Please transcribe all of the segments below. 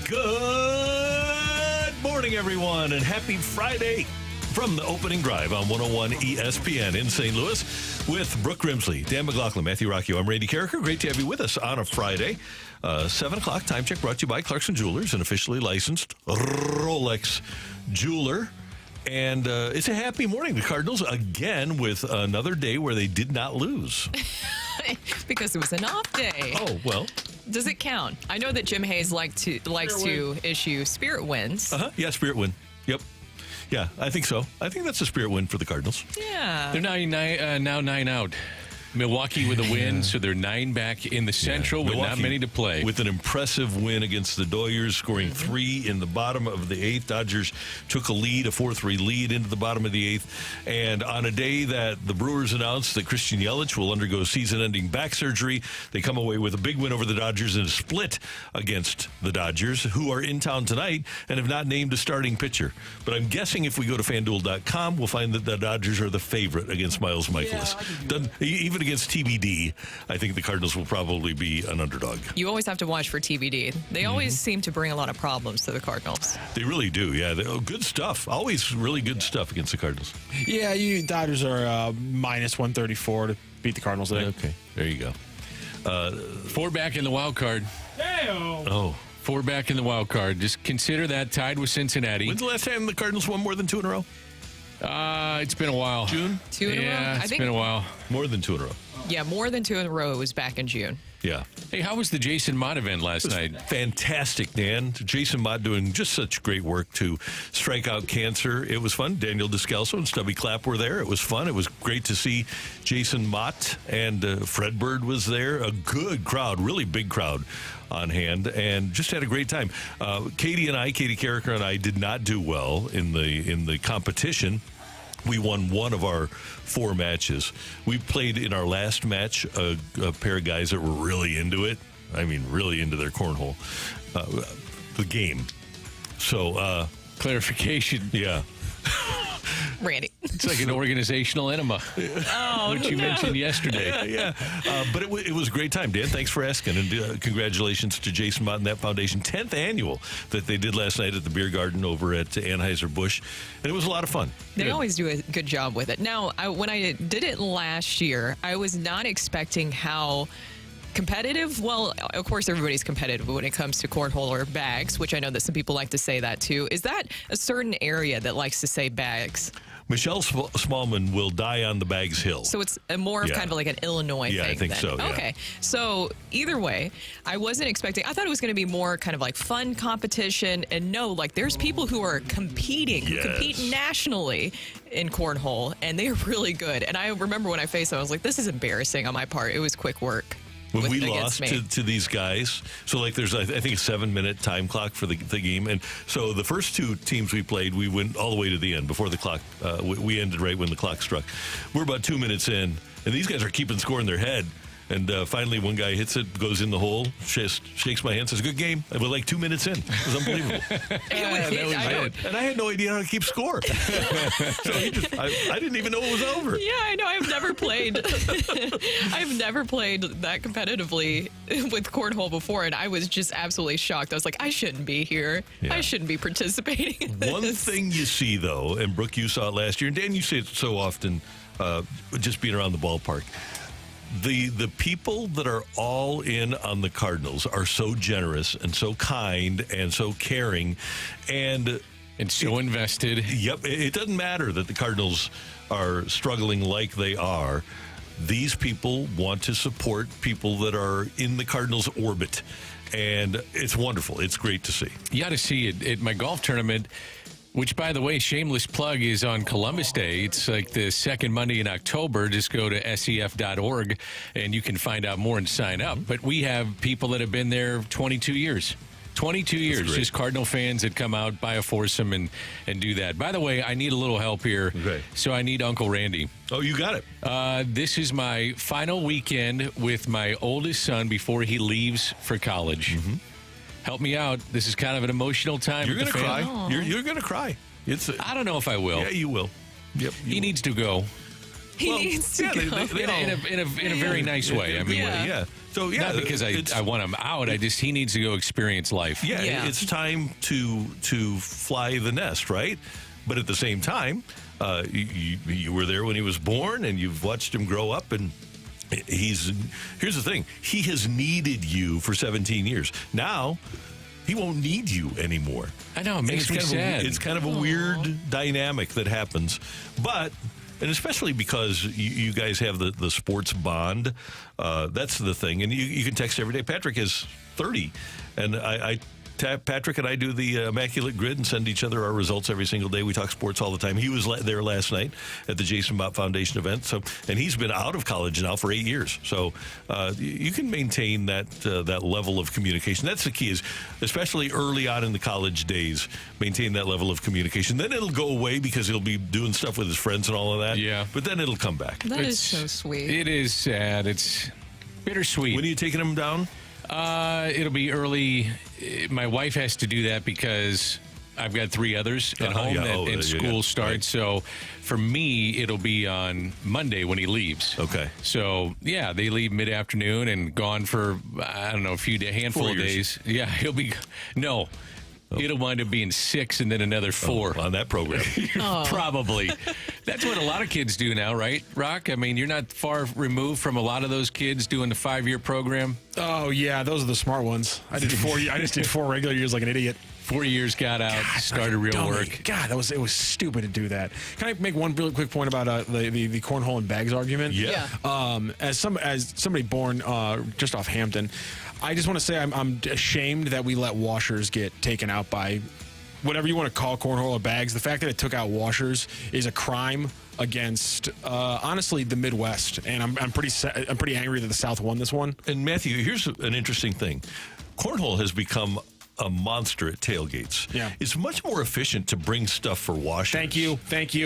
Good morning, everyone, and happy Friday from the opening drive on 101 ESPN in St. Louis with Brooke Grimsley, Dan McLaughlin, Matthew Rocchio. I'm Randy Carricker. Great to have you with us on a Friday. 7 o'clock time check brought to you by Clarkson Jewelers, an officially licensed Rolex jeweler. And it's a happy morning. The Cardinals again with another day where they did not lose. Because it was an off day. Oh, well. Does it count? I know that Jim Hayes likes to issue spirit wins. Yeah, spirit win. Yep. Yeah, I think so. I think that's a spirit win for the Cardinals. Yeah. They're now 9 out. Milwaukee with a win, so they're 9 back in the Central with not many to play. With an impressive win against the Doyers, scoring 3 in the bottom of the 8th. Dodgers took a 4-3 lead into the bottom of the 8th. And on a day that the Brewers announced that Christian Yelich will undergo season-ending back surgery, they come away with a big win over the Dodgers and a split against the Dodgers, who are in town tonight and have not named a starting pitcher. But I'm guessing if we go to FanDuel.com, we'll find that the Dodgers are the favorite against Miles Mikolas. Even against TBD, I think the Cardinals will probably be an underdog. You always have to watch for TBD. They always seem to bring a lot of problems to the Cardinals. They really do, yeah. Good stuff. Always really good stuff against the Cardinals. Yeah, Dodgers are minus 134 to beat the Cardinals today. Okay, there you go. 4 back in the wild card. Damn. Oh. 4 back in the wild card. Just consider that tied with Cincinnati. When's the last time the Cardinals won more than 2 in a row? It's been a while. June? 2 in a row? Yeah, it's been a while. More than 2 in a row. Yeah, more than 2 in a row. It was back in June. Yeah. Hey, how was the Jason Mott event last night? Fantastic, Dan. Jason Mott doing just such great work to strike out cancer. It was fun. Daniel Descalso and Stubby Clapp were there. It was fun. It was great to see Jason Mott, and Fred Bird was there. A good crowd, really big crowd on hand, and just had a great time. Katie Carricker and I did not do well in the competition. We won 1 of our 4 matches. We played in our last match a pair of guys that were really into it. I mean, really into their cornhole, the game. So, clarification. Yeah. Randy. It's like an organizational enema, which you mentioned yesterday. Yeah. But it was a great time, Dan. Thanks for asking. And congratulations to Jason Mott and that foundation. 10th annual that they did last night at the Beer Garden over at Anheuser-Busch. And it was a lot of fun. They always do a good job with it. Now, when I did it last year, I was not expecting how competitive. Well, of course, everybody's competitive when it comes to cornhole or bags, which I know that some people like to say that too. Is that a certain area that likes to say bags? Michelle Smallman will die on the Bags Hill. So it's more of kind of like an Illinois thing. Yeah, I think then. so. Yeah. Okay. So either way, I wasn't expecting. I thought it was going to be more kind of like fun competition. And no, like there's people who are competing, who compete nationally in cornhole, and they're really good. And I remember when I faced them, I was like, this is embarrassing on my part. It was quick work. When we lost to these guys, so like there's, I think, a 7-minute time clock for the game. And so the first 2 teams we played, we went all the way to the end before the clock. We ended right when the clock struck. We're about 2 minutes in, and these guys are keeping score in their head. And finally, one guy hits it, goes in the hole, shakes my hand, says, good game. And we're like 2 minutes in. It was unbelievable. And I had no idea how to keep score. So I didn't even know it was over. Yeah, I know. I've never played. I've never played that competitively with cornhole before, and I was just absolutely shocked. I was like, I shouldn't be here. Yeah. I shouldn't be participating in this. One thing you see, though, and Brooke, you saw it last year, and Dan, you see it so often, just being around the ballpark. The people that are all in on the Cardinals are so generous and so kind and so caring and so invested. Yep. It doesn't matter that the Cardinals are struggling like they are. These people want to support people that are in the Cardinals' orbit. And it's wonderful. It's great to see. You got to see it at my golf tournament. Which, by the way, shameless plug, is on Columbus Day. It's like the second Monday in October. Just go to sef.org, and you can find out more and sign up. But we have people that have been there 22 years. 22 years, just Cardinal fans that come out, buy a foursome, and do that. By the way, I need a little help here. Okay. So I need Uncle Randy. Oh, you got it. This is my final weekend with my oldest son before he leaves for college. Mm-hmm. Help me out. This is kind of an emotional time. You're going to cry. You're going to cry. I don't know if I will. Yeah, you will. Yep. He needs to go. He needs to go. In a very nice way. I mean, Yeah. So not because I want him out. He needs to go experience life. Yeah, it's time to fly the nest, right? But at the same time, you were there when he was born, and you've watched him grow up, and here's the thing: he has needed you for 17 years. Now, he won't need you anymore. I know, it makes me sad. It's kind of a weird dynamic that happens, and especially because you guys have the sports bond. That's the thing. And you can text every day. Patrick is 30, and Patrick and I do the Immaculate Grid and send each other our results every single day. We talk sports all the time. He was there last night at the Jason Bott Foundation event. And he's been out of college now for 8 years. So you can maintain that level of communication. That's the key, is especially early on in the college days, maintain that level of communication. Then it'll go away because he'll be doing stuff with his friends and all of that. Yeah. But then it'll come back. That is so sweet. It is sad. It's bittersweet. When are you taking him down? It'll be early. My wife has to do that because I've got 3 others at home and school starts. Right. So for me, it'll be on Monday when he leaves. Okay. So, yeah, they leave mid-afternoon and gone for, I don't know, handful of days. Yeah, he'll be, no. It'll wind up being 6 and then another 4 on that program. Probably. That's what a lot of kids do now, right, Rocc? I mean, you're not far removed from a lot of those kids doing the 5-year program. Oh yeah, those are the smart ones. I did 4. I just did 4 regular years like an idiot. 4 years, got out, started real work. God, it was stupid to do that. Can I make one really quick point about the cornhole and bags argument? Yeah. As somebody born just off Hampton, I just want to say I'm ashamed that we let washers get taken out by whatever you want to call cornhole or bags. The fact that it took out washers is a crime against honestly the Midwest, and I'm pretty angry that the South won this one. And Matthew, here's an interesting thing: cornhole has become a monster at tailgates. Yeah. It's much more efficient to bring stuff for washers. Thank you.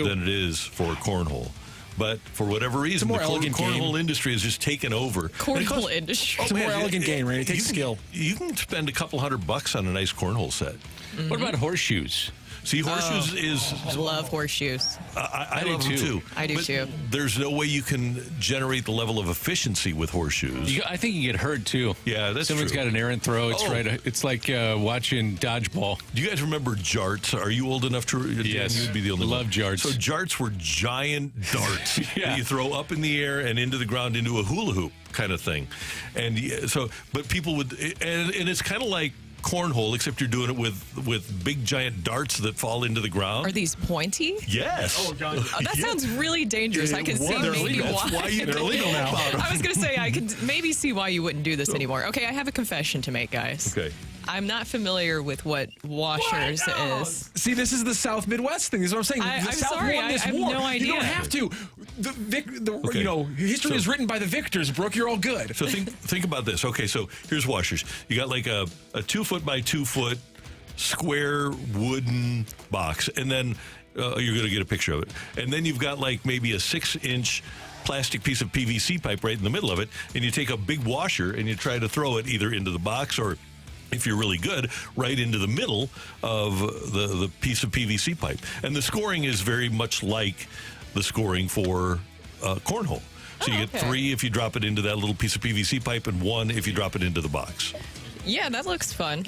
Than it is for cornhole. But for whatever reason, the cornhole industry has just taken over. Cornhole industry. It's a more elegant game, right? It takes skill. You can spend a couple $100 on a nice cornhole set. Mm-hmm. What about horseshoes? See, horseshoes is... I love horseshoes. I love them too. I do too. There's no way you can generate the level of efficiency with horseshoes. I think you get hurt too. Yeah, that's Someone's true. got an errant throw. It's It's like watching dodgeball. Do you guys remember jarts? Are you old enough to? Yes. You'd be the only Love one. jarts. So jarts were giant darts that you throw up in the air and into the ground into a hula hoop kind of thing. And but people would, and it's kind of like cornhole, except you're doing it with big giant darts that fall into the ground. Are these pointy? Yes. Oh, God. That sounds really dangerous. I can see maybe why. They're illegal now. I was going to say, I could maybe see why you wouldn't do this anymore. Okay, I have a confession to make, guys. Okay. I'm not familiar with what washers is. See, this is the South Midwest thing. This is what I'm saying. I'm the South sorry, won this I have war. no idea. You don't have to. History is written by the victors. Brooke, you're all good. So think about this. Okay, so here's washers. You got like a 2 foot by 2 foot square wooden box, and then you're going to get a picture of it. And then you've got like maybe a 6-inch plastic piece of PVC pipe right in the middle of it, and you take a big washer and you try to throw it either into the box or, if you're really good, right into the middle of the piece of PVC pipe. And the scoring is very much like the scoring for cornhole. So you get 3 if you drop it into that little piece of PVC pipe, and 1 if you drop it into the box. Yeah, that looks fun.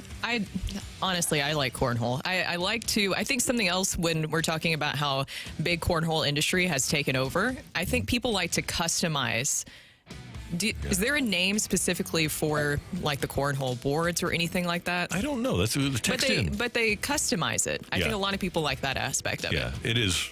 Honestly, I like cornhole. I think something else when we're talking about how big cornhole industry has taken over, I think people like to customize. Is there a name specifically for like the cornhole boards or anything like that? I don't know. That's text in. But they customize it. I think a lot of people like that aspect of it. Yeah, it is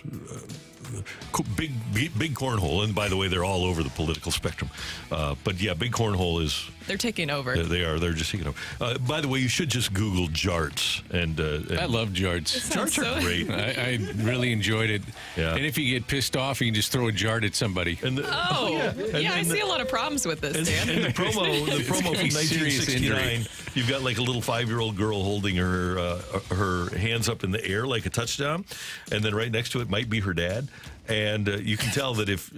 big cornhole. And by the way, they're all over the political spectrum. But yeah, big cornhole is... They're taking over. They are. They're just taking over. By the way, you should just Google jarts. And I love jarts. Jarts are great. I really enjoyed it. Yeah. And if you get pissed off, you can just throw a jart at somebody. And I see a lot of problems with this, Dan. And the promo from 1969, you've got like a little 5-year-old girl holding her hands up in the air like a touchdown, and then right next to it might be her dad, and you can tell that if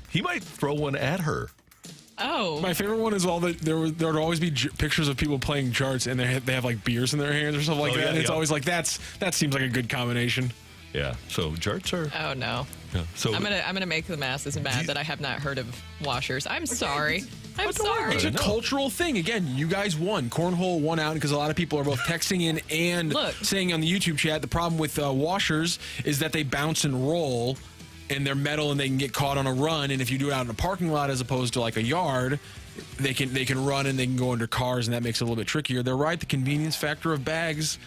he might throw one at her. Oh, my favorite one is all that there would always be pictures of people playing jarts, and they have like beers in their hands or something like that. And it's always like that seems like a good combination. Yeah. So jarts are. Oh no. Yeah. So I'm gonna make the masses mad that I have not heard of washers. I'm sorry. I'm don't worry sorry. about It's a No. cultural thing. Again, you guys won. Cornhole won out because a lot of people are both texting in and Look. saying on the YouTube chat the problem with washers is that they bounce and roll and they're metal and they can get caught on a run. And if you do it out in a parking lot as opposed to like a yard, they can run and they can go under cars, and that makes it a little bit trickier. They're right. The convenience factor of bags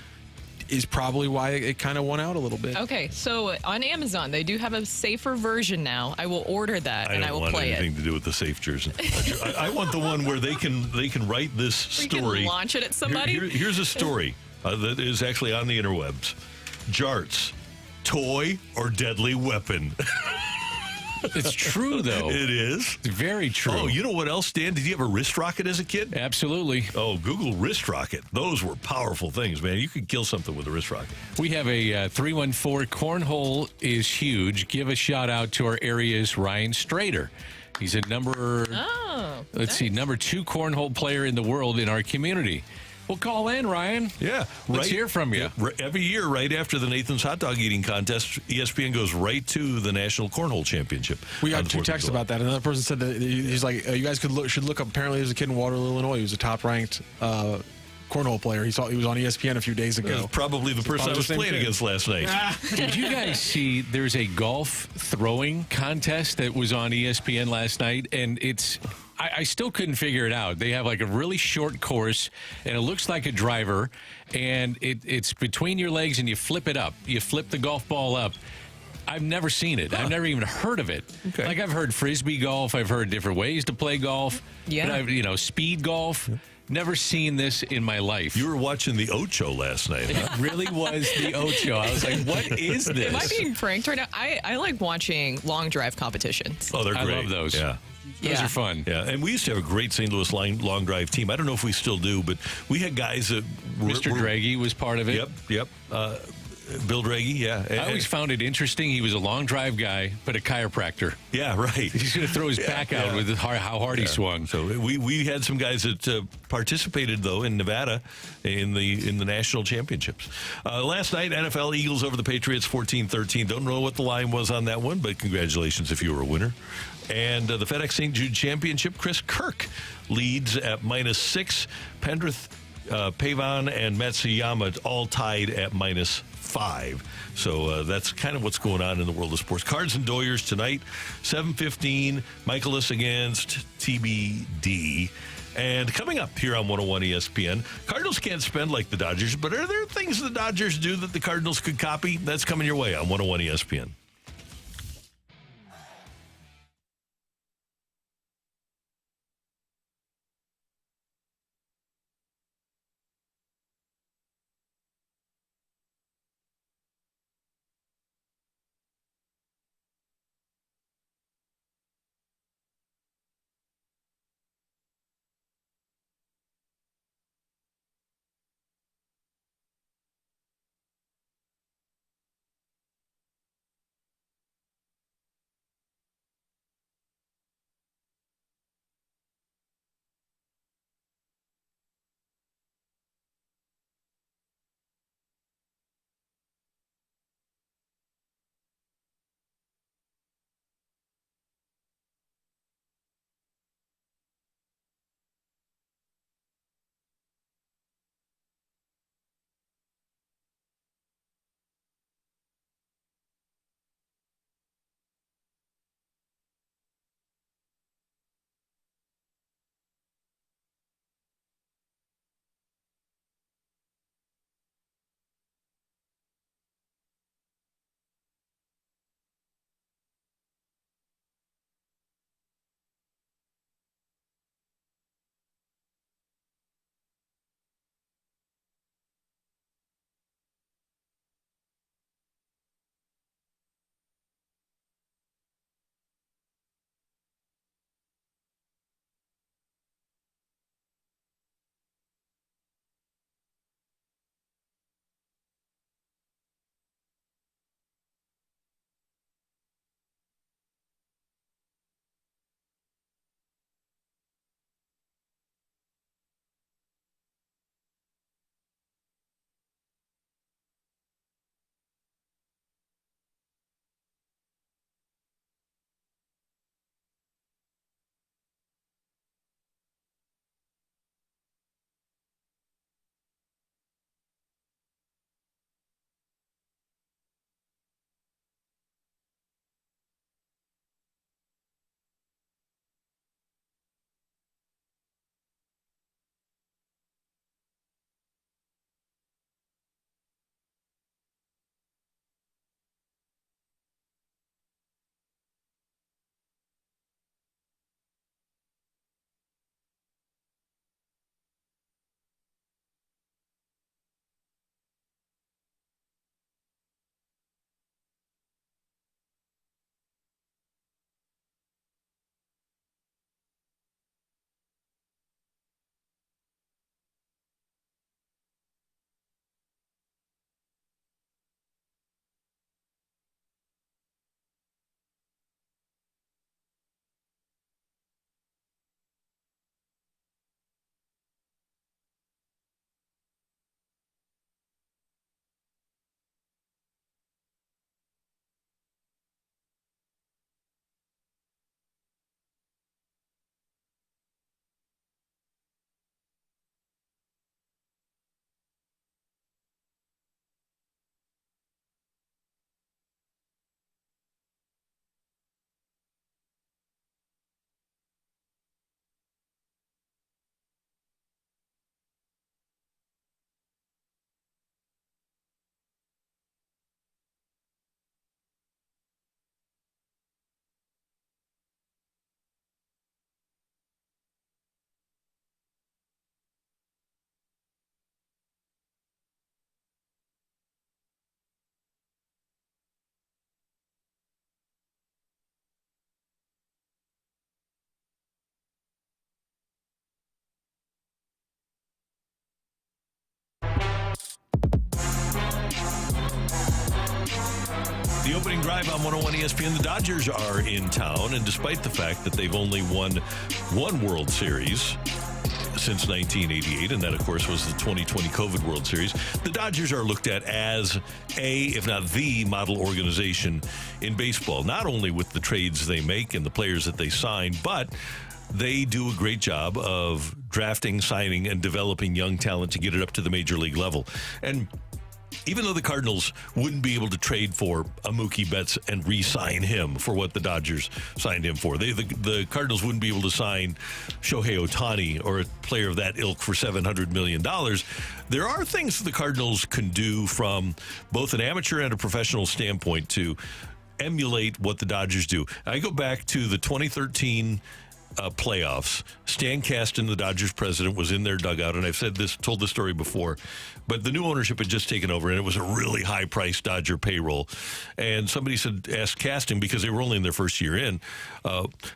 is probably why it kind of won out a little bit. Okay, so on Amazon they do have a safer version now. I will order that and I don't will want play anything it. to do with the safe jersey. I want the one where they can write this We story. can launch it at somebody. Here's a story that is actually on the interwebs. Jarts, toy or deadly weapon. It's true, though. It is. It's very true. Oh, you know what else, Dan? Did you have a wrist rocket as a kid? Absolutely. Oh, Google wrist rocket. Those were powerful things, man. You could kill something with a wrist rocket. We have a 314 Cornhole is huge. Give a shout out to our area's Ryan Strader. He's a number 2 cornhole player in the world in our community. Well, call in, Ryan. Yeah. Let's hear from you. Every year, right after the Nathan's Hot Dog Eating Contest, ESPN goes right to the National Cornhole Championship. We on got the 4th two of texts July. about that. Another person said that he's like, you guys should look up. Apparently, there's a kid in Waterloo, Illinois. He was a top-ranked cornhole player. He was on ESPN a few days That was ago. probably the person I probably was the same playing kid. against last night. Did you guys see there's a golf throwing contest that was on ESPN last night? And I still couldn't figure it out. They have like a really short course, and it looks like a driver, and it's between your legs, and you flip it up. You flip the golf ball up. I've never seen it. I've never even heard of it. Okay. Like I've heard frisbee golf. I've heard different ways to play golf. Yeah. But I've, speed golf. Never seen this in my life. You were watching the Ocho last night, huh? It really was the Ocho. I was like, what is this? Am I being pranked right now? I like watching long drive competitions. Oh, they're I great. love those. Yeah. Those Yeah. are fun. Yeah, and we used to have a great St. Louis long drive team. I don't know if we still do, but we had guys that Mr. Draghi was part of it. Yep. Bill Draghi, yeah. I always found it interesting. He was a long drive guy, but a chiropractor. Yeah, right. He's going to throw his back out with how hard he swung. So we had some guys that participated though in Nevada in the national championships. Last night, NFL Eagles over the Patriots 14-13. Don't know what the line was on that one, but congratulations if you were a winner. And the FedEx St. Jude Championship, Chris Kirk leads at -6. Pendrith, Pavon, and Matsuyama all tied at -5. So that's kind of what's going on in the world of sports. Cards and Doyers tonight, 7:15. Mikolas against TBD. And coming up here on 101 ESPN, Cardinals can't spend like the Dodgers, but are there things the Dodgers do that the Cardinals could copy? That's coming your way on 101 ESPN. The opening drive on 101 ESPN, the Dodgers are in town, and despite the fact that they've only won one World Series since 1988, and that, of course, was the 2020 COVID World Series, the Dodgers are looked at as if not the model organization in baseball, not only with the trades they make and the players that they sign, but they do a great job of drafting, signing, and developing young talent to get it up to the major league level. And even though the Cardinals wouldn't be able to trade for a Mookie Betts and re-sign him for what the Dodgers signed him for, the Cardinals wouldn't be able to sign Shohei Ohtani or a player of that ilk for $700 million. There are things the Cardinals can do from both an amateur and a professional standpoint to emulate what the Dodgers do. I go back to the 2013 playoffs. Stan Kasten, the Dodgers president, was in their dugout, and I've told this story before, but the new ownership had just taken over, and it was a really high-priced Dodger payroll. And somebody asked Kasten, because they were only in their first year in,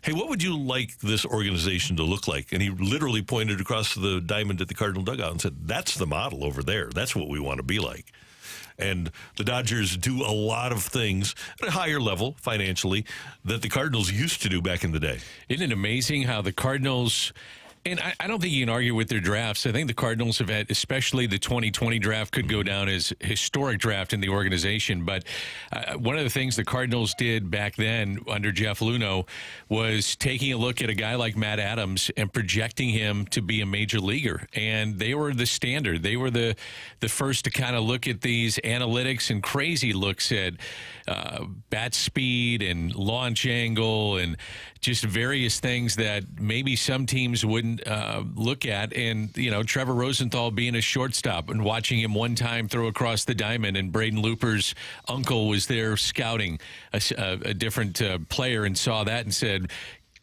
hey, what would you like this organization to look like? And he literally pointed across the diamond at the Cardinal dugout and said, that's the model over there. That's what we want to be like. And the Dodgers do a lot of things at a higher level financially that the Cardinals used to do back in the day. Isn't it amazing how the Cardinals, and I don't think you can argue with their drafts. I think the Cardinals have had, especially the 2020 draft, could go down as historic draft in the organization. But one of the things the Cardinals did back then under Jeff Luhnow was taking a look at a guy like Matt Adams and projecting him to be a major leaguer. And they were the standard. They were the first to kind of look at these analytics and crazy looks at bat speed and launch angle and just various things that maybe some teams wouldn't look at. And, you know, Trevor Rosenthal being a shortstop and watching him one time throw across the diamond, and Braden Looper's uncle was there scouting a different player and saw that and said,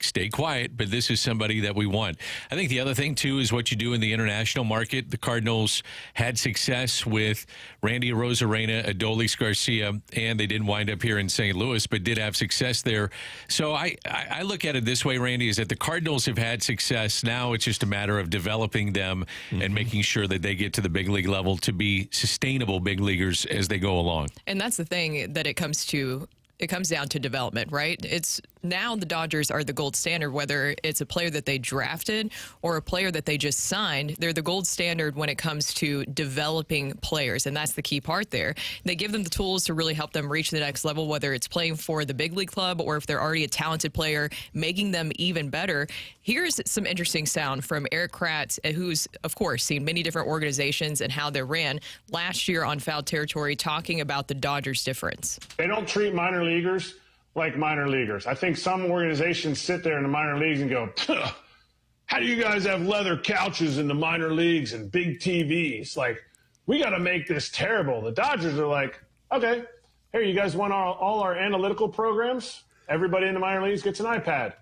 stay quiet, but this is somebody that we want. I think the other thing, too, is what you do in the international market. The Cardinals had success with Randy Arozarena, Adolis Garcia, and they didn't wind up here in St. Louis, but did have success there. So I look at it this way, Randy, is that the Cardinals have had success. Now it's just a matter of developing them and making sure that they get to the big league level to be sustainable big leaguers as they go along. And that's the thing that it comes down to development, right? It's now the Dodgers are the gold standard, whether it's a player that they drafted or a player that they just signed. They're the gold standard when it comes to developing players, and that's the key part there. They give them the tools to really help them reach the next level, whether it's playing for the big league club or if they're already a talented player, making them even better. Here's some interesting sound from Eric Kratz, who's, of course, seen many different organizations and how they're ran last year on Foul Territory, talking about the Dodgers' difference. They don't treat minor leaguers like minor leaguers. I think some organizations sit there in the minor leagues and go, how do you guys have leather couches in the minor leagues and big TVs? Like, we got to make this terrible. The Dodgers are like, okay, here, you guys want all our analytical programs? Everybody in the minor leagues gets an iPad.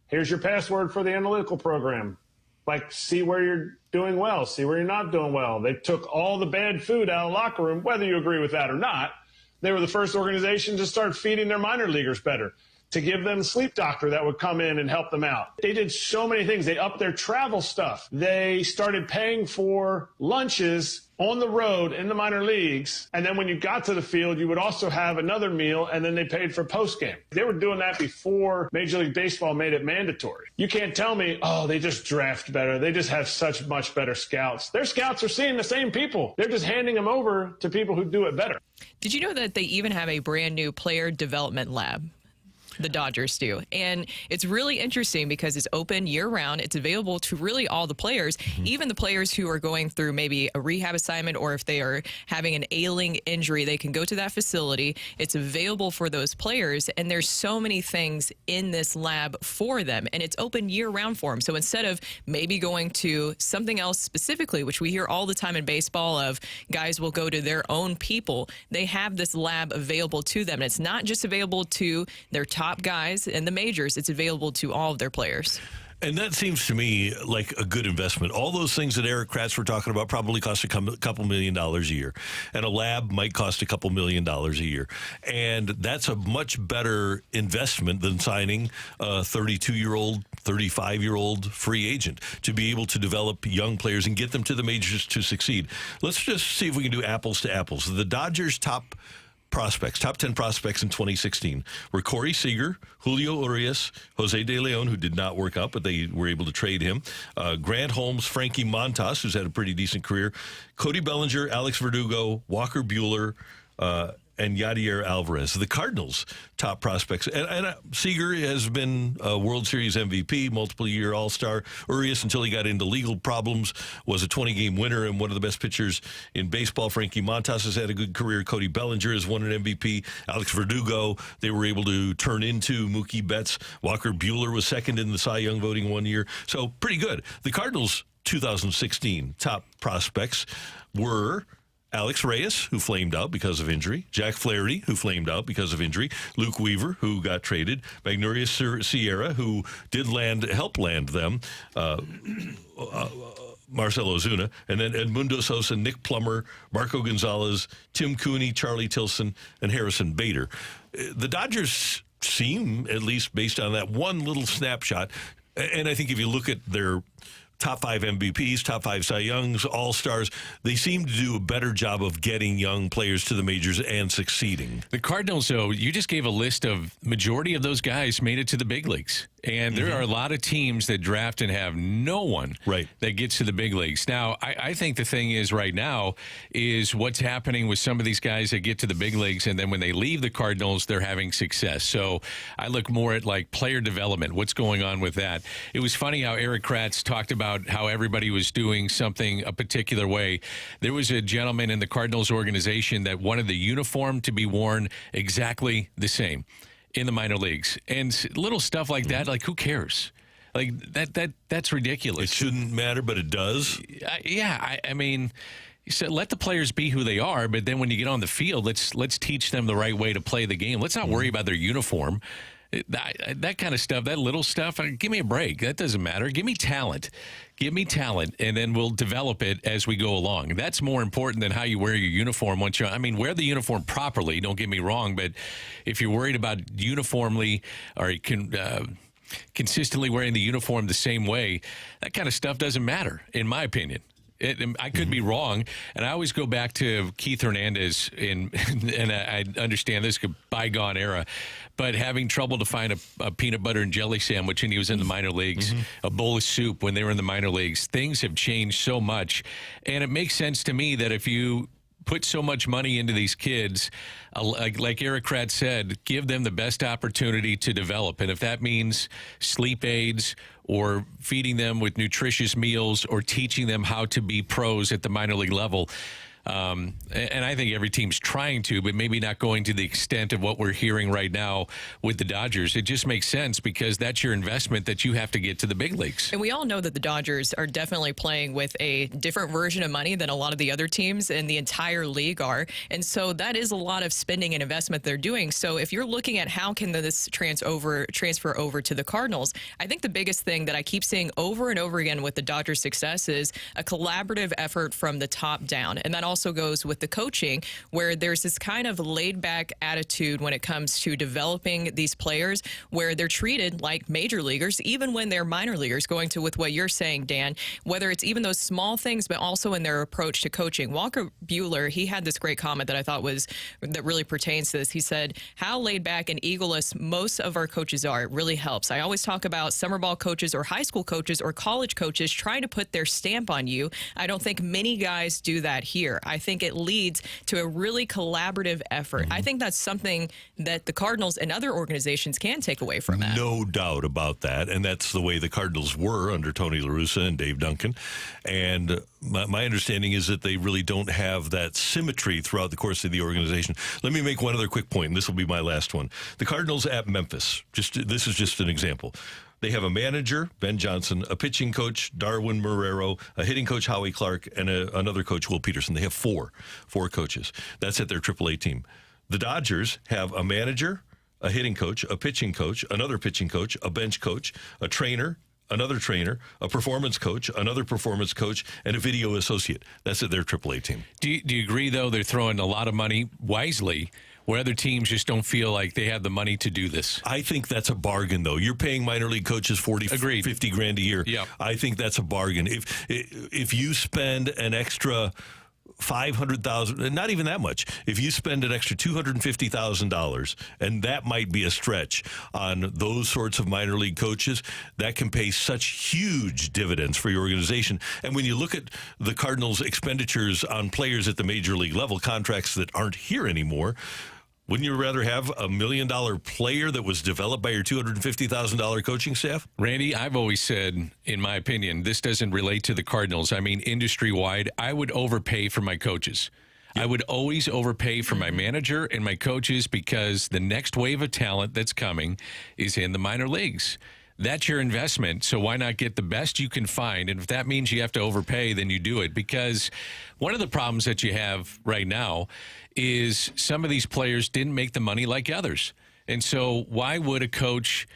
Here's your password for the analytical program. Like, see where you're doing well, see where you're not doing well. They took all the bad food out of the locker room, whether you agree with that or not. They were the first organization to start feeding their minor leaguers better, to give them a sleep doctor that would come in and help them out. They did so many things. They upped their travel stuff. They started paying for lunches on the road in the minor leagues. And then when you got to the field, you would also have another meal, and then they paid for postgame. They were doing that before Major League Baseball made it mandatory. You can't tell me, oh, they just draft better. They just have such much better scouts. Their scouts are seeing the same people. They're just handing them over to people who do it better. Did you know that they even have a brand new player development lab? The Dodgers do. And it's really interesting because it's open year-round. It's available to really all the players, even the players who are going through maybe a rehab assignment, or if they are having an ailing injury, they can go to that facility. It's available for those players, and there's so many things in this lab for them, and it's open year-round for them. So instead of maybe going to something else specifically, which we hear all the time in baseball of guys will go to their own people, they have this lab available to them. And it's not just available to their top guys in the majors, it's available to all of their players. And that seems to me like a good investment. All those things that Eric Kratz were talking about probably cost a couple $1 million a year. And a lab might cost a couple $1 million a year. And that's a much better investment than signing a 32-year-old, 35-year-old free agent to be able to develop young players and get them to the majors to succeed. Let's just see if we can do apples to apples. The Dodgers' top prospects, top 10 prospects in 2016 were Corey Seager, Julio Urias, Jose De Leon, who did not work out, but they were able to trade him, Grant Holmes, Frankie Montas, who's had a pretty decent career, Cody Bellinger, Alex Verdugo, Walker Buehler, and Yadier Alvarez. The Cardinals' top prospects. And Seager has been a World Series MVP, multiple-year All-Star. Urias, until he got into legal problems, was a 20-game winner and one of the best pitchers in baseball. Frankie Montas has had a good career. Cody Bellinger has won an MVP. Alex Verdugo, they were able to turn into Mookie Betts. Walker Buehler was second in the Cy Young voting one year. So pretty good. The Cardinals' 2016 top prospects were Alex Reyes, who flamed out because of injury. Jack Flaherty, who flamed out because of injury. Luke Weaver, who got traded. Magneuris Sierra, who did help land them. Marcell Ozuna. And then Edmundo Sosa, Nick Plummer, Marco Gonzalez, Tim Cooney, Charlie Tilson, and Harrison Bader. The Dodgers seem, at least based on that one little snapshot, and I think if you look at their top 5 MVPs, top 5 Cy Youngs, All-Stars, they seem to do a better job of getting young players to the majors and succeeding. The Cardinals, though, you just gave a list of majority of those guys made it to the big leagues. And there are a lot of teams that draft and have no one that gets to the big leagues. Now, I think the thing is right now is what's happening with some of these guys that get to the big leagues, and then when they leave the Cardinals, they're having success. So I look more at like player development, what's going on with that. It was funny how Eric Kratz talked about how everybody was doing something a particular way. There was a gentleman in the Cardinals organization that wanted the uniform to be worn exactly the same in the minor leagues. And little stuff like that, like who cares? Like that's ridiculous. It shouldn't matter, but it does. I mean, so let the players be who they are, but then when you get on the field, let's teach them the right way to play the game. Let's not worry about their uniform. That kind of stuff, that little stuff, give me a break. That doesn't matter. Give me talent. Give me talent, and then we'll develop it as we go along. That's more important than how you wear your uniform. Wear the uniform properly, don't get me wrong, but if you're worried about uniformly or consistently wearing the uniform the same way, that kind of stuff doesn't matter, in my opinion. I could be wrong, and I always go back to Keith Hernandez, and I understand this is a bygone era, but having trouble to find a peanut butter and jelly sandwich when he was in the minor leagues, a bowl of soup when they were in the minor leagues. Things have changed so much, and it makes sense to me that if you put so much money into these kids, like Eric Kratz said, give them the best opportunity to develop. And if that means sleep aids or feeding them with nutritious meals or teaching them how to be pros at the minor league level, and I think every team's trying to, but maybe not going to the extent of what we're hearing right now with the Dodgers. It just makes sense because that's your investment that you have to get to the big leagues. And we all know that the Dodgers are definitely playing with a different version of money than a lot of the other teams in the entire league are. And so that is a lot of spending and investment they're doing. So if you're looking at how can this transfer over to the Cardinals, I think the biggest thing that I keep seeing over and over again with the Dodgers' success is a collaborative effort from the top down. And that also goes with the coaching, where there's this kind of laid-back attitude when it comes to developing these players, where they're treated like major leaguers, even when they're minor leaguers, going to with what you're saying, Dan, whether it's even those small things, but also in their approach to coaching. Walker Buehler, he had this great comment that I thought that really pertains to this. He said, how laid-back and egoless most of our coaches are, it really helps. I always talk about summer ball coaches or high school coaches or college coaches trying to put their stamp on you. I don't think many guys do that here. I think it leads to a really collaborative effort. I think that's something that the Cardinals and other organizations can take away from that. No doubt about that. And that's the way the Cardinals were under Tony La Russa and Dave Duncan. And my understanding is that they really don't have that symmetry throughout the course of the organization. Let me make one other quick point, and this will be my last one. The Cardinals at Memphis, this is just an example. They have a manager, Ben Johnson, a pitching coach, Darwin Marrero, a hitting coach, Howie Clark, and another coach, Will Peterson. They have four coaches. That's at their AAA team. The Dodgers have a manager, a hitting coach, a pitching coach, another pitching coach, a bench coach, a trainer, another trainer, a performance coach, another performance coach, and a video associate. That's at their AAA team. Do you agree, though, they're throwing a lot of money wisely where other teams just don't feel like they have the money to do this? I think that's a bargain, though. You're paying minor league coaches $50 grand a year. Yep. I think that's a bargain. If you spend an extra $500,000, not even that much. If you spend an extra $250,000, and that might be a stretch on those sorts of minor league coaches, that can pay such huge dividends for your organization. And when you look at the Cardinals' expenditures on players at the major league level, contracts that aren't here anymore, wouldn't you rather have $1 million player that was developed by your $250,000 coaching staff? Randy, I've always said, in my opinion, this doesn't relate to the Cardinals. I mean, industry-wide, I would overpay for my coaches. I would always overpay for my manager and my coaches because the next wave of talent that's coming is in the minor leagues. That's your investment, so why not get the best you can find? And if that means you have to overpay, then you do it. Because one of the problems that you have right now is some of these players didn't make the money like others. And so why would a coach,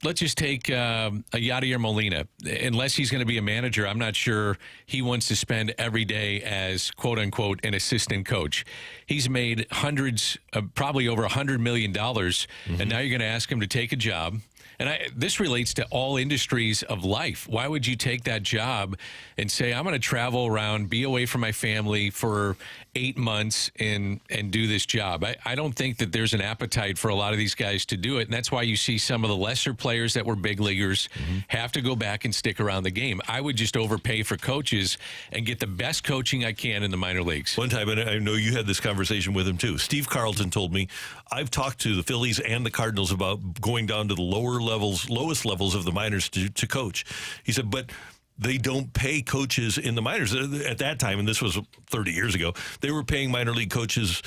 let's just take a Yadier Molina, unless he's going to be a manager, I'm not sure he wants to spend every day as, quote unquote, an assistant coach. He's made hundreds, probably over $100 million, and now you're going to ask him to take a job. And this relates to all industries of life. Why would you take that job and say, I'm going to travel around, be away from my family for 8 months and do this job? I don't think that there's an appetite for a lot of these guys to do it. And that's why you see some of the lesser players that were big leaguers have to go back and stick around the game. I would just overpay for coaches and get the best coaching I can in the minor leagues. One time, and I know you had this conversation with him too, Steve Carlton told me, I've talked to the Phillies and the Cardinals about going down to the lowest levels of the minors to coach. He said, but they don't pay coaches in the minors. At that time, and this was 30 years ago, they were paying minor league coaches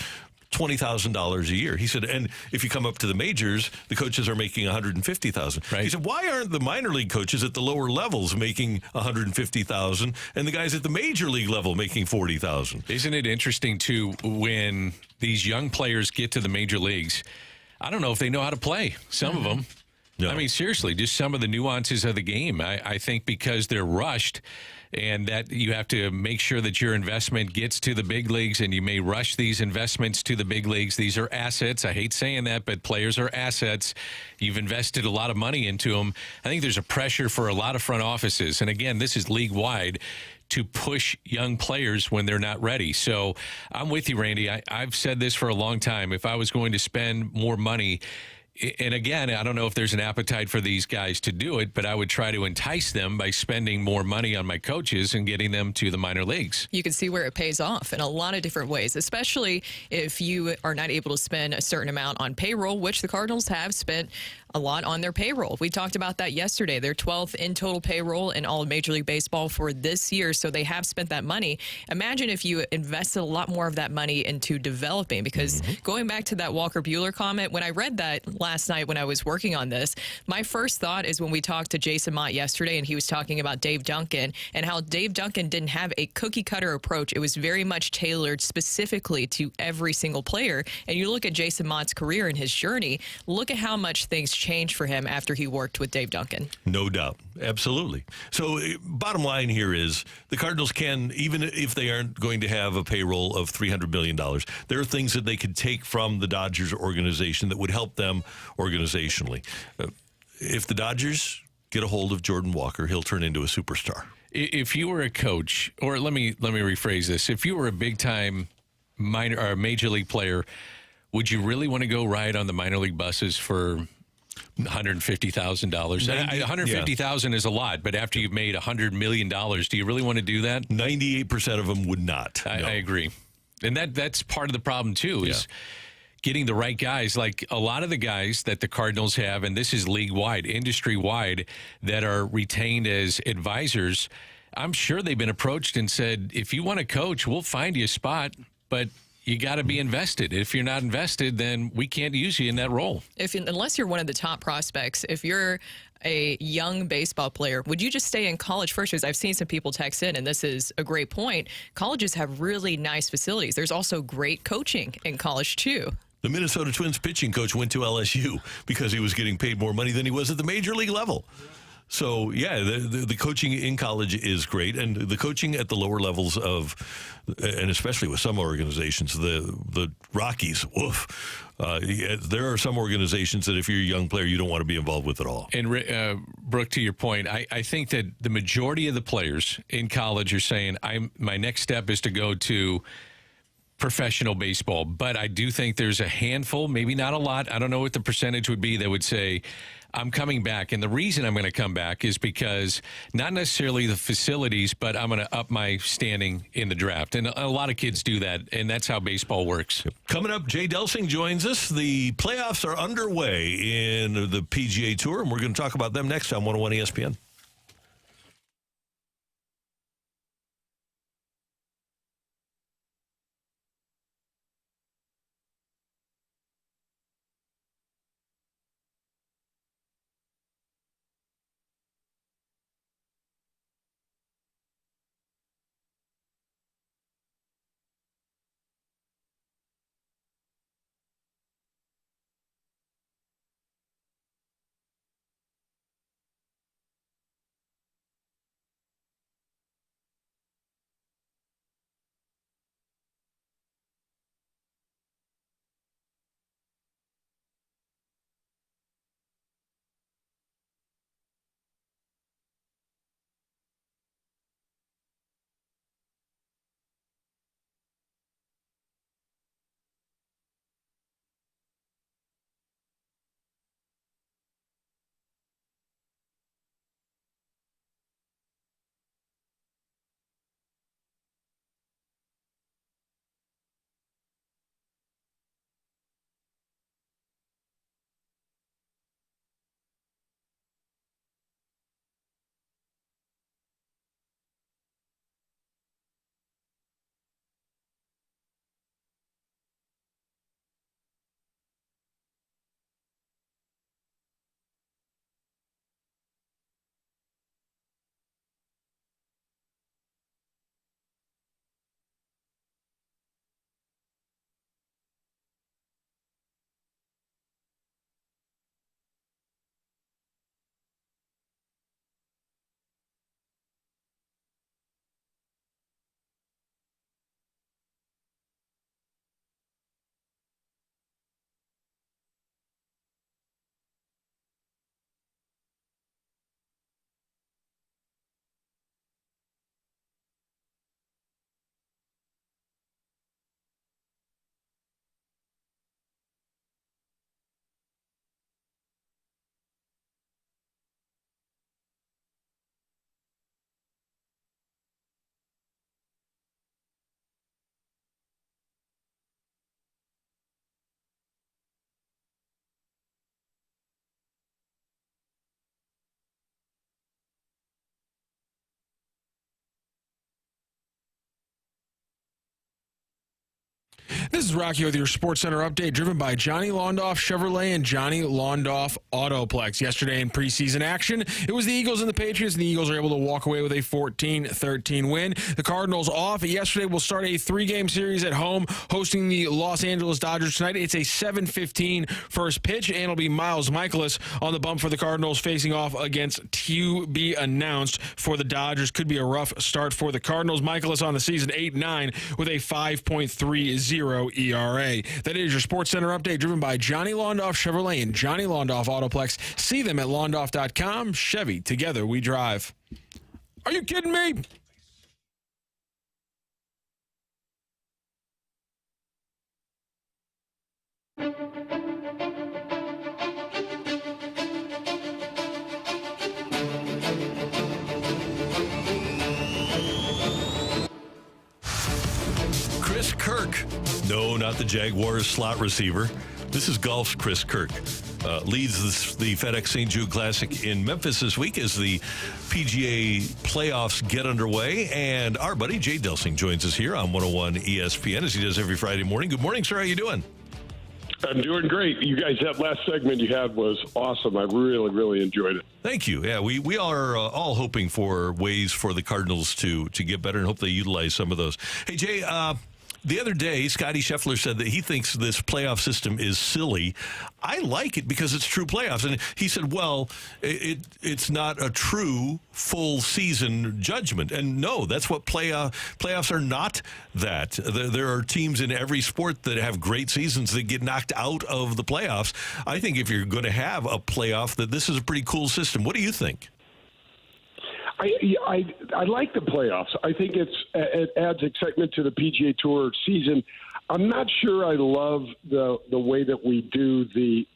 $20,000 a year. He said, and if you come up to the majors, the coaches are making $150,000. Right. He said, why aren't the minor league coaches at the lower levels making $150,000 and the guys at the major league level making $40,000? Isn't it interesting too when these young players get to the major leagues? I don't know if they know how to play. Some of them. No. I mean, seriously, just some of the nuances of the game. I think because they're rushed and that you have to make sure that your investment gets to the big leagues, and you may rush these investments to the big leagues. These are assets. I hate saying that, but players are assets. You've invested a lot of money into them. I think there's a pressure for a lot of front offices. And again, this is league-wide, to push young players when they're not ready. So I'm with you, Randy. I've said this for a long time. If I was going to spend more money, and again, I don't know if there's an appetite for these guys to do it, but I would try to entice them by spending more money on my coaches and getting them to the minor leagues. You can see where it pays off in a lot of different ways, especially if you are not able to spend a certain amount on payroll, which the Cardinals have spent a lot on their payroll. We talked about that yesterday. They're 12th in total payroll in all of Major League Baseball for this year, so they have spent that money. Imagine if you invested a lot more of that money into developing, because going back to that Walker Buehler comment, when I read that last night when I was working on this, my first thought is when we talked to Jason Mott yesterday and he was talking about Dave Duncan and how Dave Duncan didn't have a cookie-cutter approach. It was very much tailored specifically to every single player. And you look at Jason Mott's career and his journey, look at how much things changed for him after he worked with Dave Duncan. No doubt. Absolutely. So bottom line here is the Cardinals can, even if they aren't going to have a payroll of $300 million, there are things that they could take from the Dodgers organization that would help them organizationally. If the Dodgers get a hold of Jordan Walker, he'll turn into a superstar. If you were a coach, or let me rephrase this, if you were a big-time minor or major league player, would you really want to go ride on the minor league buses for $150,000? $150,000 is a lot, but after you've made $100 million, do you really want to do that? 98% of them would not. I agree. And that's part of the problem, too, is getting the right guys. Like a lot of the guys that the Cardinals have, and this is league-wide, industry-wide, that are retained as advisors, I'm sure they've been approached and said, if you want to coach, we'll find you a spot, but you got to be invested. If you're not invested, then we can't use you in that role. Unless you're one of the top prospects, if you're a young baseball player, would you just stay in college first? Because I've seen some people text in, and this is a great point. Colleges have really nice facilities. There's also great coaching in college, too. The Minnesota Twins pitching coach went to LSU because he was getting paid more money than he was at the major league level. So, yeah, the coaching in college is great, and the coaching at the lower levels of, and especially with some organizations, the Rockies, woof. There are some organizations that if you're a young player, you don't want to be involved with at all. And, Brooke, to your point, I think that the majority of the players in college are saying, my next step is to go to professional baseball. But I do think there's a handful, maybe not a lot, I don't know what the percentage would be, that would say, I'm coming back. And the reason I'm going to come back is because not necessarily the facilities, but I'm going to up my standing in the draft. And a lot of kids do that, and that's how baseball works. Coming up, Jay Delsing joins us. The playoffs are underway in the PGA Tour, and we're going to talk about them next on 101 ESPN. This is Rocky with your Sports Center update, driven by Johnny Londoff Chevrolet and Johnny Londoff Autoplex. Yesterday in preseason action, it was the Eagles and the Patriots, and the Eagles are able to walk away with a 14-13 win. The Cardinals off. Yesterday will start a 3-game series at home, hosting the Los Angeles Dodgers tonight. It's a 7:15 first pitch, and it'll be Miles Mikolas on the bump for the Cardinals, facing off against to be announced for the Dodgers. Could be a rough start for the Cardinals. Mikolas on the season 8-9 with a 5.30 ERA. That is your Sports Center update, driven by Johnny Londoff Chevrolet and Johnny Londoff Autoplex. See them at londoff.com. Chevy, together we drive. Are you kidding me? Chris Kirk. No, not the Jaguars slot receiver. This is golf's Chris Kirk. Leads the Fedex St. Jude Classic in Memphis this week as the PGA playoffs get underway. And our buddy Jay Delsing joins us here on 101 ESPN, as he does every Friday morning. Good morning, sir. How you doing? I'm doing great. You guys, that last segment you had was awesome. I really, really enjoyed it. Thank you. Yeah, we are all hoping for ways for the Cardinals to get better and hope they utilize some of those. Hey, Jay, The other day, Scotty Scheffler said that he thinks this playoff system is silly. I like it because it's true playoffs. And he said, well, it's not a true full season judgment. And no, that's what playoffs are not that. There are teams in every sport that have great seasons that get knocked out of the playoffs. I think if you're going to have a playoff, that this is a pretty cool system. What do you think? I like the playoffs. I think it adds excitement to the PGA Tour season. I'm not sure I love the way that we do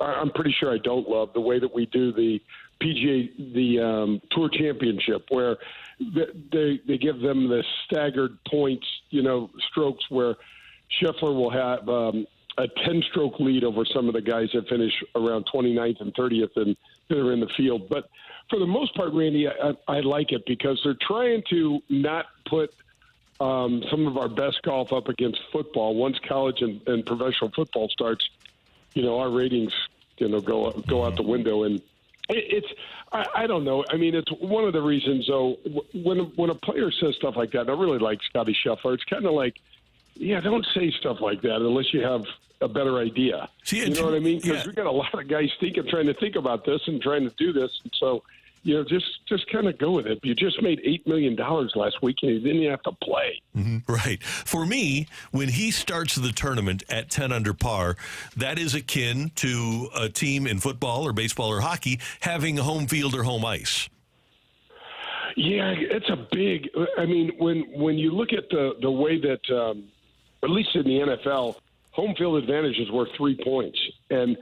I'm pretty sure I don't love the way that we do the PGA Tour Championship, where they give them the staggered points, strokes, where Scheffler will have a 10-stroke lead over some of the guys that finish around 29th and 30th and that are in the field. But for the most part, Randy, I like it because they're trying to not put some of our best golf up against football. Once college and professional football starts, our ratings, go out the window. And I don't know. I mean, it's one of the reasons, though, when a player says stuff like that, I really like Scotty Scheffler. It's kind of like, don't say stuff like that unless you have a better idea. You know what I mean? Because we got a lot of guys trying to think about this and trying to do this. And so, just kind of go with it. You just made $8 million last week, and you didn't have to play. Mm-hmm. Right. For me, when he starts the tournament at 10 under par, that is akin to a team in football or baseball or hockey having home field or home ice. Yeah, it's a big. I mean, when you look at the way that, at least in the NFL, home field advantage is worth 3 points, and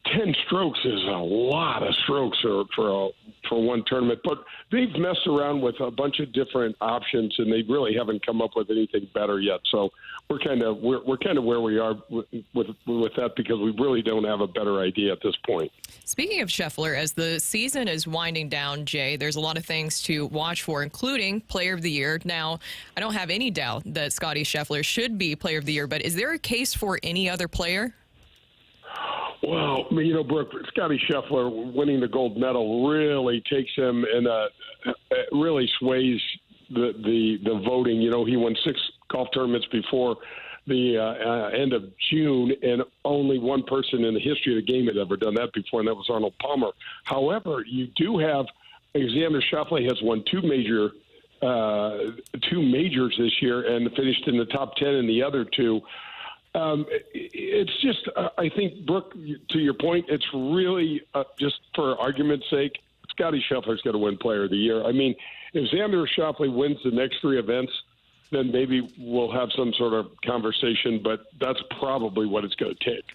10 strokes is a lot of strokes for one tournament. But they've messed around with a bunch of different options, and they really haven't come up with anything better yet. So we're kind of where we are with that because we really don't have a better idea at this point. Speaking of Scheffler, as the season is winding down, Jay, there's a lot of things to watch for, including Player of the Year. Now, I don't have any doubt that Scotty Scheffler should be Player of the Year, but is there a case for any other player? Well, Brooke, Scotty Scheffler winning the gold medal really takes him and really sways the voting. He won 6 golf tournaments before the end of June, and only one person in the history of the game had ever done that before, and that was Arnold Palmer. However, you do have Alexander Schauffele has won two majors this year and finished in the top 10 in the other two. It's just, I think, Brooke, to your point, it's really just for argument's sake, Scotty Scheffler's going to win Player of the Year. I mean, if Xander Schauffele wins the next 3 events, then maybe we'll have some sort of conversation, but that's probably what it's going to take.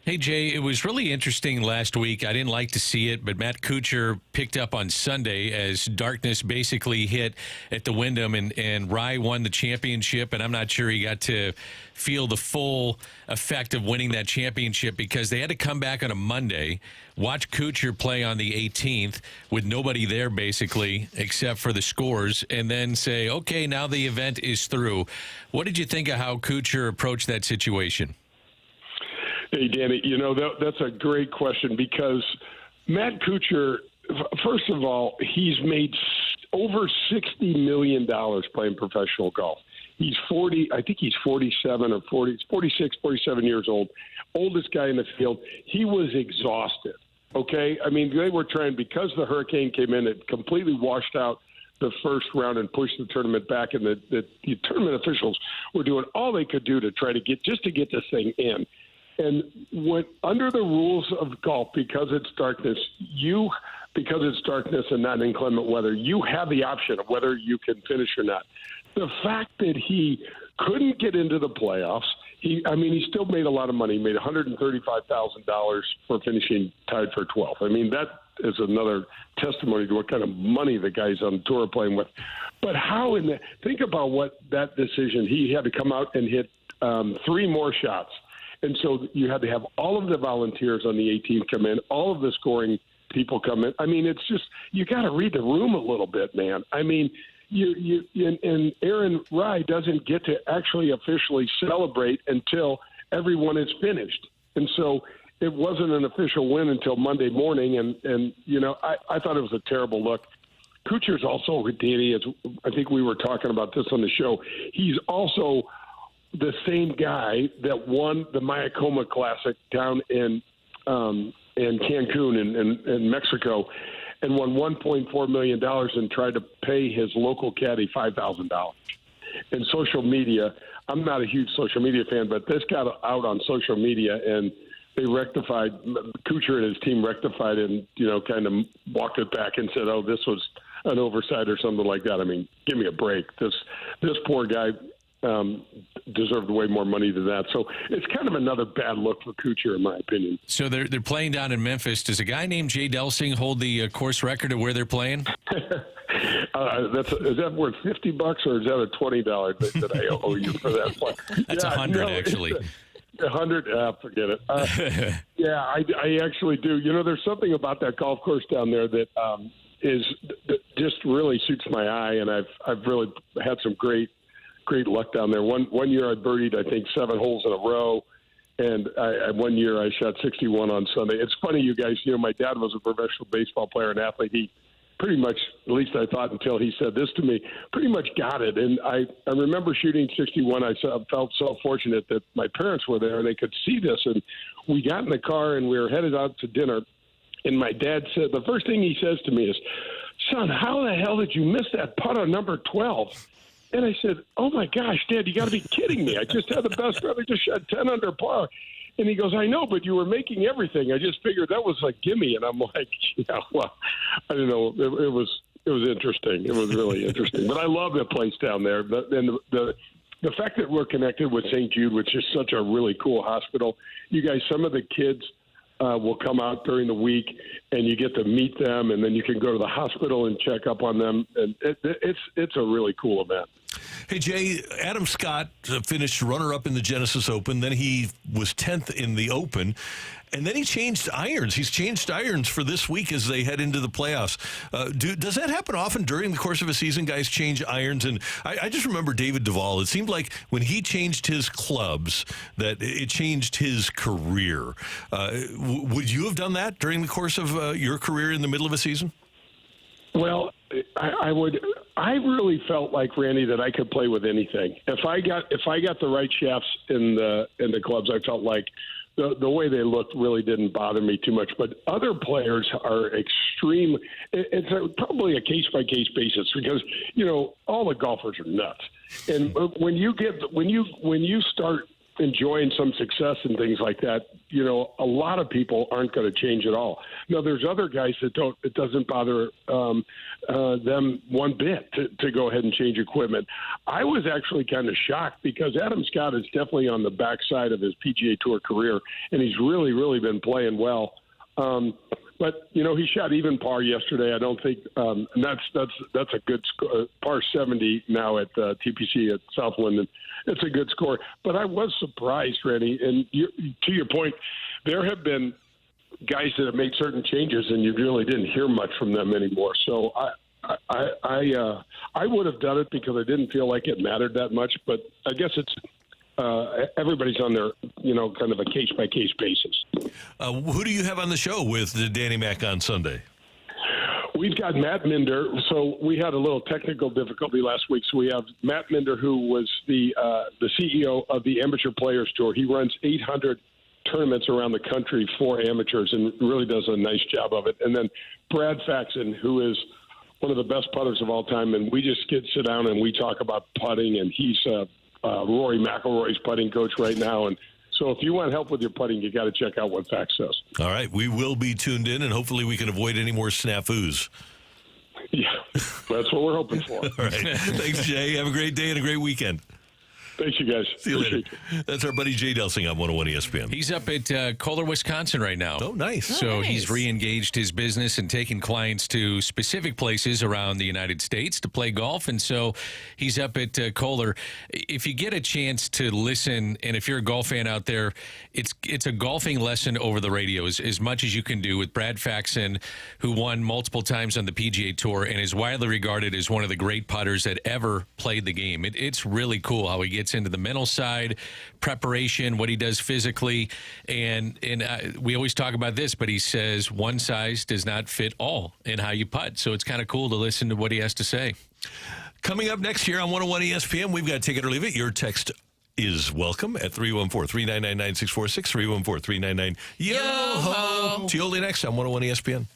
Hey, Jay, it was really interesting last week. I didn't like to see it, but Matt Kuchar picked up on Sunday as darkness basically hit at the Wyndham, and Rye won the championship, and I'm not sure he got to feel the full effect of winning that championship because they had to come back on a Monday, watch Kuchar play on the 18th with nobody there basically except for the scores, and then say, okay, now the event is through. What did you think of how Kuchar approached that situation? Hey, Danny, that's a great question because Matt Kuchar, first of all, he's made over $60 million playing professional golf. He's 40, I think he's 47 or 40, 46, 47 years old, oldest guy in the field. He was exhausted, okay? I mean, they were trying, because the hurricane came in, it completely washed out the first round and pushed the tournament back, and the tournament officials were doing all they could do to try to get this thing in. And under the rules of golf, because it's darkness and not inclement weather, you have the option of whether you can finish or not. The fact that he couldn't get into the playoffs, he still made a lot of money. He made $135,000 for finishing tied for 12th. I mean, that is another testimony to what kind of money the guys on the tour are playing with. But think about what that decision, he had to come out and hit 3 more shots. And so you had to have all of the volunteers on the 18th come in, all of the scoring people come in. I mean, it's just, you got to read the room a little bit, man. I mean, and Aaron Rye doesn't get to actually officially celebrate until everyone is finished. And so it wasn't an official win until Monday morning. And I thought it was a terrible look. Kuchar's also, Danny, as I think we were talking about this on the show, he's also the same guy that won the Mayacoma Classic down in Cancun in Mexico and won $1.4 million and tried to pay his local caddy $5,000. In social media, I'm not a huge social media fan, but this got out on social media and they rectified, Kuchar and his team rectified it and, kind of walked it back and said, oh, this was an oversight or something like that. I mean, give me a break. This poor guy deserved way more money than that. So it's kind of another bad look for Kuchar, in my opinion. So they're playing down in Memphis. Does a guy named Jay Delsing hold the course record of where they're playing? Is that worth $50 or is that a $20 that I owe you for that play? That's $100 actually. 100, forget it. Yeah, I actually do. There's something about that golf course down there that that just really suits my eye, and I've really had some great luck down there. One year I birdied, I think, 7 holes in a row, and one year I shot 61 on Sunday. It's funny, you guys. My dad was a professional baseball player and athlete. He pretty much, at least I thought until he said this to me, pretty much got it. And I remember shooting 61. I felt so fortunate that my parents were there and they could see this. And we got in the car and we were headed out to dinner. And my dad said, the first thing he says to me is, son, how the hell did you miss that putt on number 12? And I said, oh, my gosh, Dad, you got to be kidding me. I just had the best putt. I just shot 10 under par. And he goes, I know, but you were making everything. I just figured that was a gimme. And I'm like, yeah, well, I don't know. It was interesting. It was really interesting. But I love the place down there. And the fact that we're connected with St. Jude, which is such a really cool hospital. You guys, some of the kids will come out during the week, and you get to meet them, and then you can go to the hospital and check up on them. And it's a really cool event. Hey, Jay, Adam Scott finished runner-up in the Genesis Open. Then he was 10th in the Open. And then he changed irons. He's changed irons for this week as they head into the playoffs. Does that happen often during the course of a season? Guys change irons. And I just remember David Duval. It seemed like when he changed his clubs that it changed his career. Would you have done that during the course of your career in the middle of a season? Well, I would. I really felt like, Randy, that I could play with anything. If I got the right shafts in the clubs, I felt like the way they looked really didn't bother me too much. But other players are extreme. It's probably a case-by-case basis because all the golfers are nuts. And when you start enjoying some success and things like that, a lot of people aren't going to change at all. Now, there's other guys that don't. It doesn't bother them one bit to go ahead and change equipment. I was actually kind of shocked because Adam Scott is definitely on the backside of his PGA Tour career, and he's really, really been playing well. But he shot even par yesterday. I don't think and that's a good score. Par 70 now at TPC at Southland, and it's a good score. But I was surprised, Randy. And to your point, there have been guys that have made certain changes, and you really didn't hear much from them anymore. So I would have done it because I didn't feel like it mattered that much. But I guess it's. Everybody's on their, kind of a case-by-case basis. Who do you have on the show with Danny Mac on Sunday? We've got Matt Minder. So we had a little technical difficulty last week. So we have Matt Minder, who was the CEO of the Amateur Players Tour. He runs 800 tournaments around the country for amateurs and really does a nice job of it. And then Brad Faxon, who is one of the best putters of all time. And we just sit down and we talk about putting, and he's Rory McIlroy's putting coach right now. And so if you want help with your putting, you got to check out what Fax says. All right. We will be tuned in, and hopefully we can avoid any more snafus. Yeah, that's what we're hoping for. All right. Thanks, Jay. Have a great day and a great weekend. Thanks, you guys. See you later. That's our buddy Jay Delsing on 101 ESPN. He's up at Kohler, Wisconsin right now. Oh, nice. So he's re-engaged his business and taking clients to specific places around the United States to play golf. And so he's up at Kohler. If you get a chance to listen, and if you're a golf fan out there, it's a golfing lesson over the radio as much as you can do with Brad Faxon, who won multiple times on the PGA Tour and is widely regarded as one of the great putters that ever played the game. It's really cool how he gets into the mental side, preparation, what he does physically, and we always talk about this, but he says one size does not fit all in how you putt. So it's kind of cool to listen to what he has to say. Coming up next year on 101 ESPN, we've got Take It or Leave It. Your text is welcome at 314-399-9646, 314-399-YO-HO. TIOLI next on 101 ESPN.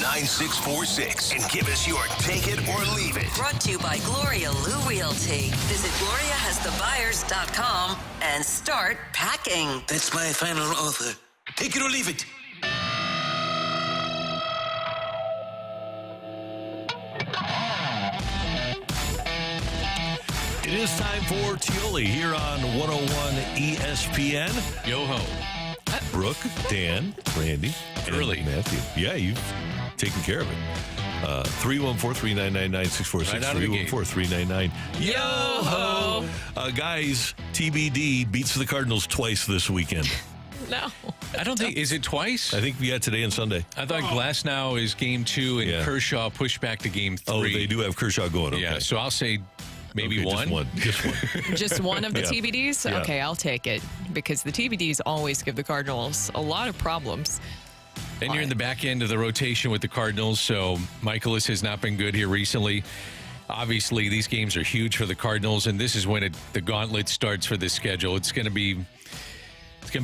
And give us your take it or leave it. Brought to you by Gloria Lou Realty. Visit GloriaHasTheBuyers.com and start packing. That's my final offer. Take it or leave it. It is time for TIOLI here on 101 ESPN. Yo-ho. Brooke, Dan, Randy, Early. and Matthew. Yeah, you've taken care of it. 314-399-9646. Right out of the gate. 314-399. Yo-ho! Guys, TBD beats the Cardinals twice this weekend. No. I don't think, is it twice? I think we got today and Sunday. I thought Glasnow is game 2 and Yeah. Kershaw pushed back to game 3. Oh, they do have Kershaw going. Okay. Yeah, so I'll say maybe Okay, one. Just one. Just one of the Yeah. TBDs? Yeah. Okay, I'll take it because the TBDs always give the Cardinals a lot of problems. And you're in the back end of the rotation with the Cardinals, so Mikolas has not been good here recently. Obviously, these games are huge for the Cardinals, and this is when the gauntlet starts for this schedule. It's going to be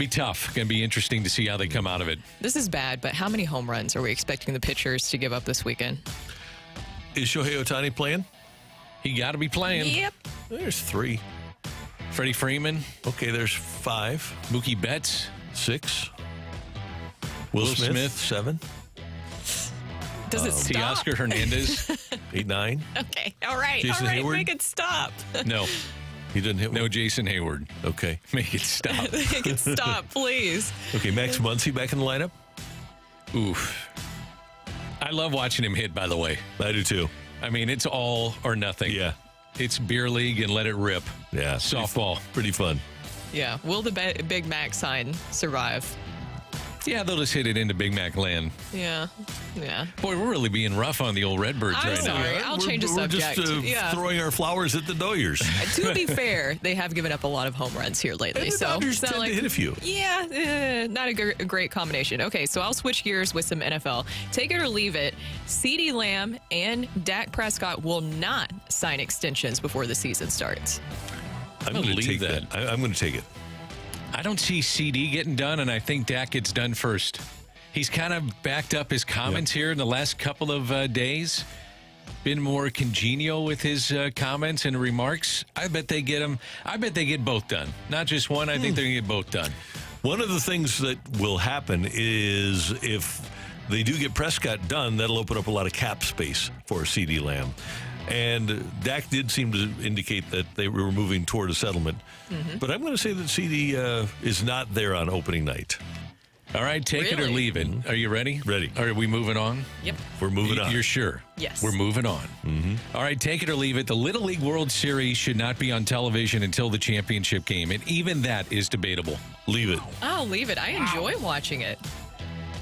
tough. It's going to be interesting to see how they come out of it. This is bad, but how many home runs are we expecting the pitchers to give up this weekend? Is Shohei Ohtani playing? He got to be playing. Yep. There's 3. Freddie Freeman. Okay, there's 5. Mookie Betts. 6. Will Smith. 7. Does it stop? Teoscar Hernandez. 8, 9. Okay. All right. Jason All right. Hayward? Make it stop. No. He didn't hit one? No Jason Hayward. Okay. Make it stop. Make it stop, please. Okay, Max Muncy back in the lineup? Oof. I love watching him hit, by the way. I do too. I mean, it's all or nothing. Yeah. It's beer league and let it rip. Yeah. Softball. Pretty fun. Yeah. Will the Big Mac sign survive? Yeah, they'll just hit it into Big Mac land. Yeah. Yeah. Boy, we're really being rough on the old Redbirds I'm right sorry. now. I'll change the subject. We're just Yeah. throwing our flowers at the Doyers. To be fair, they have given up a lot of home runs here lately. And the So Dodgers it's not tend like to hit a few. Yeah, not a great combination. Okay, so I'll switch gears with some NFL. Take it or leave it. CeeDee Lamb and Dak Prescott will not sign extensions before the season starts. I'm going to leave take that. that. I'm going to take it. I don't see CD getting done, and I think Dak gets done first. He's kind of backed up his comments here in the last couple of days. Been more congenial with his comments and remarks. I bet they get him. I bet they get both done. Not just one. I think they're going to get both done. One of the things that will happen is if they do get Prescott done, that'll open up a lot of cap space for CeeDee Lamb. And Dak did seem to indicate that they were moving toward a settlement. Mm-hmm. But I'm going to say that CD is not there on opening night. All right, take it or Really? leave it. Are you ready? Ready. Are we moving on? Yep. We're moving on. You're sure? Yes. We're moving on. Mm-hmm. All right, take it or leave it. The Little League World Series should not be on television until the championship game, and even that is debatable. Leave it. I'll leave it. I enjoy watching it.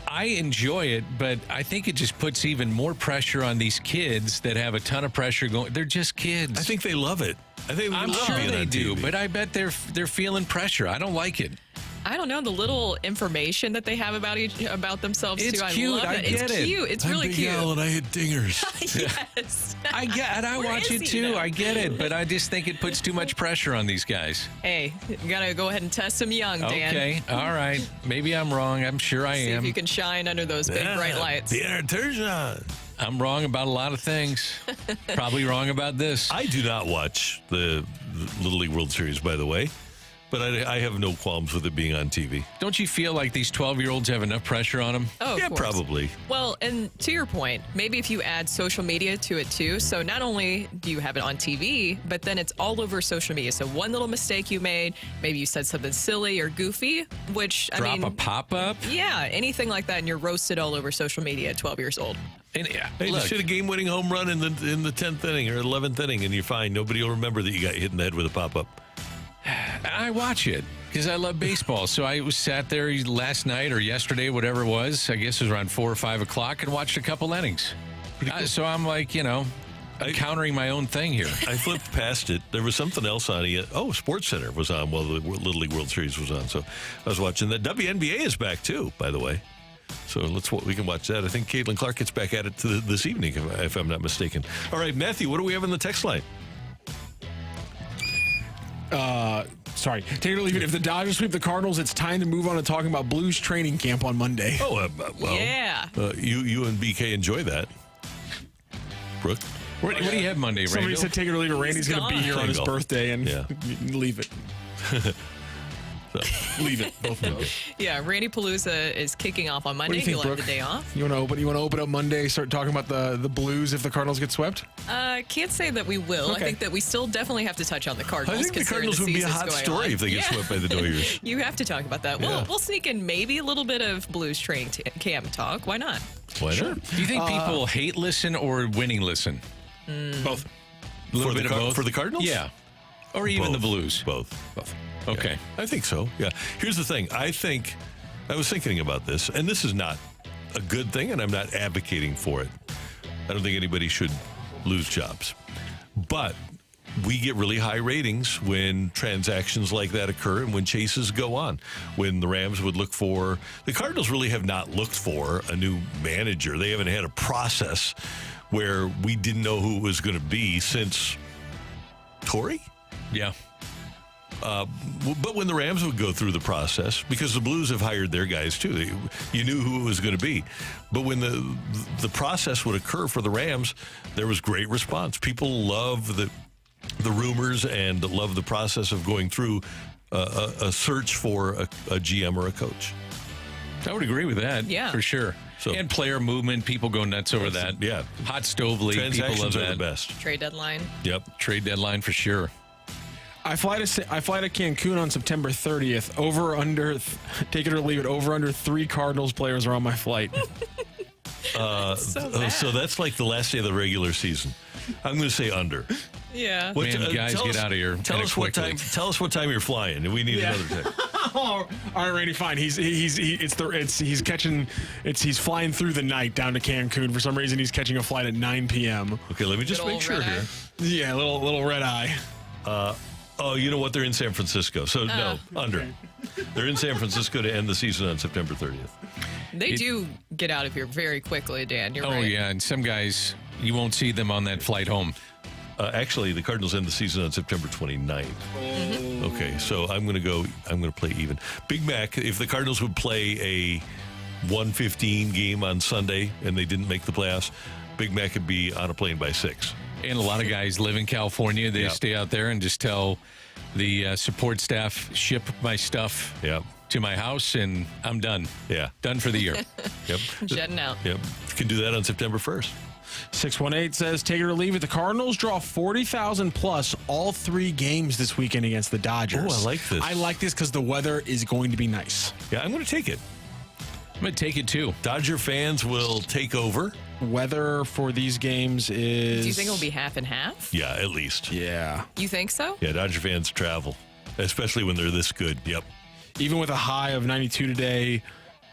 I enjoy it, but I think it just puts even more pressure on these kids that have a ton of pressure going. They're just kids. I think they love it. I think I'm love sure being they on do, TV. but I bet they're feeling pressure. I don't like it. I don't know, the little information that they have about themselves It's too. cute. I love I it. get It's it. cute. It's I'm really Big cute. Al and I hit dingers. Yes. I get, and I Where watch is it he, too. though? I get it, but I just think it puts too much pressure on these guys. Hey, you gotta go ahead and test them young, Dan. Okay, all right. Maybe I'm wrong. I'm sure I See if am. you can shine under those big bright lights. The entertainment. I'm wrong about a lot of things. Probably wrong about this. I do not watch the Little League World Series, by the way, but I have no qualms with it being on TV. Don't you feel like these 12-year-olds have enough pressure on them? Oh, of Yeah, course. probably. Well, and to your point, maybe if you add social media to it too. So not only do you have it on TV, but then it's all over social media. So one little mistake you made, maybe you said something silly or goofy, which Drop I mean, a pop-up? yeah, anything like that, and you're roasted all over social media at 12 years old. And, yeah, Hey, look, just hit a game-winning home run in the 10th inning or 11th inning, and you're fine. Nobody will remember that you got hit in the head with a pop-up. I watch it because I love baseball. So I was sat there last night or yesterday, whatever it was. I guess it was around 4 or 5 o'clock, and watched a couple innings. So I'm like, I'm countering my own thing here. I flipped past it. There was something else on. Sports Center was on while the Little League World Series was on. So I was watching that. WNBA is back too, by the way. So we can watch that. I think Caitlin Clark gets back at it this evening, if I'm not mistaken. All right, Matthew, what do we have in the text line? Sorry, take it or leave it. If the Dodgers sweep the Cardinals, it's time to move on to talking about Blues training camp on Monday. Oh, well, Yeah. You and BK enjoy that. Brooke? What do you have Monday, Somebody Randall? said take it or leave it. Randy's going to be gone. here on his Bingo. birthday, and Yeah. leave it. So, leave it. Both of them. Yeah, Randy Palooza is kicking off on Monday. What do you think, He'll have Brooke? the day off. You want to open up Monday, start talking about the Blues if the Cardinals get swept? Can't say that we will. Okay. I think that we still definitely have to touch on the Cardinals. I think the considering Cardinals would be a season's hot going story on. if they get Yeah. swept by the Doyers. You have to talk about that. Yeah. We'll sneak in maybe a little bit of Blues training camp talk. Why not? Why not? Do you think people hate listen or winning listen? Both. A little For bit the of both? For the Cardinals? Yeah. Or even Both. the Blues? Both. Okay. I think so. Yeah. Here's the thing. I was thinking about this, and this is not a good thing, and I'm not advocating for it. I don't think anybody should lose jobs. But we get really high ratings when transactions like that occur and when chases go on. When the Rams would look for, the Cardinals really have not looked for a new manager. They haven't had a process where we didn't know who it was going to be since Torrey. Yeah. But when the Rams would go through the process, because the Blues have hired their guys too, you knew who it was going to be. But when the process would occur for the Rams, there was great response. People love the rumors and love the process of going through a search for a GM or a coach. I would agree with that. Yeah. For sure. So, and player movement, people go nuts over that. Yeah. Hot stove league, people love Transactions are that. the best. Trade deadline. Yep. Trade deadline for sure. I fly to Cancun on September 30th. Over under, take it or leave it. Over under 3 Cardinals players are on my flight. So that's like the last day of the regular season. I'm going to say under. Yeah. Man, guys, tell get us- out of here. Tell kinda us what quickly. time. Tell us what time you're flying. We need another time. All right, Randy, fine. He's flying through the night down to Cancun. For some reason, he's catching a flight at 9 p.m. Okay, let me just Good make old sure red here. Yeah, little red eye. Oh, you know what? They're in San Francisco. So, no, under. They're in San Francisco to end the season on September 30th. They do get out of here very quickly, Dan. You're right. Oh, yeah. And some guys, you won't see them on that flight home. Actually, the Cardinals end the season on September 29th. Okay, so I'm going to play even. Big Mac, if the Cardinals would play a 1:15 game on Sunday and they didn't make the playoffs, Big Mac could be on a plane by 6. And a lot of guys live in California. They Yeah. stay out there and just tell the support staff, ship my stuff Yeah. to my house, and I'm done. Yeah. Done for the year. Yep. Jetting out. Yep. You can do that on September 1st. 618 says, take it or leave it. The Cardinals draw 40,000 plus all 3 games this weekend against the Dodgers. Oh, I like this. I like this because the weather is going to be nice. Yeah, I'm going to take it. I'm going to take it, too. Dodger fans will take over. Weather for these games is... Do you think it'll be half and half? Yeah, at least. Yeah. You think so? Yeah, Dodger fans travel, especially when they're this good. Yep. Even with a high of 92 today,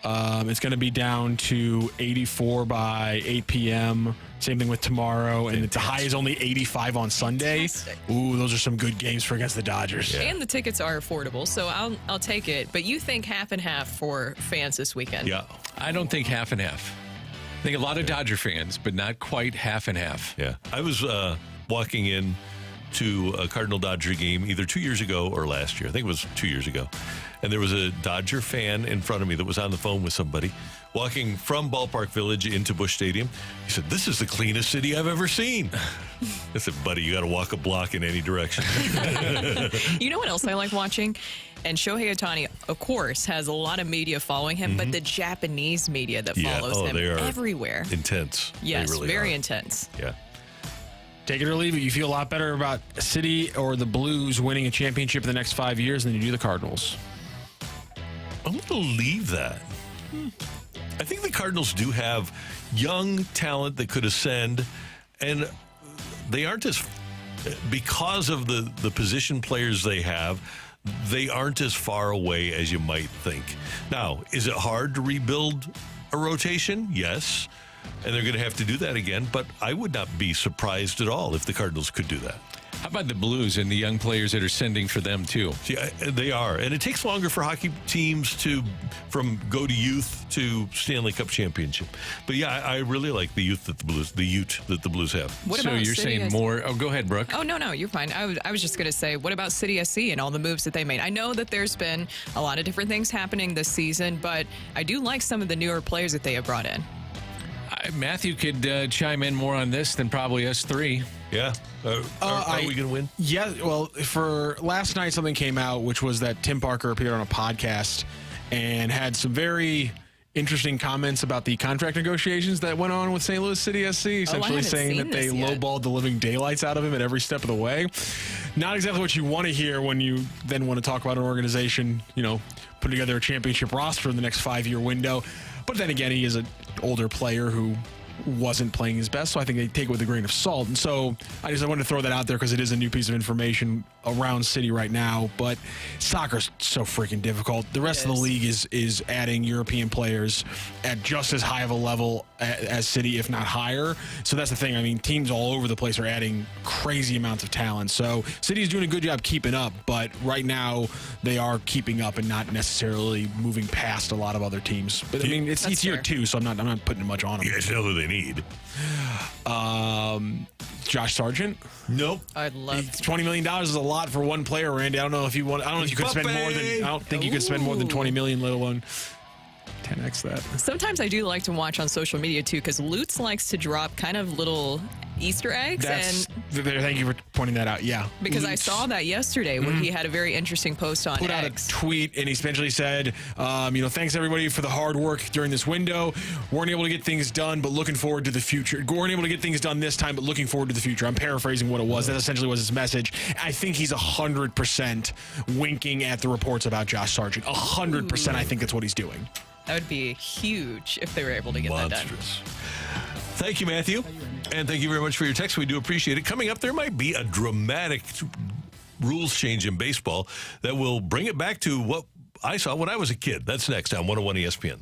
it's going to be down to 84 by 8 p.m. Same thing with tomorrow. And the high is only 85 on Sunday. Fantastic. Ooh, those are some good games for against the Dodgers. Yeah. And the tickets are affordable, so I'll take it. But you think half and half for fans this weekend? Yeah. I don't think half and half. I think a lot of Dodger fans, but not quite half and half. Yeah. I was walking in to a Cardinal Dodger game either 2 years ago or last year. I think it was 2 years ago. And there was a Dodger fan in front of me that was on the phone with somebody walking from Ballpark Village into Busch Stadium. He said, "This is the cleanest city I've ever seen." I said, "Buddy, you got to walk a block in any direction." You know what else I like watching? And Shohei Ohtani, of course, has a lot of media following him, but the Japanese media that Yeah. follows Oh, him they are everywhere. Intense. Yes, They really very are. intense. Yeah. Take it or leave it. You feel a lot better about City or the Blues winning a championship in the next 5 years than you do the Cardinals. I'm going to leave that. I think the Cardinals do have young talent that could ascend, and they aren't as, because of the position players they have, they aren't as far away as you might think. Now, is it hard to rebuild a rotation? Yes. And they're going to have to do that again, but I would not be surprised at all if the Cardinals could do that. How about the Blues and the young players that are sending for them, too? See, they are. And it takes longer for hockey teams from go to youth to Stanley Cup championship. But yeah, I really like the youth that the Blues have. What So about you're City saying SC? more. Oh, go ahead, Brooke. Oh, no, you're fine. I was just going to say, what about City SC and all the moves that they made? I know that there's been a lot of different things happening this season, but I do like some of the newer players that they have brought in. Matthew could chime in more on this than probably us three. Yeah. Are we going to win? Yeah, well, for last night, something came out, which was that Tim Parker appeared on a podcast and had some very interesting comments about the contract negotiations that went on with St. Louis City SC, essentially haven't saying seen that they this yet. lowballed the living daylights out of him at every step of the way. Not exactly what you want to hear when you then want to talk about an organization, putting together a championship roster in the next 5-year window. But then again, he is an older player who wasn't playing his best, so I think they take it with a grain of salt. And so I wanted to throw that out there because it is a new piece of information around City right now. But soccer's so freaking difficult. The rest of the league is adding European players at just as high of a level as City, if not higher. So that's the thing. I mean, teams all over the place are adding crazy amounts of talent. So City's doing a good job keeping up, but right now they are keeping up and not necessarily moving past a lot of other teams. But I mean, it's year 2, so I'm not putting much on them. You guys know who they need. Josh Sargent. Nope. I'd love $20 million is a lot for one player, Randy. I don't know if you want. I don't know if you could spend more than. I don't think you could spend more than $20 million, let alone 10x that. Sometimes I do like to watch on social media too, because Lutz likes to drop kind of little Easter eggs. Thank you for pointing that out. Yeah, because I saw that yesterday when he had a very interesting post on put X. out a tweet, and he essentially said, thanks everybody for the hard work during this window. Weren't able to get things done, but looking forward to the future. Weren't able to get things done this time, but looking forward to the future. I'm paraphrasing what it was. That essentially was his message. I think he's 100% winking at the reports about Josh Sargent. 100%. I think that's what he's doing. That would be huge if they were able to get that done. Thank you, Matthew. And thank you very much for your text. We do appreciate it. Coming up, there might be a dramatic rules change in baseball that will bring it back to what I saw when I was a kid. That's next on 101 ESPN.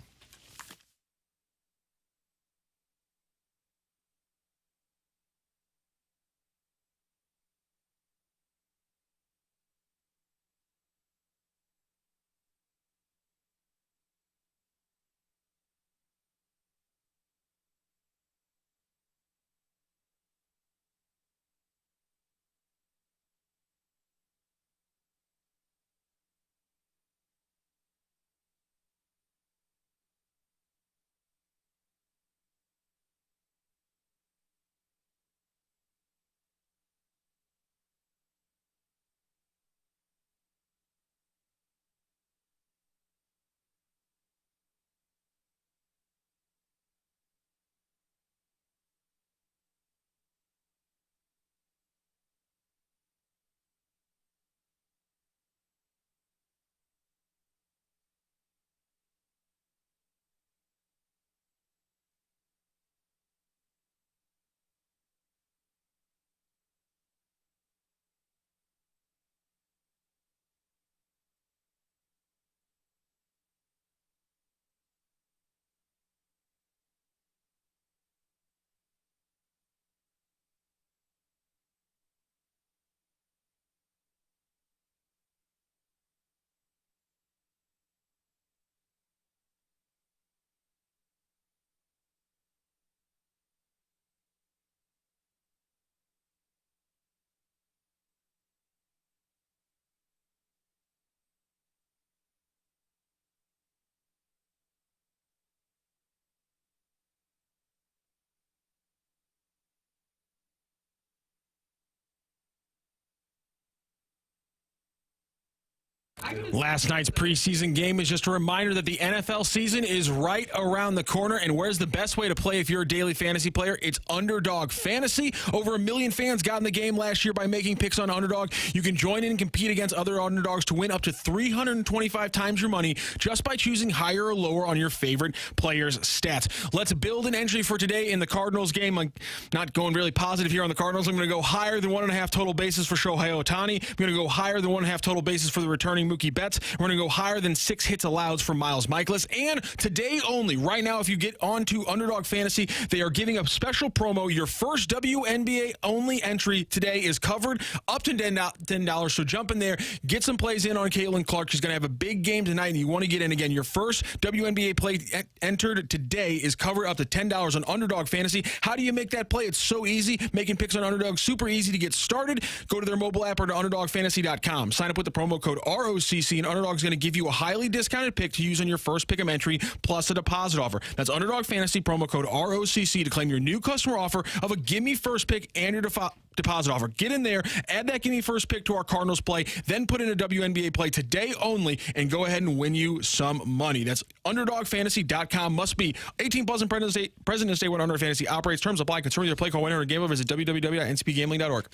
Last night's preseason game is just a reminder that the NFL season is right around the corner. And where's the best way to play if you're a daily fantasy player? It's Underdog Fantasy. Over 1 million fans got in the game last year by making picks on Underdog. You can join in and compete against other underdogs to win up to 325 times your money just by choosing higher or lower on your favorite players' stats. Let's build an entry for today in the Cardinals game. I'm not going really positive here on the Cardinals. I'm going to go higher than 1.5 total bases for Shohei Ohtani. I'm going to go higher than 1.5 total bases for the returning Mookie Betts. We're going to go higher than 6 hits allowed for Miles Mikolas. And today only, right now, if you get onto Underdog Fantasy, they are giving a special promo. Your first WNBA only entry today is covered up to $10. So jump in there, get some plays in on Caitlin Clark. She's going to have a big game tonight, and you want to get in again. Your first WNBA play entered today is covered up to $10 on Underdog Fantasy. How do you make that play? It's so easy. Making picks on Underdog, super easy to get started. Go to their mobile app or to UnderdogFantasy.com. Sign up with the promo code ROCC, and Underdog's going to give you a highly discounted pick to use on your first pick'em entry plus a deposit offer. That's Underdog Fantasy, promo code ROCC to claim your new customer offer of a gimme first pick and your deposit offer. Get in there, add that gimme first pick to our Cardinals play, then put in a WNBA play today only, and go ahead and win you some money. That's UnderdogFantasy.com. Must be 18 plus and present in state when Underdog Fantasy operates. Terms apply. Concern with your play, call winner or game over. Visit www.ncpgambling.org.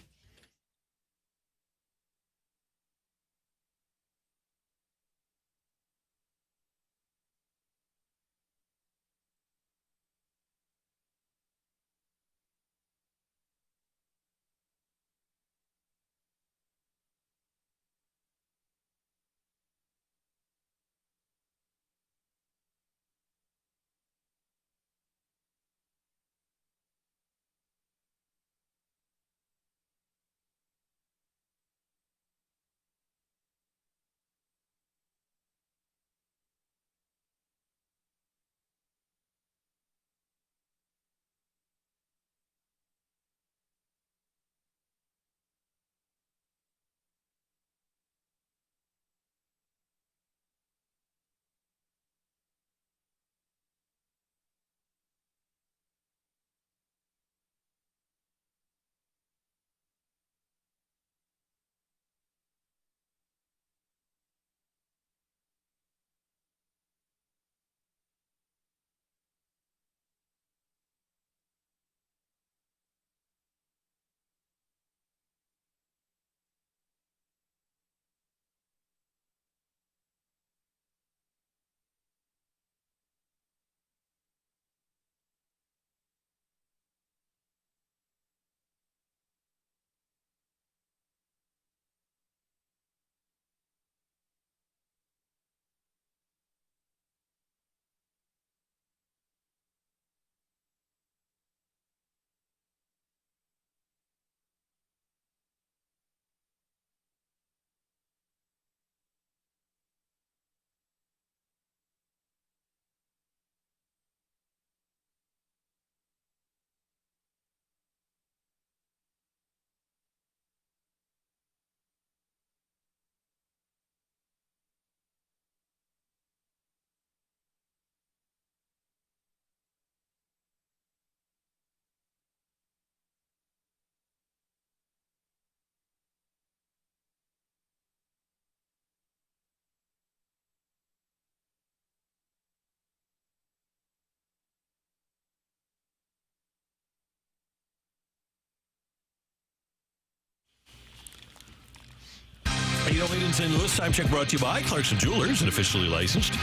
808 in St. Louis. Time check brought to you by Clarkson Jewelers, an officially licensed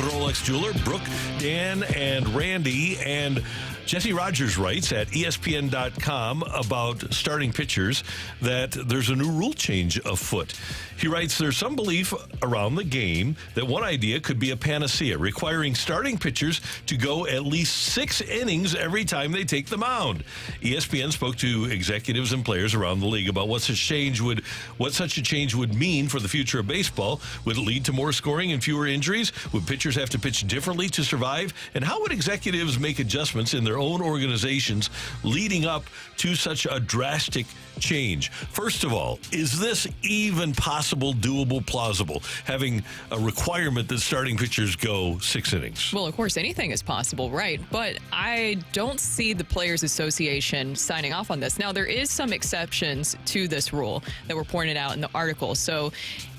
Rolex jeweler. Brooke, Dan, and Randy. And Jesse Rogers writes at ESPN.com about starting pitchers that there's a new rule change afoot. He writes, there's some belief around the game that one idea could be a panacea, requiring starting pitchers to go at least 6 innings every time they take the mound. ESPN spoke to executives and players around the league about what such a change would mean for the future of baseball. Would it lead to more scoring and fewer injuries? Would pitchers have to pitch differently to survive? And how would executives make adjustments in their own organizations leading up to such a drastic change? First of all, is this even possible, doable, plausible, having a requirement that starting pitchers go 6 innings? Well, of course, anything is possible, right? But I don't see the Players Association signing off on this. Now, there is some exceptions to this rule that were pointed out in the article. So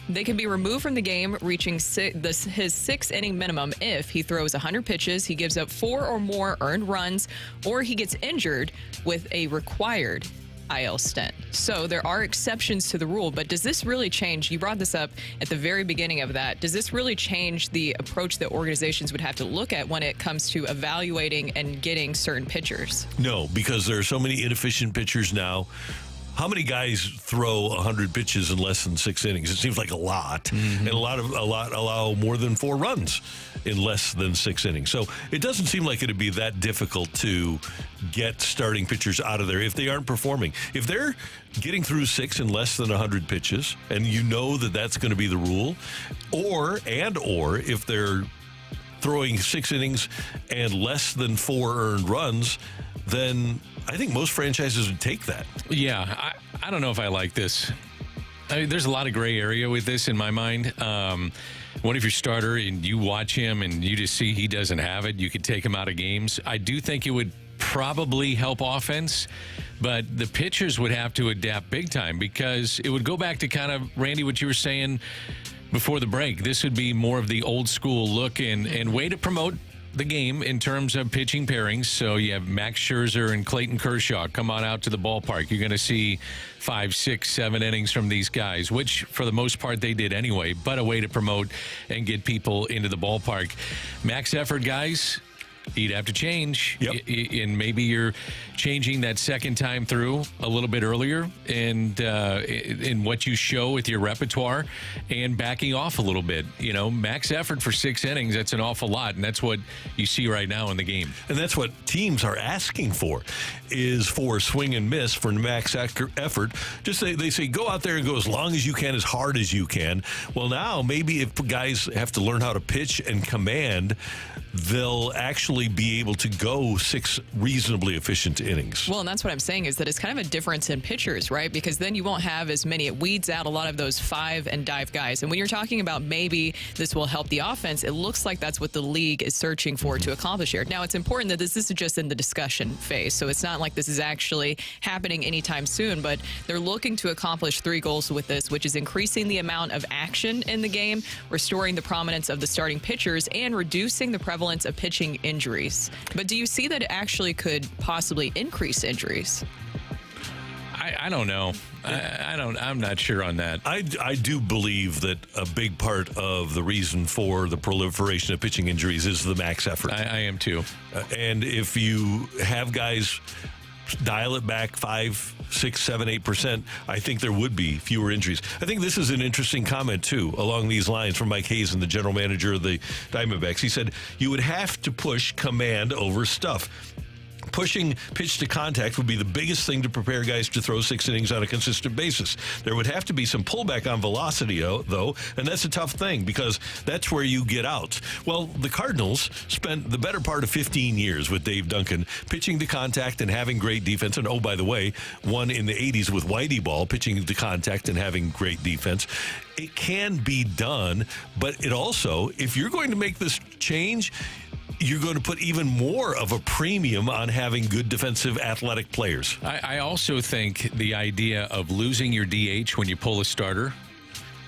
they can be removed from the game, reaching his 6-inning minimum if he throws 100 pitches, he gives up 4 or more earned runs, or he gets injured with a required IL stint. So there are exceptions to the rule, but does this really change? You brought this up at the very beginning of that. Does this really change the approach that organizations would have to look at when it comes to evaluating and getting certain pitchers? No, because there are so many inefficient pitchers now. How many guys throw 100 pitches in less than 6 innings? It seems like a lot, and a lot allow more than 4 runs in less than 6 innings. So it doesn't seem like it'd be that difficult to get starting pitchers out of there if they aren't performing. If they're getting through 6 in less than 100 pitches, and you know that that's going to be the rule, or if they're throwing 6 innings and less than 4 earned runs, then I think most franchises would take that. Yeah, I don't know if I like this. I mean, there's a lot of gray area with this in my mind. What if your starter and you watch him and you just see he doesn't have it, you could take him out of games. I do think it would probably help offense, but the pitchers would have to adapt big time, because it would go back to kind of, Randy, what you were saying before the break. This would be more of the old school look and way to promote the game in terms of pitching pairings. So you have Max Scherzer and Clayton Kershaw come on out to the ballpark. You're going to see 5, 6, 7 innings from these guys, which for the most part they did anyway, but a way to promote and get people into the ballpark. Max effort guys, you'd have to change. Yep. And maybe you're changing that second time through a little bit earlier, and in what you show with your repertoire, and backing off a little bit. You know, max effort for 6 innings, that's an awful lot, and that's what you see right now in the game. And that's what teams are asking for, is for swing and miss, for max effort. Just they say, go out there and go as long as you can, as hard as you can. Well, now maybe if guys have to learn how to pitch and command, they'll actually be able to go 6 reasonably efficient innings. Well, and that's what I'm saying, is that it's kind of a difference in pitchers, right? Because then you won't have as many. It weeds out a lot of those 5 and dive guys. And when you're talking about maybe this will help the offense, it looks like that's what the league is searching for to accomplish here. Now, it's important that this is just in the discussion phase. So it's not like this is actually happening anytime soon, but they're looking to accomplish 3 goals with this, which is increasing the amount of action in the game, restoring the prominence of the starting pitchers, and reducing the prevalence of pitching injuries. But do you see that it actually could possibly increase injuries? I don't know. I'm not sure on that. I do believe that a big part of the reason for the proliferation of pitching injuries is the max effort. I am too. And if you have guys dial it back 5, 6, 7, 8%, I think there would be fewer injuries. I think this is an interesting comment, too, along these lines from Mike Hazen, the general manager of the Diamondbacks. He said, you would have to push command over stuff. Pushing pitch to contact would be the biggest thing to prepare guys to throw 6 innings on a consistent basis. There would have to be some pullback on velocity, though, and that's a tough thing, because that's where you get out. Well, the Cardinals spent the better part of 15 years with Dave Duncan pitching to contact and having great defense. And, oh, by the way, one in the 80s with Whitey Ball, pitching to contact and having great defense. It can be done, but it also, if you're going to make this change, you're going to put even more of a premium on having good defensive athletic players. I also think the idea of losing your DH when you pull a starter,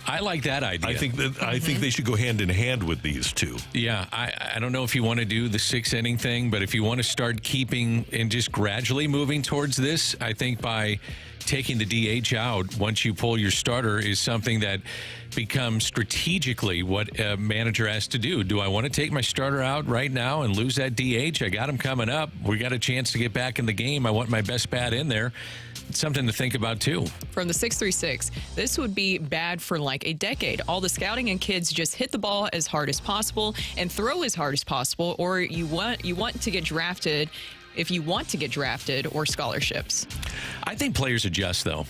I like that idea. I think they should go hand in hand with these two. Yeah, I don't know if you want to do the 6-inning thing, but if you want to start keeping and just gradually moving towards this, I think by taking the DH out once you pull your starter is something that becomes strategically what a manager has to do. Do I want to take my starter out right now and lose that DH? I got him coming up. We got a chance to get back in the game. I want my best bat in there. It's something to think about, too. From the 636, this would be bad for like a decade. All the scouting and kids just hit the ball as hard as possible and throw as hard as possible, or you want to get drafted if you want to get drafted, or scholarships. I think players adjust, though.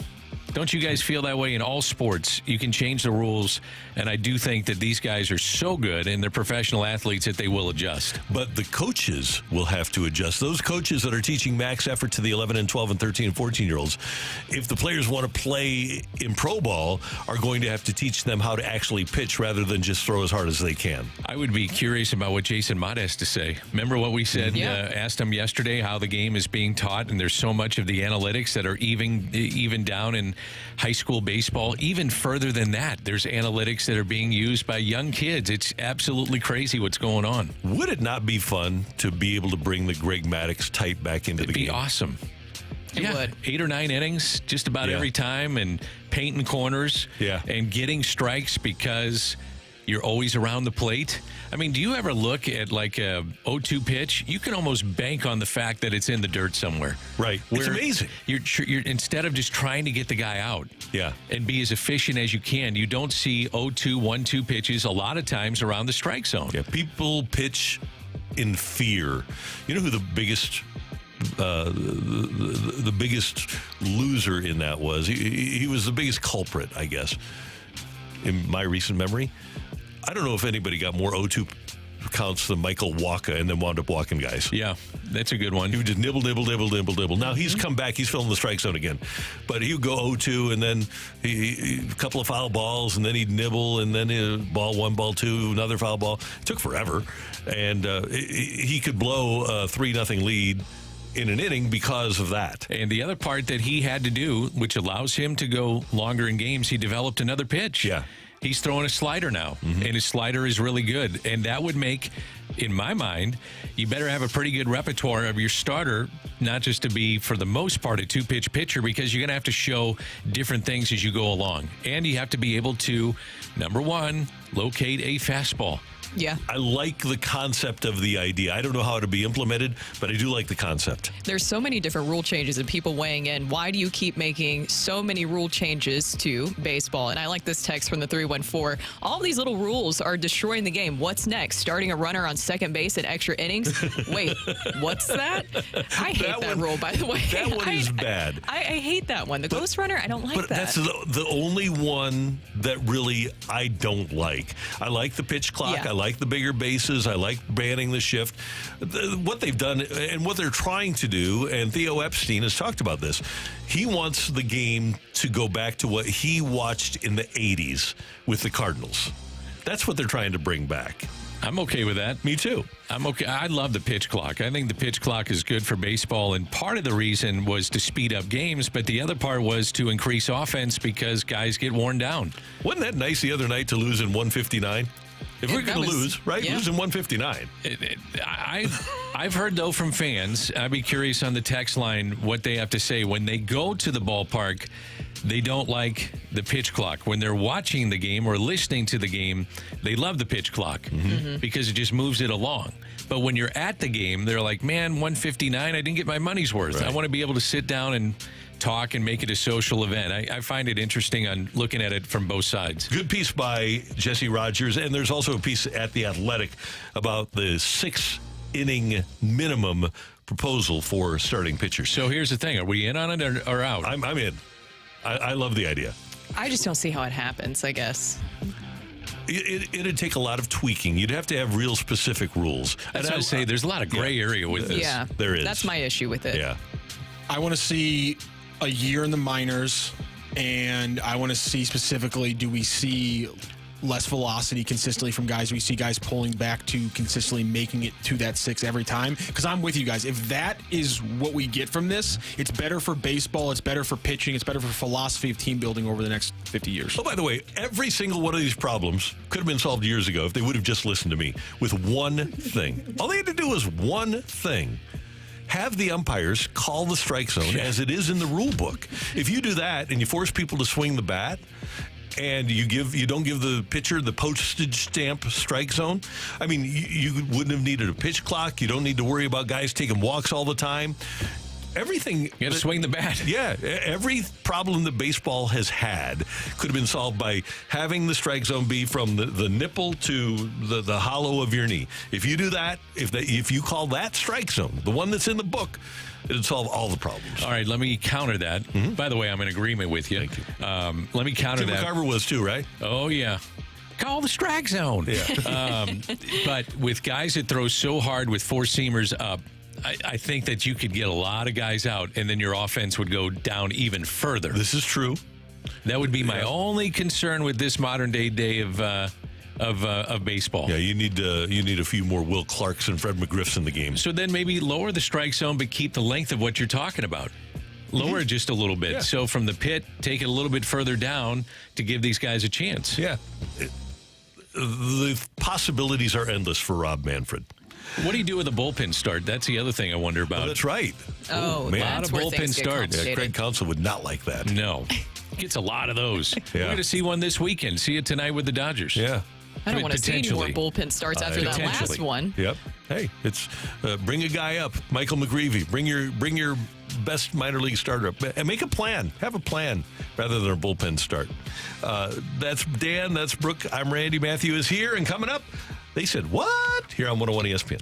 Don't you guys feel that way in all sports? You can change the rules, and I do think that these guys are so good and they're professional athletes that they will adjust. But the coaches will have to adjust. Those coaches that are teaching max effort to the 11 and 12 and 13 and 14-year-olds, if the players want to play in pro ball, are going to have to teach them how to actually pitch rather than just throw as hard as they can. I would be curious about what Jason Mott has to say. Remember what we said, asked him yesterday, how the game is being taught, and there's so much of the analytics that are even down in high school baseball. Even further than that, there's analytics that are being used by young kids. It's absolutely crazy what's going on. Would it not be fun to be able to bring the Greg Maddux type back into the game? It'd be awesome. It would. 8 or 9 innings just about every time, and painting corners and getting strikes because you're always around the plate. I mean, do you ever look at like a 0-2 pitch? You can almost bank on the fact that it's in the dirt somewhere. Right. It's amazing. You're instead of just trying to get the guy out and be as efficient as you can, you don't see 0-2, 1-2 pitches a lot of times around the strike zone. Yeah, people pitch in fear. You know who the biggest the biggest loser in that was? He was the biggest culprit, I guess, in my recent memory. I don't know if anybody got more 0-2 counts than Michael Wacha and then wound up walking guys. Yeah, that's a good one. He would just nibble. Now he's come back. He's filling the strike zone again. But he would go 0-2 and then a couple of foul balls and then he'd nibble and then ball 1, ball 2, another foul ball. It took forever. And he could blow a 3-0 lead in an inning because of that. And the other part that he had to do, which allows him to go longer in games, he developed another pitch. Yeah. He's throwing a slider now, and his slider is really good. And that would make, in my mind, you better have a pretty good repertoire of your starter, not just to be, for the most part, a 2-pitch pitcher, because you're going to have to show different things as you go along. And you have to be able to, number one, locate a fastball. Yeah. I like the concept of the idea. I don't know how to be implemented, but I do like the concept. There's so many different rule changes and people weighing in. Why do you keep making so many rule changes to baseball? And I like this text from the 314. All these little rules are destroying the game. What's next? Starting a runner on second base in extra innings? Wait, what's that? I hate that rule, by the way. That one is bad. I hate that one. The ghost runner, I don't like that. But that's the only one that really I don't like. I like the pitch clock. Yeah. I like the bigger bases. I like banning the shift. What they've done and what they're trying to do, and Theo Epstein has talked about this, he wants the game to go back to what he watched in the 80s with the Cardinals. That's what they're trying to bring back. I'm okay with that. Me too. I'm okay. I love the pitch clock. I think the pitch clock is good for baseball, and part of the reason was to speed up games, but the other part was to increase offense because guys get worn down. Wasn't that nice the other night to lose in 159? If we're going to lose, right? Yeah. Lose in 159. I've heard, though, from fans, I'd be curious on the text line what they have to say. When they go to the ballpark, they don't like the pitch clock. When they're watching the game or listening to the game, they love the pitch clock because it just moves it along. But when you're at the game, they're like, man, 159, I didn't get my money's worth. Right. I want to be able to sit down and talk and make it a social event. I find it interesting on looking at it from both sides. Good piece by Jesse Rogers, and there's also a piece at The Athletic about the 6-inning minimum proposal for starting pitchers. So here's the thing. Are we in on it or out? I'm in. I love the idea. I just don't see how it happens, I guess. It'd take a lot of tweaking. You'd have to have real specific rules. That's what I say. There's a lot of gray area with this. Yeah, there is. That's my issue with it. Yeah. I want to see a year in the minors, and I want to see specifically, do we see less velocity consistently from guys? Do we see guys pulling back to consistently making it to that 6 every time? Because I'm with you guys. If that is what we get from this, it's better for baseball, it's better for pitching, it's better for philosophy of team building over the next 50 years. Oh, by the way, every single one of these problems could have been solved years ago if they would have just listened to me with one thing. All they had to do was one thing. have the umpires call the strike zone as it is in the rule book. If you do that and you force people to swing the bat, and you don't give the pitcher the postage stamp strike zone, I mean, you wouldn't have needed a pitch clock. You don't need to worry about guys taking walks all the time. Everything. You got to swing the bat. Yeah, every problem that baseball has had could have been solved by having the strike zone be from the nipple to the hollow of your knee. If you do that, if you call that strike zone, the one that's in the book, it'd solve all the problems. All right, let me counter that. Mm-hmm. By the way, I'm in agreement with you. Thank you. Let me counter Tim that. McCarver was too, right? Oh, yeah. Call the strike zone. Yeah. But with guys that throw so hard with four-seamers up, I think that you could get a lot of guys out, and then your offense would go down even further. This is true. That would be my only concern with this modern day of baseball. Yeah, you need a few more Will Clarks and Fred McGriffs in the game. So then maybe lower the strike zone, but keep the length of what you're talking about. Lower it just a little bit. Yeah. So from the pit, take it a little bit further down to give these guys a chance. Yeah. The possibilities are endless for Rob Manfred. What do you do with a bullpen start? That's the other thing I wonder about. Oh, that's right. Oh, man. A lot that's of where bullpen things get starts. complicated. Craig Counsell would not like that. No. Gets a lot of those. Yeah. We're going to see one this weekend. See it tonight with the Dodgers. Yeah. I don't want to see any more Potentially. bullpen starts after that last Potentially. one. Yep. Hey, it's bring a guy up, Michael McGreevy. Bring your best minor league starter up, and make a plan. Have a plan rather than a bullpen start. That's Dan. That's Brooke. I'm Randy. Matthew is here, and coming up, they said what here on 101 ESPN.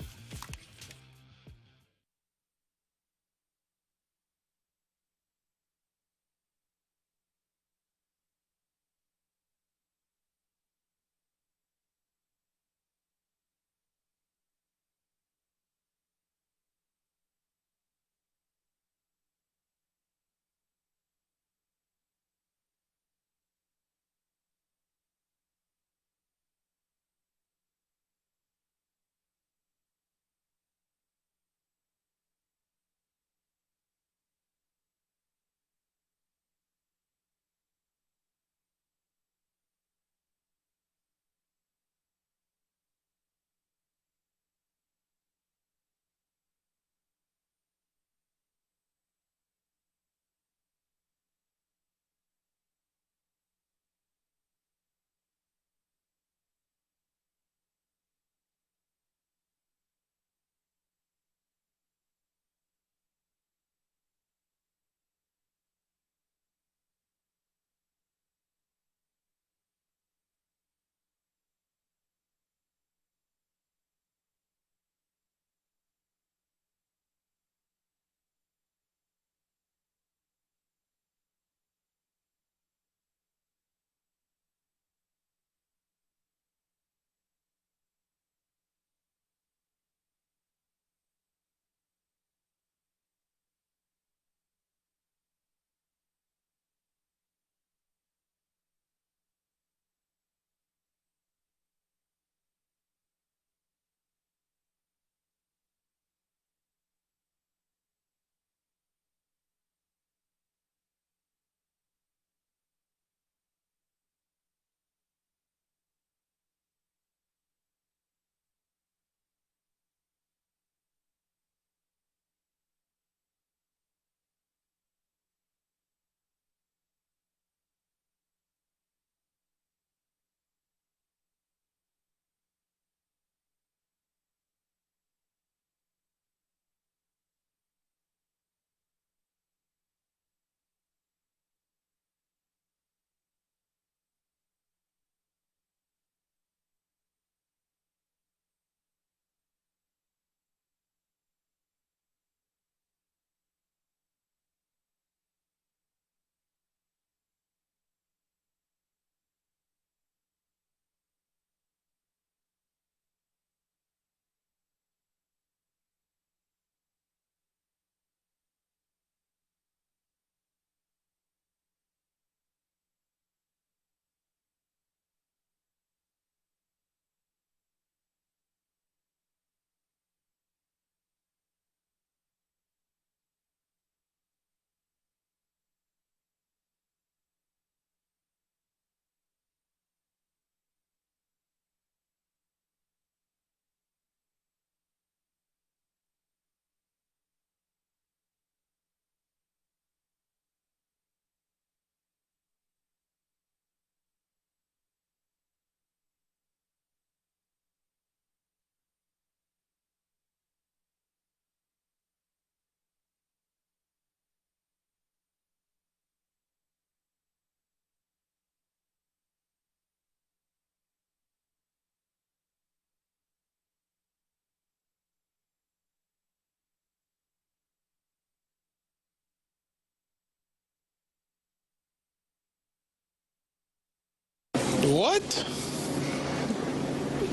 What?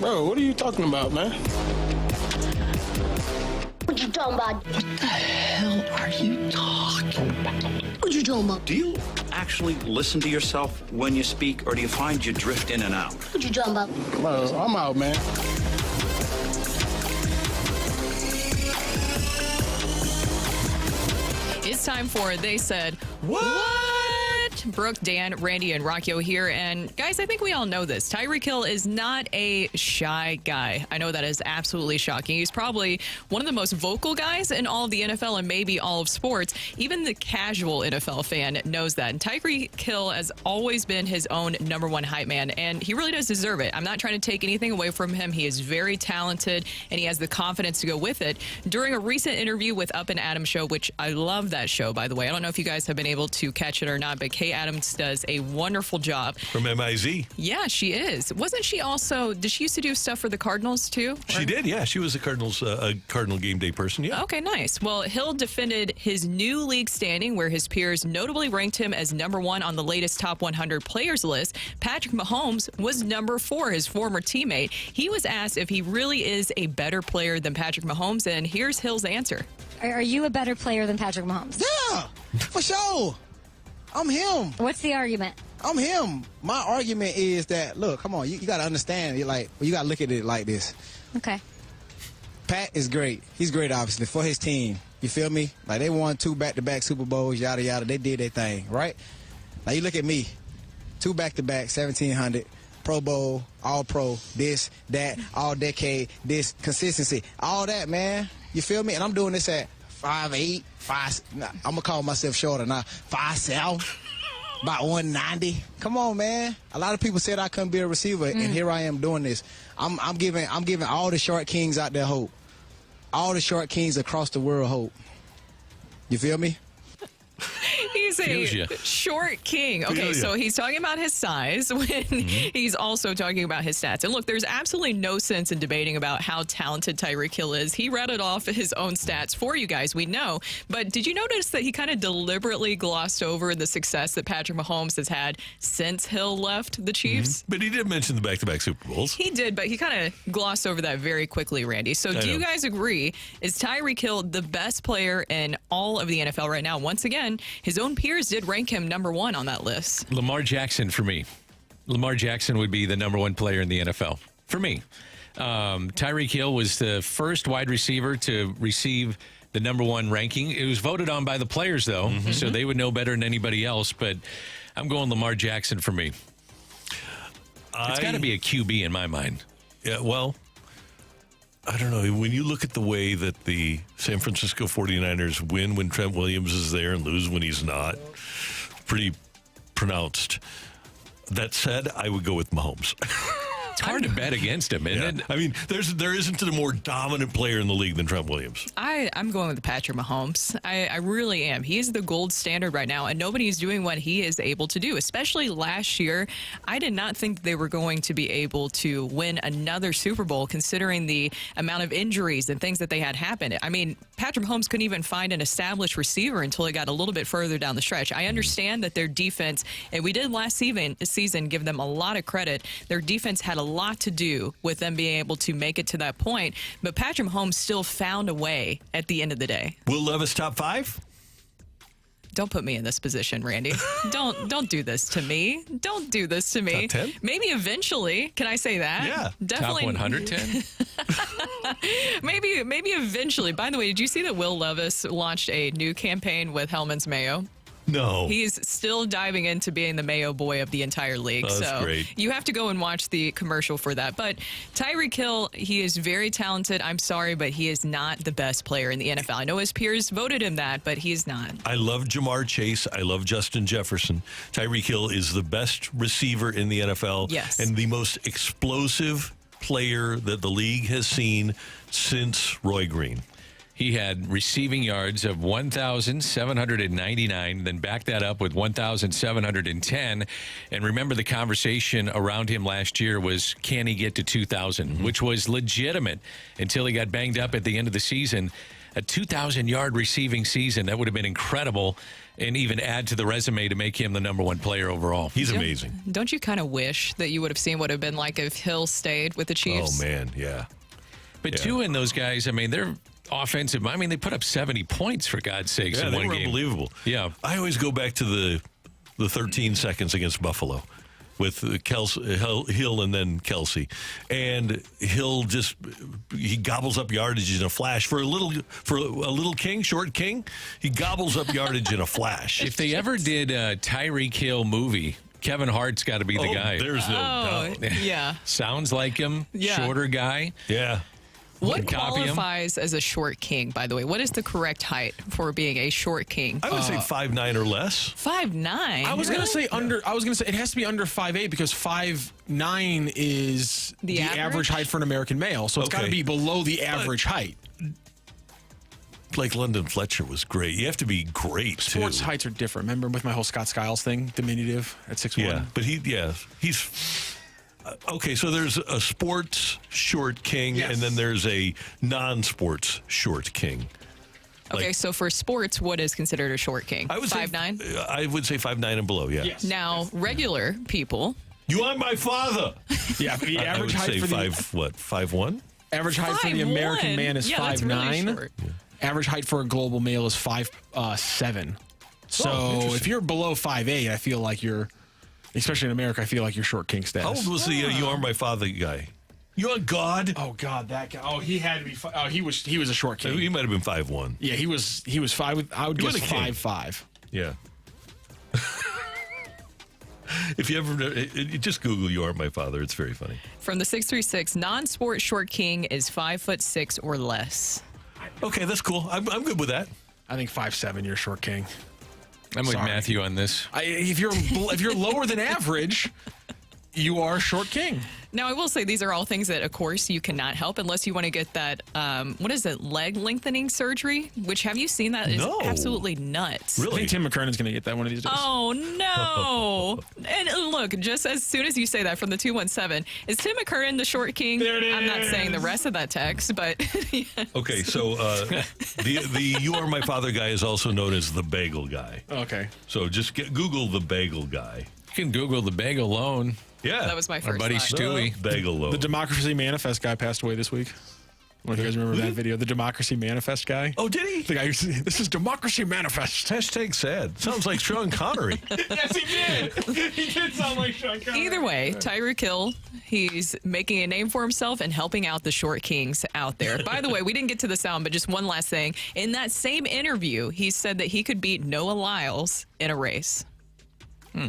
Bro, what are you talking about, man? What you talking about? What the hell are you talking about? What you talking about? Do you actually listen to yourself when you speak, or do you find you drift in and out? What you talking about? Bro, I'm out, man. It's time for They Said What? Brooke, Dan, Randy, and Rocchio here. And guys, I think we all know this. Tyreek Hill is not a shy guy. I know that is absolutely shocking. He's probably one of the most vocal guys in all of the NFL and maybe all of sports. Even the casual NFL fan knows that. And Tyreek Hill has always been his own number one hype man, and he really does deserve it. I'm not trying to take anything away from him. He is very talented, and he has the confidence to go with it. During a recent interview with Up and Adams show, which I love that show, by the way. I don't know if you guys have been able to catch it or not, but Kay Adams does a wonderful job. From MIZ. Yeah, she is. Wasn't she also, did she used to do stuff for the Cardinals too? She did, yeah. She was a Cardinal game day person, yeah. Okay, nice. Well, Hill defended his new league standing where his peers notably ranked him as number one on the latest top 100 players list. Patrick Mahomes was number 4, his former teammate. He was asked if he really is a better player than Patrick Mahomes, and here's Hill's answer. Are you a better player than Patrick Mahomes? Yeah, for sure. I'm him. What's the argument? I'm him. My argument is that, look, come on, you got to understand it. Like, you got to look at it like this. Okay. Pat is great. He's great, obviously, for his team. You feel me? Like, they won 2 back-to-back Super Bowls, yada, yada. They did their thing, right? Now, you look at me. 2 back-to-back, 1,700, Pro Bowl, All-Pro, this, that, all-decade, this, consistency, all that, man. You feel me? And I'm doing this at 5'8", 5. Nah, I'm gonna call myself shorter now. 5'7", about 190. Come on, man. A lot of people said I couldn't be a receiver, and here I am doing this. I'm giving all the short kings out there hope. All the short kings across the world hope. You feel me? He's a short king. Okay, so he's talking about his size when he's also talking about his stats. And look, there's absolutely no sense in debating about how talented Tyreek Hill is. He rattled off his own stats for you guys, we know. But did you notice that he kind of deliberately glossed over the success that Patrick Mahomes has had since Hill left the Chiefs? But he did mention the back-to-back Super Bowls. He did, but he kind of glossed over that very quickly, Randy. So do you guys agree, is Tyreek Hill the best player in all of the NFL right now? Once again, his own peers did rank him number 1 on that list. Lamar Jackson for me. Lamar Jackson would be the number 1 player in the NFL for me. Tyreek Hill was the first wide receiver to receive the number 1 ranking. It was voted on by the players, though, so they would know better than anybody else. But I'm going Lamar Jackson for me. It's got to be a QB in my mind. Yeah, well, I don't know. When you look at the way that the San Francisco 49ers win when Trent Williams is there and lose when he's not, pretty pronounced. That said, I would go with Mahomes. It's hard to bet against him, isn't it? I mean, there isn't a more dominant player in the league than Trent Williams. I'm going with Patrick Mahomes. I really am. He's the gold standard right now, and nobody's doing what he is able to do, especially last year. I did not think they were going to be able to win another Super Bowl, considering the amount of injuries and things that they had happened. I mean, Patrick Mahomes couldn't even find an established receiver until he got a little bit further down the stretch. I understand that their defense, and we did last season give them a lot of credit, their defense had a lot to do with them being able to make it to that point, but Patrick Mahomes still found a way at the end of the day. Will Levis top 5? Don't put me in this position, Randy. Don't do this to me. Don't do this to me. Top 10? Maybe eventually. Can I say that? Yeah. Definitely. Top 110? maybe eventually. By the way, did you see that Will Levis launched a new campaign with Hellman's Mayo? No. He's still diving into being the Mayo boy of the entire league. Oh, that's so great. You have to go and watch the commercial for that. But Tyreek Hill, he is very talented. I'm sorry, but he is not the best player in the NFL. I know his peers voted him that, but he's not. I love Jamar Chase. I love Justin Jefferson. Tyreek Hill is the best receiver in the NFL. Yes. And the most explosive player that the league has seen since Roy Green. He had receiving yards of 1,799, then backed that up with 1,710. And remember, the conversation around him last year was, can he get to 2,000, which was legitimate until he got banged up at the end of the season. a 2,000-yard receiving season. That would have been incredible, and even add to the resume to make him the number one player overall. He's amazing. Don't you kind of wish that you would have seen what it would have been like if Hill stayed with the Chiefs? Oh, man, yeah. But Tua and those guys, I mean, they're offensive. I mean, they put up 70 points, for God's sakes, in one they were game. Unbelievable. Yeah. I always go back to the 13 seconds against Buffalo with Hill and then Kelsey. And Hill he gobbles up yardage in a flash. For a little king, short king, he gobbles up yardage in a flash. If they ever did a Tyreek Hill movie, Kevin Hart's got to be the guy. There's no doubt. Yeah. Sounds like him. Yeah. Shorter guy. Yeah. What qualifies as a short king, by the way? What is the correct height for being a short king? I would say 5'9" or less. 5'9"? I was gonna say it has to be under 5'8" because 5'9" is the average height for an American male. So it's got to be below the average height. Like London Fletcher was great. You have to be great, too. Sports heights are different. Remember with my whole Scott Skiles thing, diminutive at 6'1"? Yeah, but he's... Okay, so there's a sports short king, and then there's a non-sports short king. Okay, so for sports, what is considered a short king? I would 5'9"? I would say 5'9" and below, yeah. Yes. Now, regular people... You are my father! Yeah, the average height for 5'1"? Average height for the American man is 5'9". Really average height for a global male is 5'7". So if you're below 5'8", I feel like you're... Especially in America, I feel like you're short king status. How old was the You Are My Father guy? You are God? Oh, God, that guy. Oh, he had to be... he was a short king. He might have been 5'1". Yeah, he was 5... I would guess 5'5". Yeah. If you ever... just Google You Are My Father. It's very funny. From the 636, non-sport short king is 5'6" or less. Okay, that's cool. I'm good with that. I think 5'7", you're short king. I'm with Matthew on this. If you're lower than average, you are short king. Now, I will say these are all things that, of course, you cannot help unless you want to get that, leg lengthening surgery, which have you seen that? No. Is absolutely nuts. Really? I think Tim McKernan's going to get that one of these days. Oh, no. And look, just as soon as you say that from the 217, is Tim McKernan the short king? There it is. I'm not saying the rest of that text, but... yes. Okay, so the You Are My Father guy is also known as the bagel guy. Okay. So just Google the bagel guy. You can Google the bagel loan. Yeah. That was my Our first buddy thought. Stewie. Bagel loan. The Democracy Manifest guy passed away this week. I don't know if you guys remember that video. The Democracy Manifest guy. Oh, did he? The guy, this is Democracy Manifest. Hashtag sad. Sounds like Sean Connery. Yes, he did. He did sound like Sean Connery. Either way, Tyreek Hill, he's making a name for himself and helping out the short kings out there. By the way, we didn't get to the sound, but just one last thing. In that same interview, he said that he could beat Noah Lyles in a race.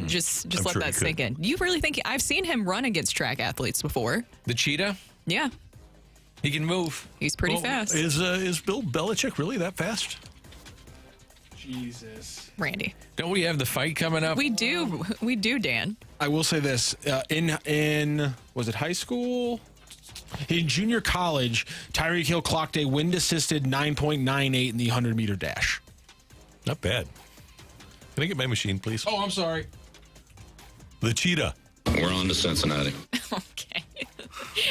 Just I'm let sure that he sink in. You really think I've seen him run against track athletes before? The cheetah? Yeah, He can move. he's pretty fast. Is Bill Belichick really that fast? Jesus. Randy, Don't we have the fight coming up? we do, Dan. I will say this. In was it high school? In junior college, Tyreek Hill clocked a wind-assisted 9.98 in the 100-meter dash. Not bad. Can I get my machine, please? Oh, I'm sorry. The cheetah. We're on to Cincinnati. Okay.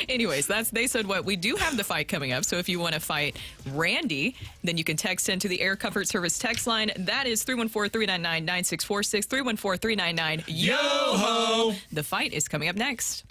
Anyways, they said what we do have the fight coming up. So if you want to fight Randy, then you can text into the Air Comfort Service text line. That is 314-399-9646, 314-399-YO-HO. The fight is coming up next.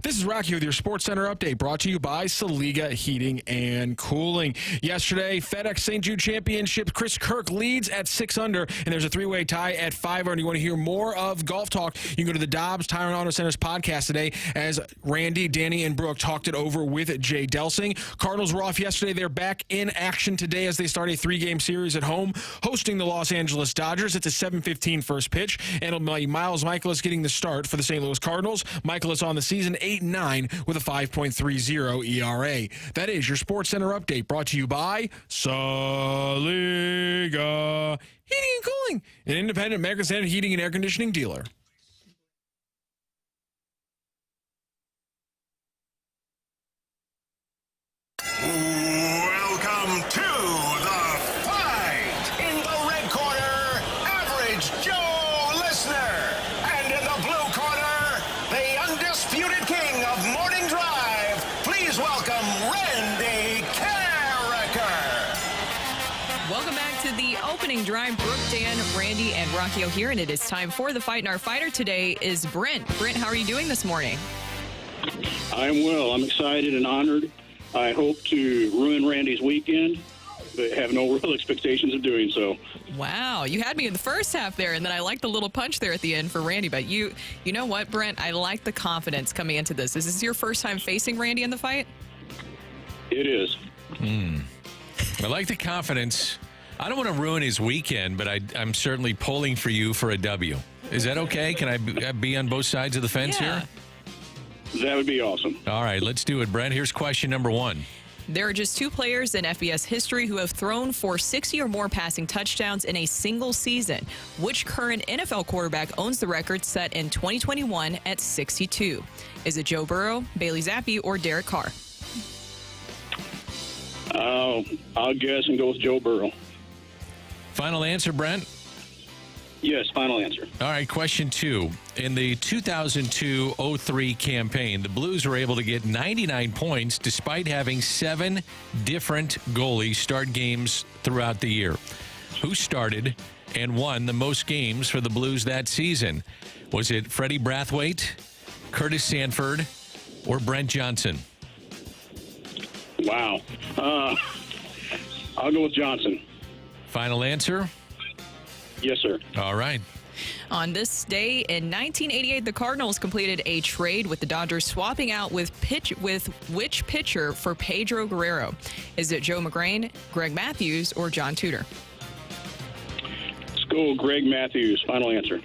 This is Rocky with your Sports Center update, brought to you by Saliga Heating and Cooling. Yesterday, FedEx St. Jude Championship, Chris Kirk leads at 6 under, and there's a three-way tie at 5 under. You want to hear more of golf talk, you can go to the Dobbs Tire and Auto Center's podcast today as Randy, Danny, and Brooke talked it over with Jay Delsing. Cardinals were off yesterday. They're back in action today as they start a 3-game series at home, hosting the Los Angeles Dodgers. It's a 7:15 first pitch, and it'll be Miles Mikolas getting the start for the St. Louis Cardinals. Mikolas on the season 8-9 with a 5.30 ERA. That is your Sports Center update, brought to you by Saliga Heating and Cooling, an independent American Standard heating and air conditioning dealer. Welcome to the fight. In the red corner, Average Joe Listener. And in the blue corner, the undisputed king of morning drive. Please welcome Randy Carricker. Welcome back to the opening drive. Brooke, Dan, Randy, and Rockio here, and it is time for the fight. And our fighter today is Brent. Brent, how are you doing this morning? I'm well. I'm excited and honored. I hope to ruin Randy's weekend, but have no real expectations of doing so. Wow, you had me in the first half there, and then I liked the little punch there at the end for Randy. But you know what, Brent? I like the confidence coming into this. Is this your first time facing Randy in the fight? It is. I like the confidence. I don't want to ruin his weekend, but I'm certainly pulling for you for a W. Is that okay? Can I be on both sides of the fence here? That would be awesome. All right, let's do it, Brent. Here's question number 1. There are just 2 players in FBS history who have thrown for 60 or more passing touchdowns in a single season. Which current NFL quarterback owns the record set in 2021 at 62? Is it Joe Burrow, Bailey Zappi, or Derek Carr? I'll guess and go with Joe Burrow. Final answer, Brent? Yes, final answer. All right, question 2. In the 2002-03 campaign, the Blues were able to get 99 points despite having 7 different goalies start games throughout the year. Who started and won the most games for the Blues that season? Was it Freddie Brathwaite, Curtis Sanford, or Brent Johnson? Wow. I'll go with Johnson. Final answer? Yes, sir. All right. On this day in 1988, the Cardinals completed a trade with the Dodgers, swapping out with which pitcher for Pedro Guerrero? Is it Joe McGrain, Greg Matthews, or John Tudor? Let's go Greg Matthews. Final answer.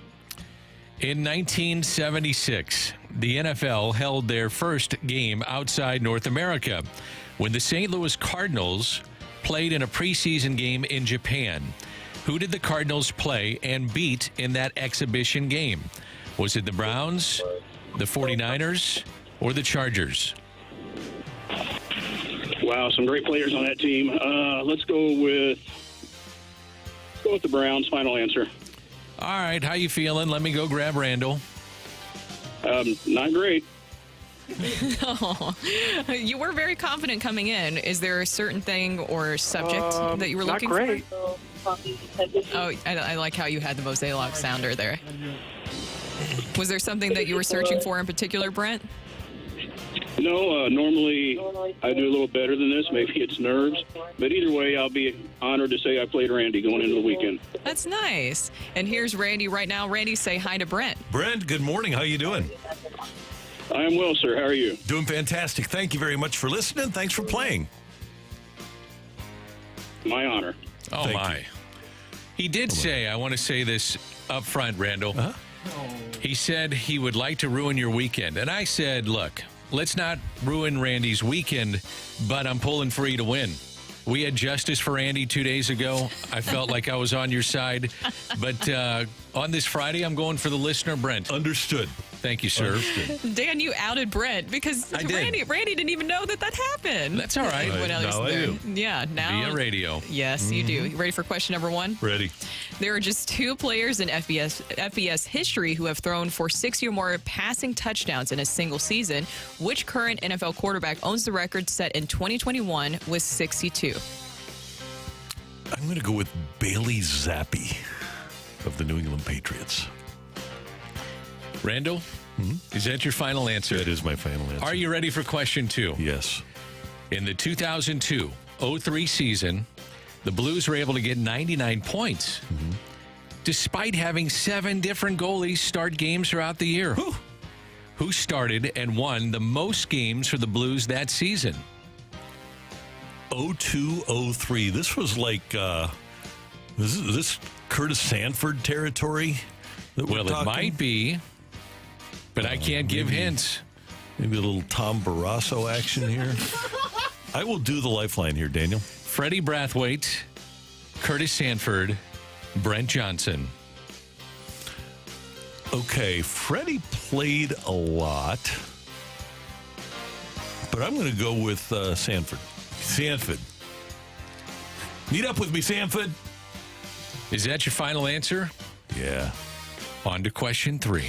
In 1976, the NFL held their first game outside North America when the St. Louis Cardinals played in a preseason game in Japan. Who did the Cardinals play and beat in that exhibition game? Was it the Browns, the 49ers, or the Chargers? Wow, some great players on that team. Let's go with the Browns. Final answer. All right, how you feeling? Let me go grab Randall. Not great. Oh, you were very confident coming in. Is there a certain thing or subject that you were looking for? Oh, I like how you had the Mosaic sounder there. Was there something that you were searching for in particular, Brent? No, normally I do a little better than this. Maybe it's nerves. But either way, I'll be honored to say I played Randy going into the weekend. That's nice. And here's Randy right now. Randy, say hi to Brent. Brent, good morning. How you doing? I am well, sir. How are you? Doing fantastic. Thank you very much for listening. Thanks for playing. My honor. Oh, Thank my. you. He did say, I want to say this up front, Randall. He said he would like to ruin your weekend. And I said, look, let's not ruin Randy's weekend, but I'm pulling for you to win. We had justice for Andy 2 days ago. I felt like I was on your side. But on this Friday, I'm going for the listener, Brent. Understood. Thank you, sir. Dan, you outed Brent because Randy didn't even know that happened. That's all right. Now I do. Yeah, now. Via radio. Yes, you do. You ready for question number 1? Ready. There are just 2 players in FBS history who have thrown for 60 or more passing touchdowns in a single season. Which current NFL quarterback owns the record set in 2021 with 62? I'm going to go with Bailey Zappi of the New England Patriots. Randall, Is that your final answer? That is my final answer. Are you ready for question 2? Yes. In the 2002-03 season, the Blues were able to get 99 points, despite having 7 different goalies start games throughout the year. Who started and won the most games for the Blues that season? 02-03. This was like, is this Curtis Sanford territory? Well, it might be, but I can't give hints. Maybe a little Tom Barrasso action here. I will do the lifeline here, Daniel. Freddie Brathwaite, Curtis Sanford, Brent Johnson. Okay, Freddie played a lot, but I'm going to go with Sanford. Sanford. Meet up with me, Sanford. Is that your final answer? Yeah. On to question 3.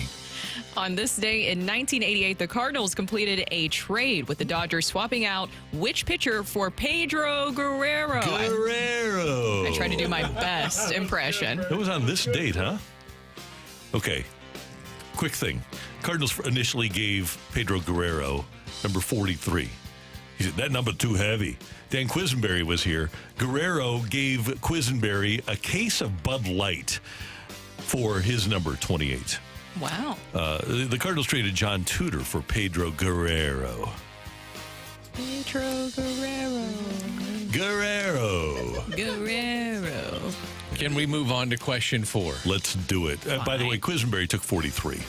On this day in 1988, the Cardinals completed a trade with the Dodgers, swapping out which pitcher for Pedro Guerrero? Guerrero. I tried to do my best impression. It was on this date, huh? Okay. Quick thing. Cardinals initially gave Pedro Guerrero number 43. He said, that number too heavy. Dan Quisenberry was here. Guerrero gave Quisenberry a case of Bud Light for his number 28. Wow. The Cardinals traded John Tudor for Pedro Guerrero. Pedro Guerrero. Guerrero. Can we move on to question 4? Let's do it. By the way, Quisenberry took 43.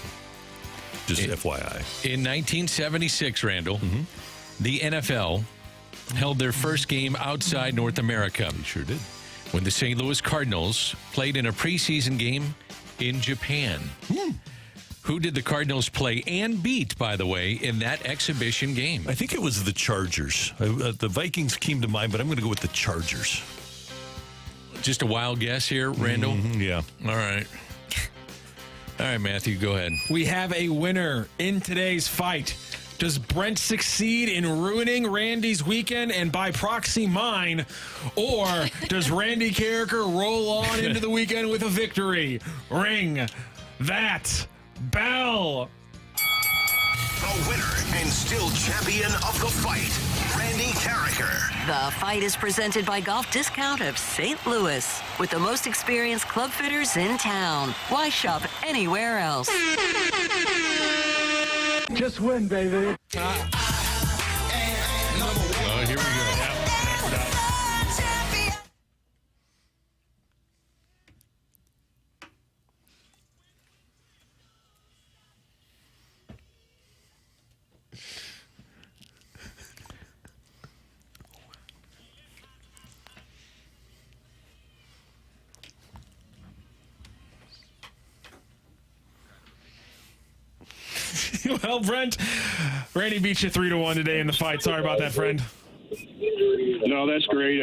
Just FYI. In 1976, Randall, the NFL held their first game outside North America. They sure did. When the St. Louis Cardinals played in a preseason game in Japan. Who did the Cardinals play and beat, by the way, in that exhibition game? I think it was the Chargers. The Vikings came to mind, but I'm going to go with the Chargers. Just a wild guess here, Randall? Yeah. All right. All right, Matthew, go ahead. We have a winner in today's fight. Does Brent succeed in ruining Randy's weekend and by proxy mine? Or does Randy Carricker roll on into the weekend with a victory? Ring that bell. The winner and still champion of the fight, Randy Carricker. The fight is presented by Golf Discount of St. Louis, with the most experienced club fitters in town. Why shop anywhere else? Just win, baby. Oh, here we go. Well, Brent, Randy beat you 3-1 today in the fight. Sorry about that, friend. No, that's great.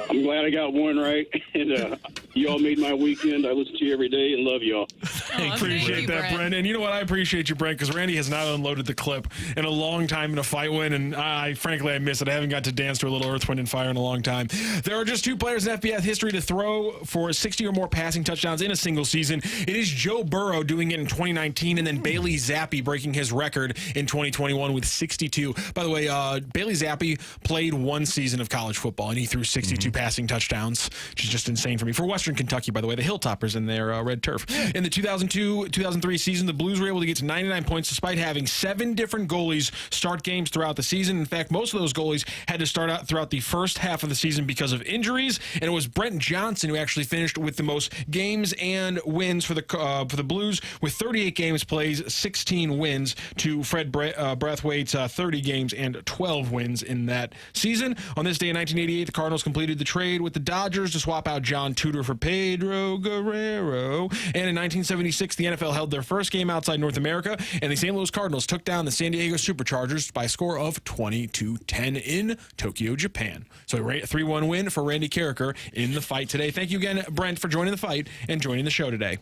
I'm glad I got one right. And you all made my weekend. I listen to you every day and love y'all. I appreciate that, Brent. And you know what? I appreciate you, Brent, because Randy has not unloaded the clip in a long time in a fight win, and frankly, I miss it. I haven't got to dance to a little Earth, Wind, and Fire in a long time. There are just 2 players in FBS history to throw for 60 or more passing touchdowns in a single season. It is Joe Burrow doing it in 2019, and then Bailey Zappi breaking his record in 2021 with 62. By the way, Bailey Zappi played 1 season of college football, and he threw 62 passing touchdowns, which is just insane for me. For Western Kentucky, by the way, the Hilltoppers in their red turf. In the 2002-2003 season, the Blues were able to get to 99 points despite having 7 different goalies start games throughout the season. In fact, most of those goalies had to start out throughout the first half of the season because of injuries, and it was Brent Johnson who actually finished with the most games and wins for the Blues with 38 games plays, 16 wins to Fred Brathwaite's 30 games and 12 wins in that season. On this day in 1988, the Cardinals completed the trade with the Dodgers to swap out John Tudor for Pedro Guerrero. And in 1976, the NFL held their first game outside North America, and the St. Louis Cardinals took down the San Diego Superchargers by a score of 20-10 in Tokyo, Japan. So a 3-1 win for Randy Carricker in the fight today. Thank you again, Brent, for joining the fight and joining the show today.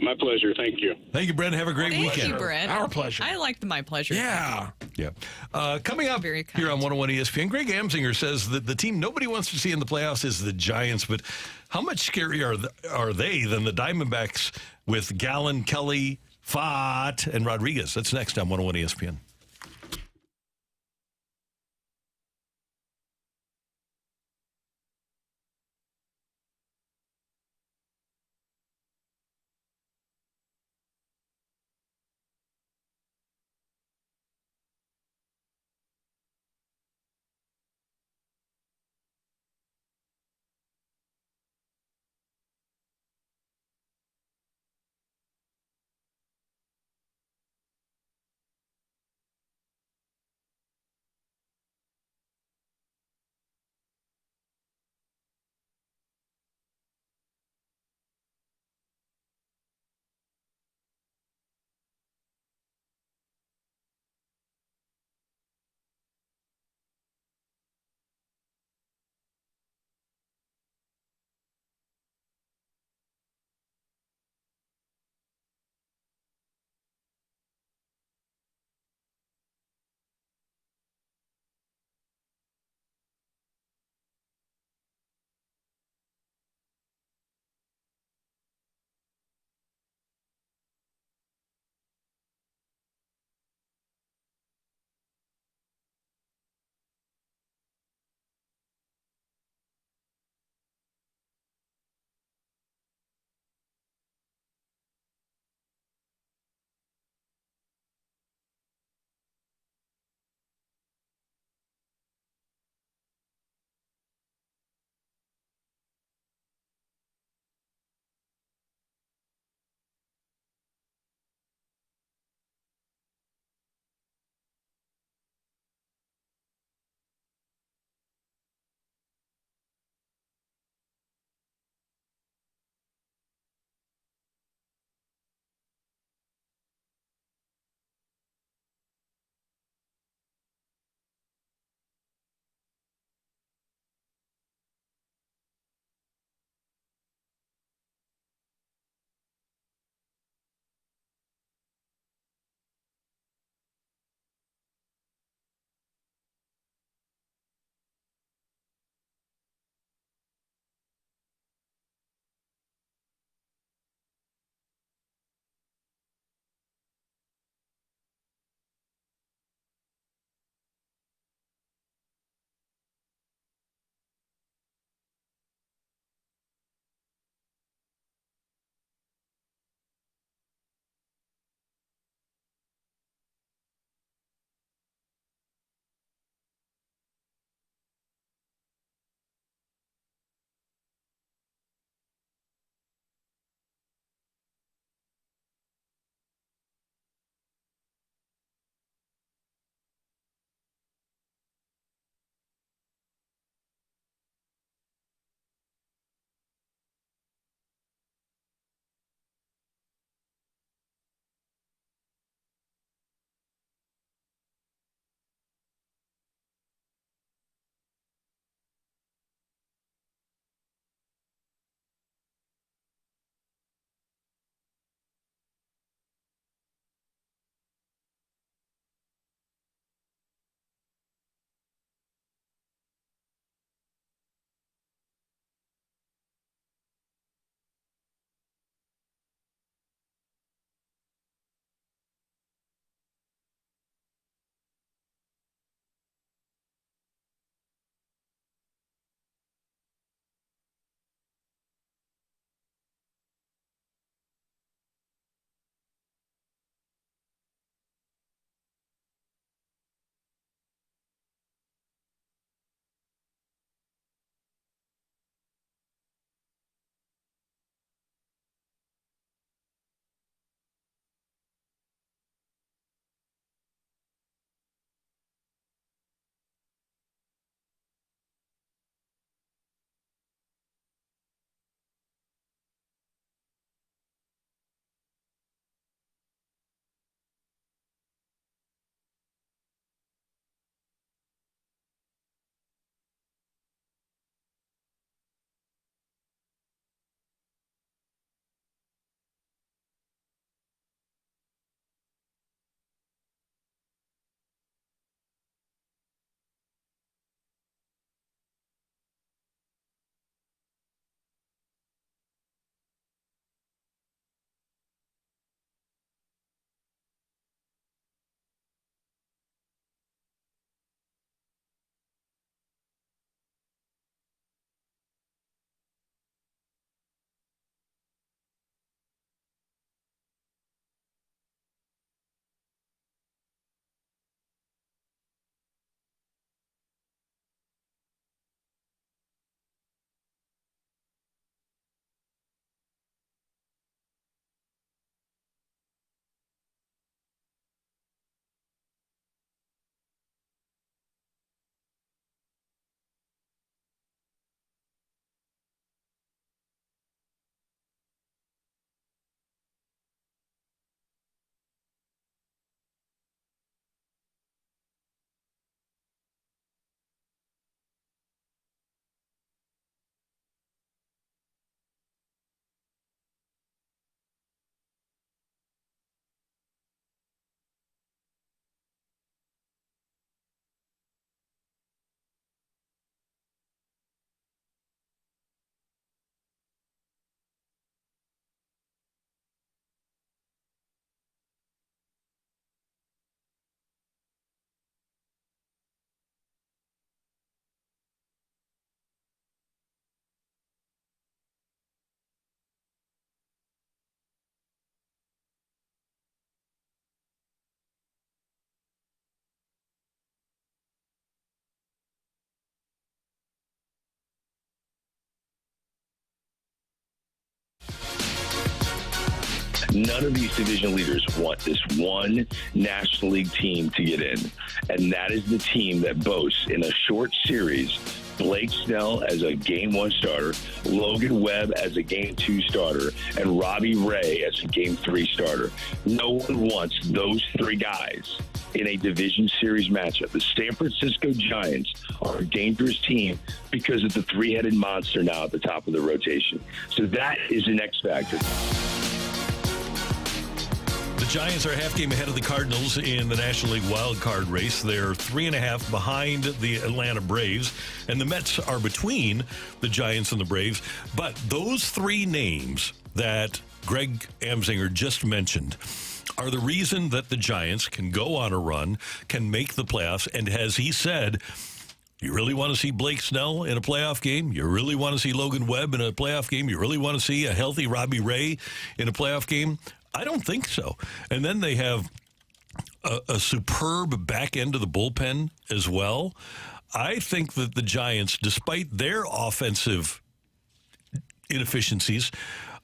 My pleasure. Thank you. Thank you, Brent. Have a great weekend. Thank you, Brent. Our pleasure. I liked my pleasure. Yeah. Coming up Very kind. here on 101 ESPN, Greg Amsinger says that the team nobody wants to see in the playoffs is the Giants, but how much scarier are they than the Diamondbacks with Gallen, Kelly, Pfaaaaaaaatttt and Rodriguez. That's next on 101 ESPN. None of these division leaders want this one National League team to get in, and that is the team that boasts in a short series Blake Snell as a Game 1 starter, Logan Webb as a Game 2 starter, and Robbie Ray as a Game 3 starter. No one wants those three guys in a division series matchup. The San Francisco Giants are a dangerous team because of the three-headed monster now at the top of the rotation. So that is an X factor. The Giants are a half game ahead of the Cardinals in the National League wild card race. They're 3.5 behind the Atlanta Braves, and the Mets are between the Giants and the Braves. But those three names that Greg Amsinger just mentioned are the reason that the Giants can go on a run, can make the playoffs, and as he said, you really want to see Blake Snell in a playoff game? You really want to see Logan Webb in a playoff game? You really want to see a healthy Robbie Ray in a playoff game? I don't think so. And then they have a superb back end of the bullpen as well. I think that the Giants, despite their offensive inefficiencies,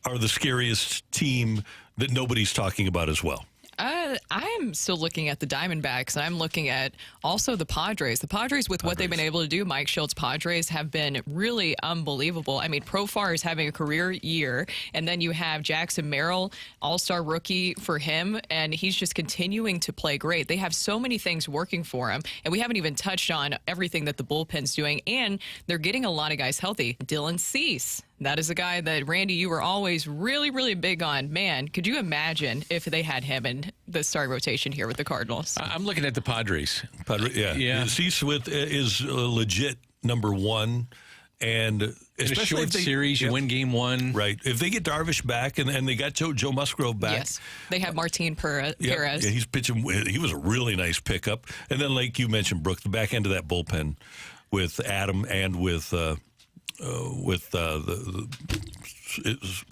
are the scariest team that nobody's talking about as well. I'm still looking at the Diamondbacks, and I'm looking at also the Padres. The Padres, with what they've been able to do, Mike Schultz Padres have been really unbelievable. I mean, Profar is having a career year, and then you have Jackson Merrill, all-star rookie for him, and he's just continuing to play great. They have so many things working for him, and we haven't even touched on everything that the bullpen's doing, and they're getting a lot of guys healthy. Dylan Cease. That is a guy that, Randy, you were always really, really big on. Man, could you imagine if they had him in the starting rotation here with the Cardinals? I'm looking at the Padres. Yeah. Cease is legit number one. And in a short series, you win Game 1. Right. If they get Darvish back and they got Joe Musgrove back. Yes. They have Martin Perez. Yeah, he's pitching. He was a really nice pickup. And then, like you mentioned, Brooke, the back end of that bullpen with Adam and with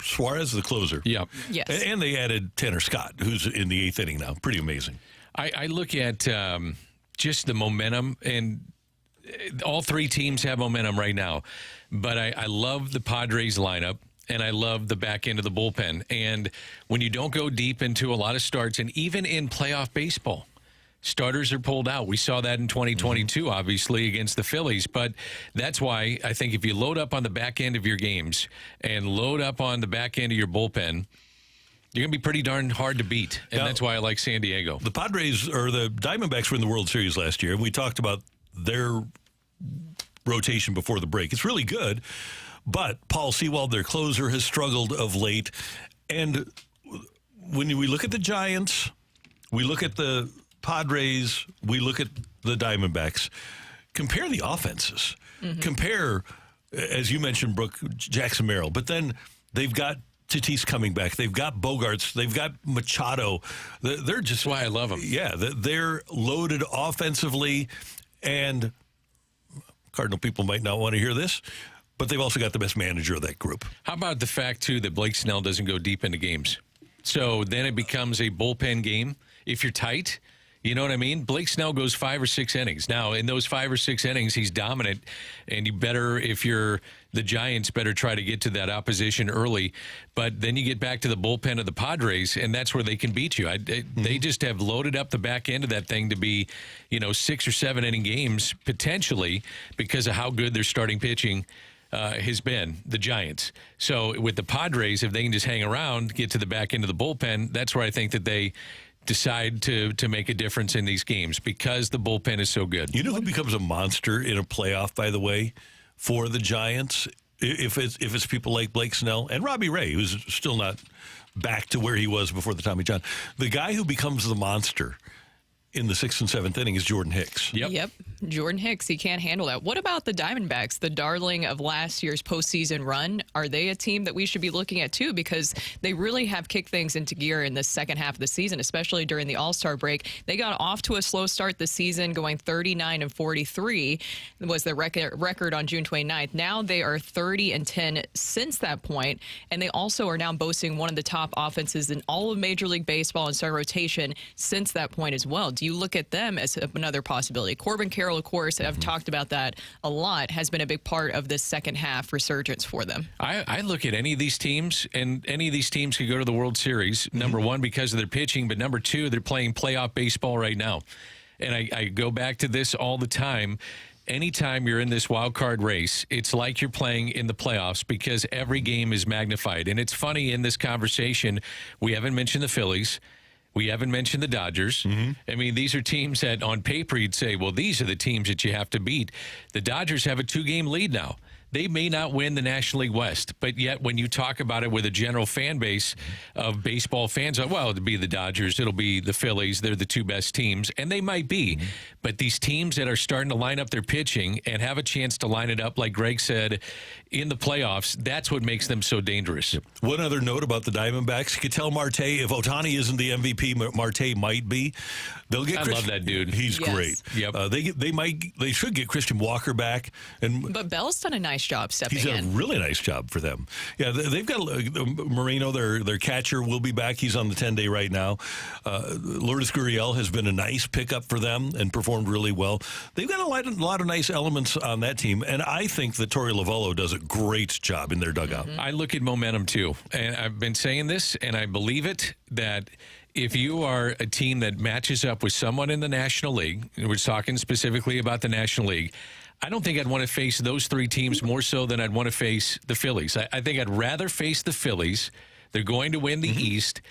Suarez, the closer. Yeah. Yes. And they added Tanner Scott, who's in the 8th inning now. Pretty amazing. I look at just the momentum, and all three teams have momentum right now. But I love the Padres lineup, and I love the back end of the bullpen. And when you don't go deep into a lot of starts, and even in playoff baseball, starters are pulled out. We saw that in 2022, obviously, against the Phillies. But that's why I think if you load up on the back end of your games and load up on the back end of your bullpen, you're going to be pretty darn hard to beat. And that's why I like San Diego. The Padres, or the Diamondbacks, were in the World Series last year, and we talked about their rotation before the break. It's really good, but Paul Sewald, their closer, has struggled of late. And when we look at the Giants, we look at the Padres, we look at the Diamondbacks, compare the offenses. Compare, as you mentioned, Brooke, Jackson Merrill, but then they've got Tatis coming back. They've got Bogarts. They've got Machado. They're just... That's why I love them. Yeah, they're loaded offensively, and Cardinal people might not want to hear this, but they've also got the best manager of that group. How about the fact, too, that Blake Snell doesn't go deep into games? So then it becomes a bullpen game. If you're tight, you know what I mean? Blake Snell goes 5 or 6 innings. Now, in those 5 or 6 innings, he's dominant, and you better, if you're the Giants, better try to get to that opposition early. But then you get back to the bullpen of the Padres, and that's where they can beat you. They just have loaded up the back end of that thing to be, 6 or 7 inning games, potentially, because of how good their starting pitching has been, the Giants. So with the Padres, if they can just hang around, get to the back end of the bullpen, that's where I think that they decide to make a difference in these games because the bullpen is so good. You know who becomes a monster in a playoff, by the way, for the Giants? If it's people like Blake Snell and Robbie Ray, who's still not back to where he was before the Tommy John. The guy who becomes the monster in the 6th and 7th inning is Jordan Hicks. Yep. Jordan Hicks, he can't handle that. What about the Diamondbacks, the darling of last year's postseason run? Are they a team that we should be looking at, too? Because they really have kicked things into gear in the second half of the season, especially during the All-Star break. They got off to a slow start this season, going 39-43 was their record on June 29th. Now they are 30-10 since that point, and they also are now boasting one of the top offenses in all of Major League Baseball in starting rotation since that point as well. Do you look at them as another possibility. Corbin Carroll, of course, I've talked about that a lot, has been a big part of this second half resurgence for them. I look at any of these teams, and any of these teams could go to the World Series, number one, because of their pitching, but number two, they're playing playoff baseball right now. And I go back to this all the time. Anytime you're in this wild card race, it's like you're playing in the playoffs because every game is magnified. And it's funny in this conversation, we haven't mentioned the Phillies. We haven't mentioned the Dodgers. I mean, these are teams that on paper you'd say, well, these are the teams that you have to beat. The Dodgers have a 2-game lead now. They may not win the National League West, but yet when you talk about it with a general fan base of baseball fans, well, it'll be the Dodgers, it'll be the Phillies, they're the two best teams, and they might be. But these teams that are starting to line up their pitching and have a chance to line it up, like Greg said, in the playoffs, that's what makes them so dangerous. One other note about the Diamondbacks, you could tell Marte, if Ohtani isn't the MVP, Marte might be. They'll get I love that dude. He's great. Yep. They should get Christian Walker back. But Bell's done a nice job stepping He's in. done a really nice job for them. Yeah, they've got Moreno, their catcher, will be back. He's on the 10-day right now. Lourdes Gurriel has been a nice pickup for them and performed really well. They've got a lot of nice elements on that team, and I think that Torey Lovullo does a great job in their dugout. I look at momentum, too, and I've been saying this, and I believe it, that if you are a team that matches up with someone in the National League, and we're talking specifically about the National League, I don't think I'd want to face those three teams more so than I'd want to face the Phillies. I think I'd rather face the Phillies. They're going to win the East.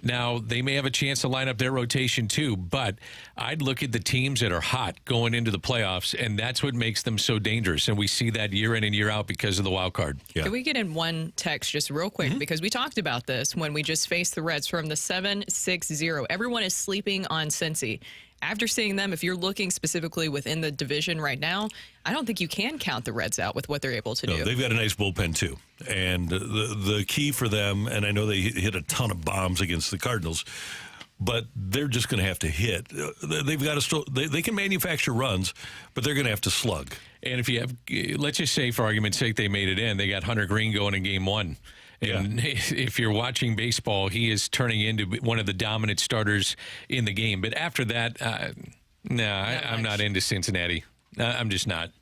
Now, they may have a chance to line up their rotation too, but I'd look at the teams that are hot going into the playoffs, and that's what makes them so dangerous. And we see that year in and year out because of the wild card. Yeah. Can we get in one text just real quick? Because we talked about this when we just faced the Reds from the 760. Everyone is sleeping on Cincy. After seeing them, if you're looking specifically within the division right now, I don't think you can count the Reds out with what they're able to do. They've got a nice bullpen, too. And the key for them, and I know they hit a ton of bombs against the Cardinals, but they're just going to have to hit. They've got to still, they can manufacture runs, but they're going to have to slug. And if you have, let's just say for argument's sake, they made it in. They got Hunter Green going in game one. And if you're watching baseball, he is turning into one of the dominant starters in the game. But after that, I'm not into Cincinnati. I'm just not.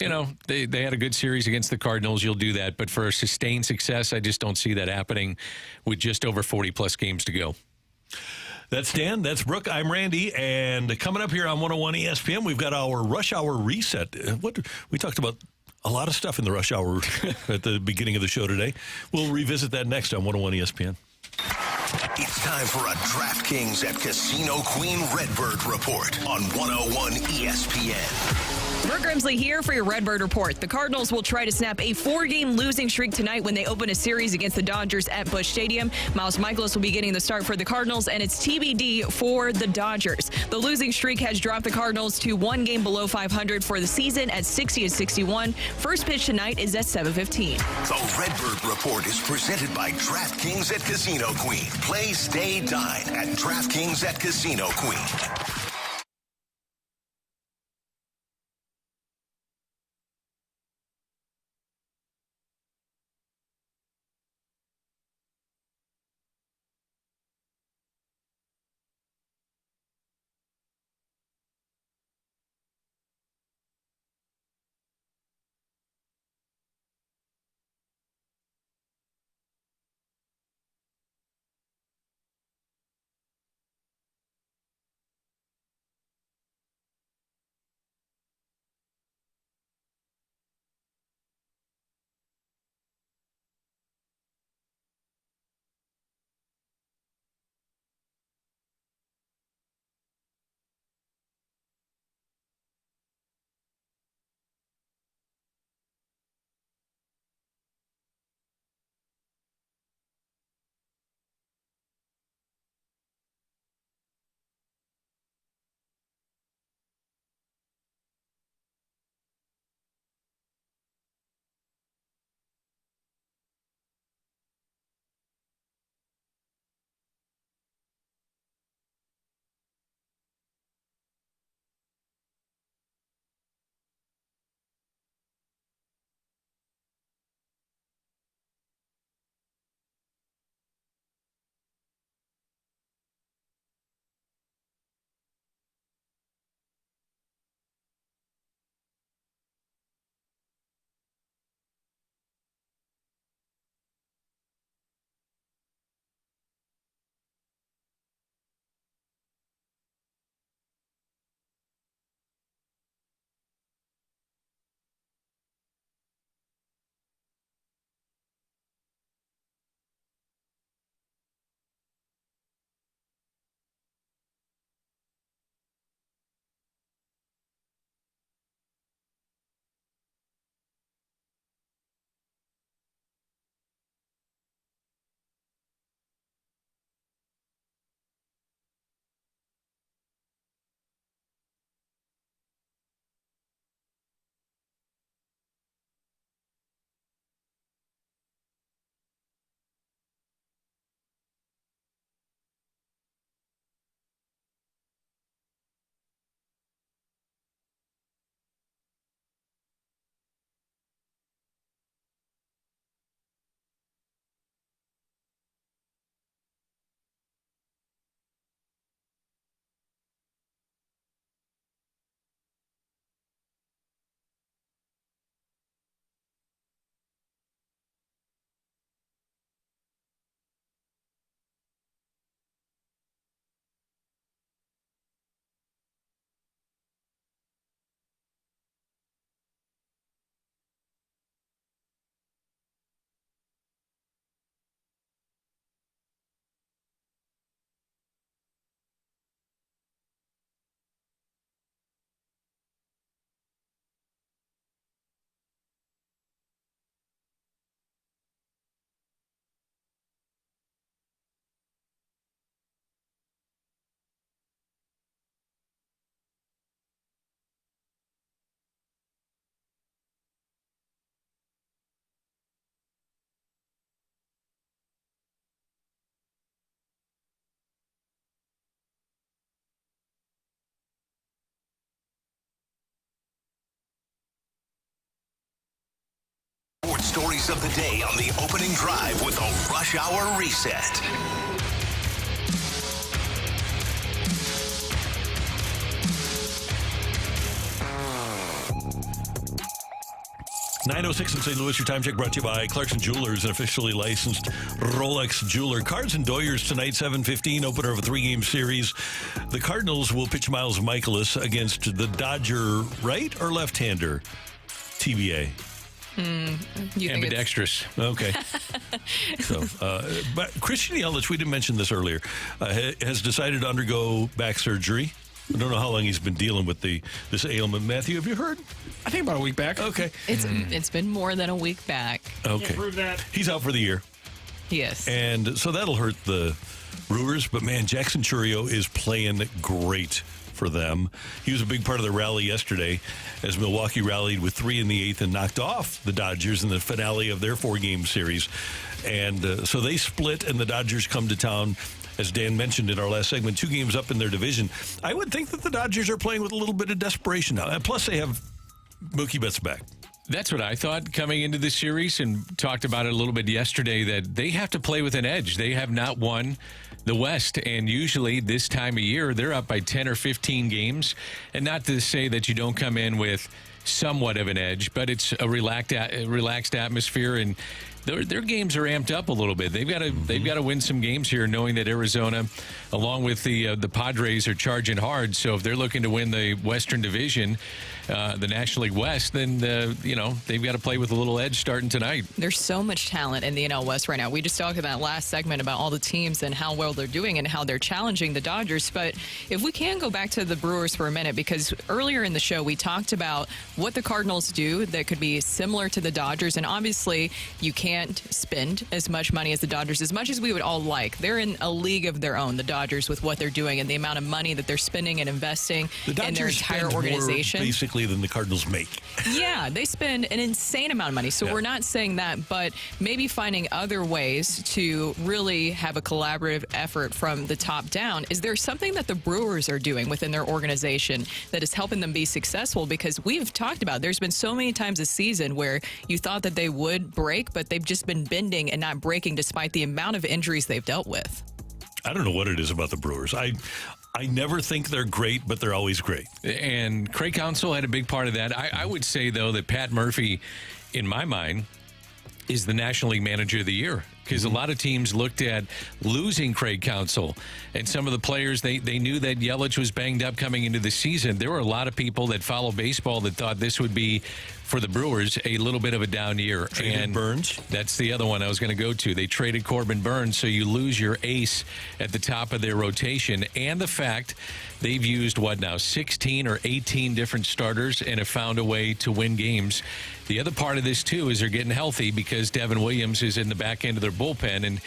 You know, they had a good series against the Cardinals. You'll do that. But for a sustained success, I just don't see that happening with just over 40-plus games to go. That's Dan. That's Brooke. I'm Randy. And coming up here on 101 ESPN, we've got our Rush Hour Reset. We talked about a lot of stuff in the Rush Hour at the beginning of the show today. We'll revisit that next on 101 ESPN. It's time for a DraftKings at Casino Queen Redbird report on 101 ESPN. Brooke Grimsley here for your Redbird report. The Cardinals will try to snap a 4-game losing streak tonight when they open a series against the Dodgers at Busch Stadium. Miles Mikolas will be getting the start for the Cardinals, and it's TBD for the Dodgers. The losing streak has dropped the Cardinals to 1 game below 500 for the season at 60-61. First pitch tonight is at 7:15. The Redbird report is presented by DraftKings at Casino Queen. Play, stay, dine at DraftKings at Casino Queen. stories of the day on the opening drive with a Rush Hour Reset. .906 in St. Louis, your time check brought to you by Clarkson Jewelers, an officially licensed Rolex jeweler. Cards and Doyers tonight, 7:15, opener of a 3-game series. The Cardinals will pitch Miles Mikolas against the Dodger right or left-hander? TBA. Ambidextrous. Okay. But Christian Yelich, we didn't mention this earlier, has decided to undergo back surgery. I don't know how long he's been dealing with this ailment. Matthew, have you heard? I think about a week back. Okay. It's been more than a week back. Okay. Can't prove that. He's out for the year. Yes. And so that'll hurt the Brewers. But, man, Jackson Chourio is playing great for them. He was a big part of the rally yesterday as Milwaukee rallied with 3 in the 8th and knocked off the Dodgers in the finale of their 4-game series. And so they split, and the Dodgers come to town. As Dan mentioned in our last segment, 2 games up in their division. I would think that the Dodgers are playing with a little bit of desperation now. And plus, they have Mookie Betts back. That's what I thought coming into the series, and talked about it a little bit yesterday, that they have to play with an edge. They have not won the West, and usually this time of year, they're up by 10 or 15 games. And not to say that you don't come in with somewhat of an edge, but it's a relaxed atmosphere, and their games are amped up a little bit. They've got to win some games here, knowing that Arizona, along with the Padres, are charging hard. So if they're looking to win the Western Division, the National League West, then they've got to play with a little edge starting tonight. There's so much talent in the NL West right now. We just talked in that last segment about all the teams and how well they're doing and how they're challenging the Dodgers. But if we can go back to the Brewers for a minute, because earlier in the show we talked about what the Cardinals do that could be similar to the Dodgers, and obviously you can't spend as much money as the Dodgers, as much as we would all like. They're in a league of their own, the Dodgers, with what they're doing and the amount of money that they're spending and investing in their entire organization. More basically than the Cardinals make. Yeah, they spend an insane amount of money. So we're not saying that, but maybe finding other ways to really have a collaborative effort from the top down. Is there something that the Brewers are doing within their organization that is helping them be successful? Because we've talked about, there's been so many times this season where you thought that they would break, but they've just been bending and not breaking despite the amount of injuries they've dealt with. I don't know what it is about the Brewers. I never think they're great, but they're always great. And Craig Counsell had a big part of that. I would say, though, that Pat Murphy, in my mind, is the National League Manager of the Year. Because a lot of teams looked at losing Craig Counsell, and some of the players, they knew that Yelich was banged up coming into the season. There were a lot of people that follow baseball that thought this would be, for the Brewers, a little bit of a down year. Traded Burns. That's the other one I was going to go to. They traded Corbin Burns, so you lose your ace at the top of their rotation. And the fact they've used, 16 or 18 different starters and have found a way to win games. The other part of this, too, is they're getting healthy because Devin Williams is in the back end of their bullpen. And,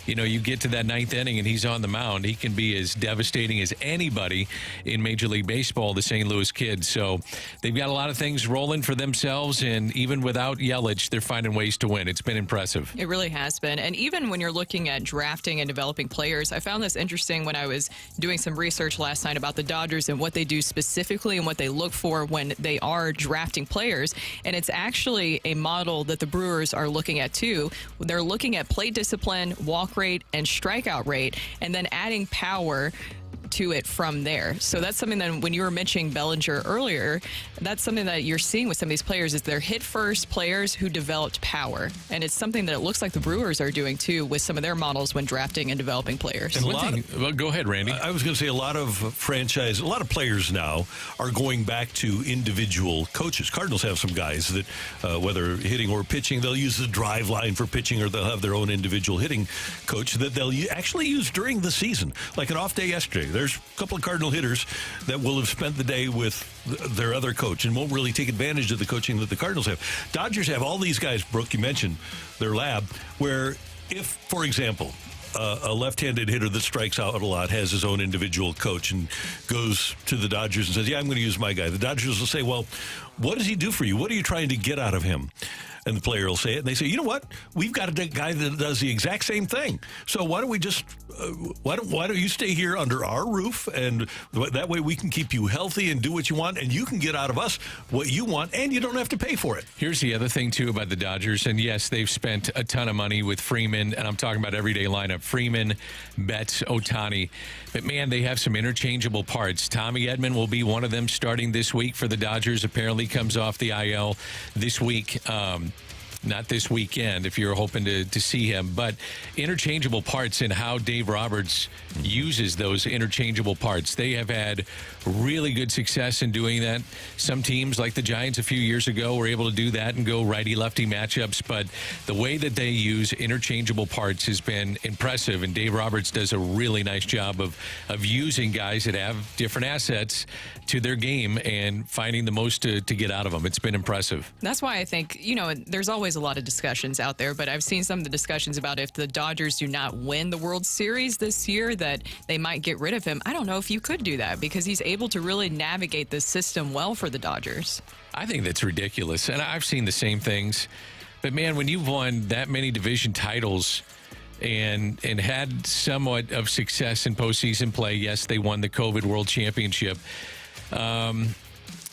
you get to that 9th inning and he's on the mound. He can be as devastating as anybody in Major League Baseball, the St. Louis Kid. So they've got a lot of things rolling for themselves. And even without Yelich, they're finding ways to win. It's been impressive. It really has been. And even when you're looking at drafting and developing players, I found this interesting when I was doing some research last night about the Dodgers and what they do specifically and what they look for when they are drafting players. And it's actually a model that the Brewers are looking at, too. They're looking at plate discipline, walk rate, and strikeout rate, and then adding power to it from there. So that's something that when you were mentioning Bellinger earlier, that's something that you're seeing with some of these players is they're hit first players who developed power. And it's something that it looks like the Brewers are doing too with some of their models when drafting and developing players. And go ahead, Randy. I was going to say a lot of players now are going back to individual coaches. Cardinals have some guys that, whether hitting or pitching, they'll use the drive line for pitching, or they'll have their own individual hitting coach that they'll actually use during the season. Like an off day yesterday, there's a couple of Cardinal hitters that will have spent the day with their other coach and won't really take advantage of the coaching that the Cardinals have. Dodgers have all these guys, Brooke, you mentioned their lab, where if, for example, a left-handed hitter that strikes out a lot has his own individual coach and goes to the Dodgers and says, yeah, I'm going to use my guy. The Dodgers will say, well, what does he do for you? What are you trying to get out of him? And the player will say it, and they say, you know what? We've got a guy that does the exact same thing. So why don't we just, why don't you stay here under our roof, and that way we can keep you healthy and do what you want, and you can get out of us what you want, and you don't have to pay for it. Here's the other thing, too, about the Dodgers. And, yes, they've spent a ton of money with Freeman, and I'm talking about everyday lineup. Freeman, Betts, Ohtani. But, man, they have some interchangeable parts. Tommy Edman will be one of them starting this week for the Dodgers. Apparently comes off the IL this week. Not this weekend if you're hoping to see him, but interchangeable parts and how Dave Roberts uses those interchangeable parts. They have had really good success in doing that. Some teams, like the Giants a few years ago, were able to do that and go righty-lefty matchups, but the way that they use interchangeable parts has been impressive, and Dave Roberts does a really nice job of using guys that have different assets to their game and finding the most to get out of them. It's been impressive. That's why I think, there's always a lot of discussions out there, but I've seen some of the discussions about if the Dodgers do not win the World Series this year, that they might get rid of him. I don't know if you could do that because he's able to really navigate the system well for the Dodgers. I think that's ridiculous, and I've seen the same things. But, man, when you've won that many division titles and had somewhat of success in postseason play, yes, they won the COVID World Championship.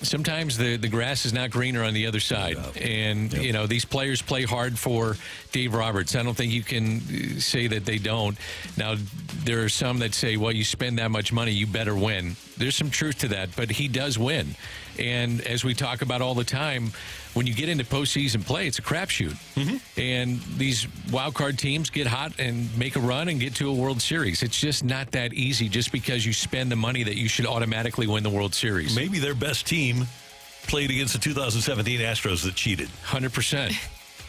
Sometimes the grass is not greener on the other side. And, these players play hard for Dave Roberts. I don't think you can say that they don't. Now, there are some that say, well, you spend that much money, you better win. There's some truth to that, but he does win. And as we talk about all the time, when you get into postseason play, it's a crapshoot. Mm-hmm. And these wild card teams get hot and make a run and get to a World Series. It's just not that easy just because you spend the money that you should automatically win the World Series. Maybe their best team played against the 2017 Astros that cheated. 100%.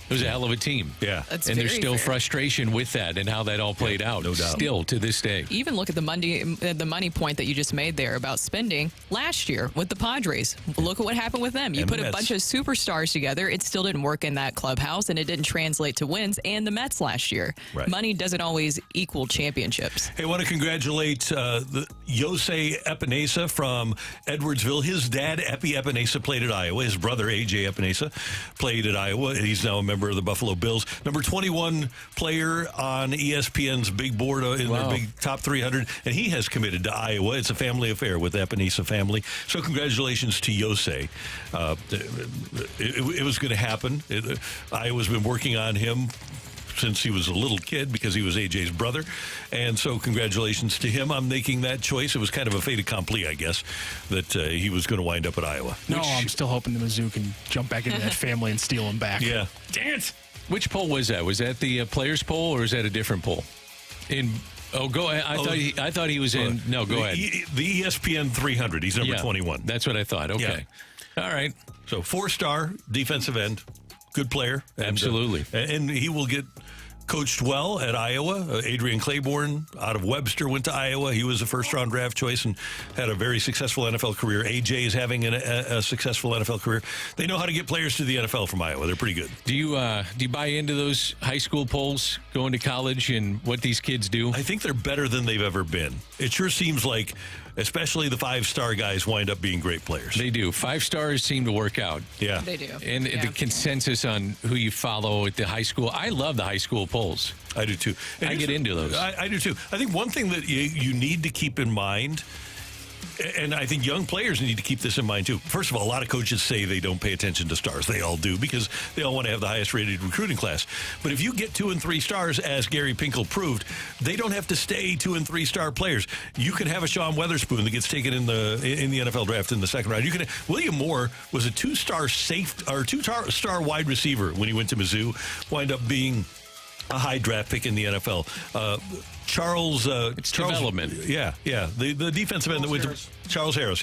It was a hell of a team. Yeah. That's and there's still fair. Frustration with that and how that all played out. No doubt. Still to this day. Even look at the money point that you just made there about spending last year with the Padres. Look at what happened with them. You And put the a Mets. bunch of superstars together. It still didn't work in that clubhouse, and it didn't translate to wins. And the Mets last year. Right. Money doesn't always equal championships. Hey, I want to congratulate Jose Epinesa from Edwardsville. His dad, Epi Epinesa, played at Iowa. His brother, AJ Epinesa, played at Iowa. He's now a member of the Buffalo Bills. Number 21 player on ESPN's big board in their big top 300, and he has committed to Iowa. It's a family affair with the Epinesa family. So congratulations to Jose. It was going to happen. Iowa's been working on him since he was a little kid because he was AJ's brother. And so congratulations to him on making that choice. It was kind of a fait accompli, I guess, that he was going to wind up at Iowa. No, I'm still hoping the Mizzou can jump back into that family and steal him back. Yeah. Dang it. Which poll was that? Was that the players poll or is that a different poll? Go ahead. I thought he was in. No, go ahead. The ESPN 300. He's number 21. That's what I thought. Okay. Yeah. All right. So 4-star defensive end. Good player. Absolutely. And he will get coached well at Iowa. Adrian Claiborne out of Webster went to Iowa. He was a first-round draft choice and had a very successful NFL career. AJ is having a successful NFL career. They know how to get players to the NFL from Iowa. They're pretty good. Do you buy into those high school polls going to college and what these kids do? I think they're better than they've ever been. It sure seems like, especially the 5-star guys, wind up being great players. They do. 5 stars seem to work out. Yeah. They do. And the consensus on who you follow at the high school. I love the high school polls. I do too. And I get into those. I do too. I think one thing that you need to keep in mind, and I think young players need to keep this in mind too. First of all, a lot of coaches say they don't pay attention to stars. They all do because they all want to have the highest rated recruiting class. But if you get 2 and 3 stars, as Gary Pinkel proved, they don't have to stay 2 and 3 star players. You can have a Sean Weatherspoon that gets taken in the NFL draft in the second round. You can. William Moore was a 2-star wide receiver when he went to Mizzou. Wind up being a high draft pick in the NFL. Charles development. Yeah. The defensive end that went to Charles Harris,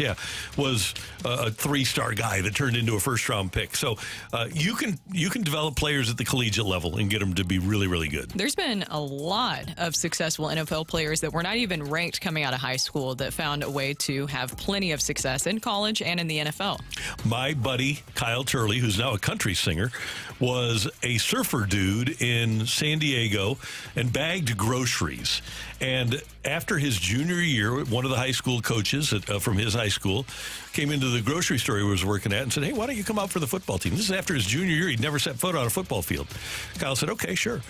was a 3-star guy that turned into a first-round pick. So you can develop players at the collegiate level and get them to be really, really good. There's been a lot of successful NFL players that were not even ranked coming out of high school that found a way to have plenty of success in college and in the NFL. My buddy, Kyle Turley, who's now a country singer, was a surfer dude in San Diego and bagged groceries. kids. And after his junior year, one of the high school coaches from his high school came into the grocery store he was working at and said, hey, why don't you come out for the football team? This is after his junior year. He'd never set foot on a football field. Kyle said, okay, sure.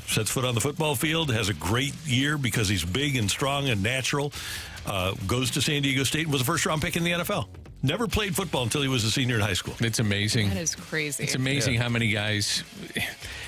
Sets foot on the football field, has a great year because he's big and strong and natural. Goes to San Diego State and was a first-round pick in the NFL. Never played football until he was a senior in high school. It's amazing. That is crazy. It's amazing how many guys.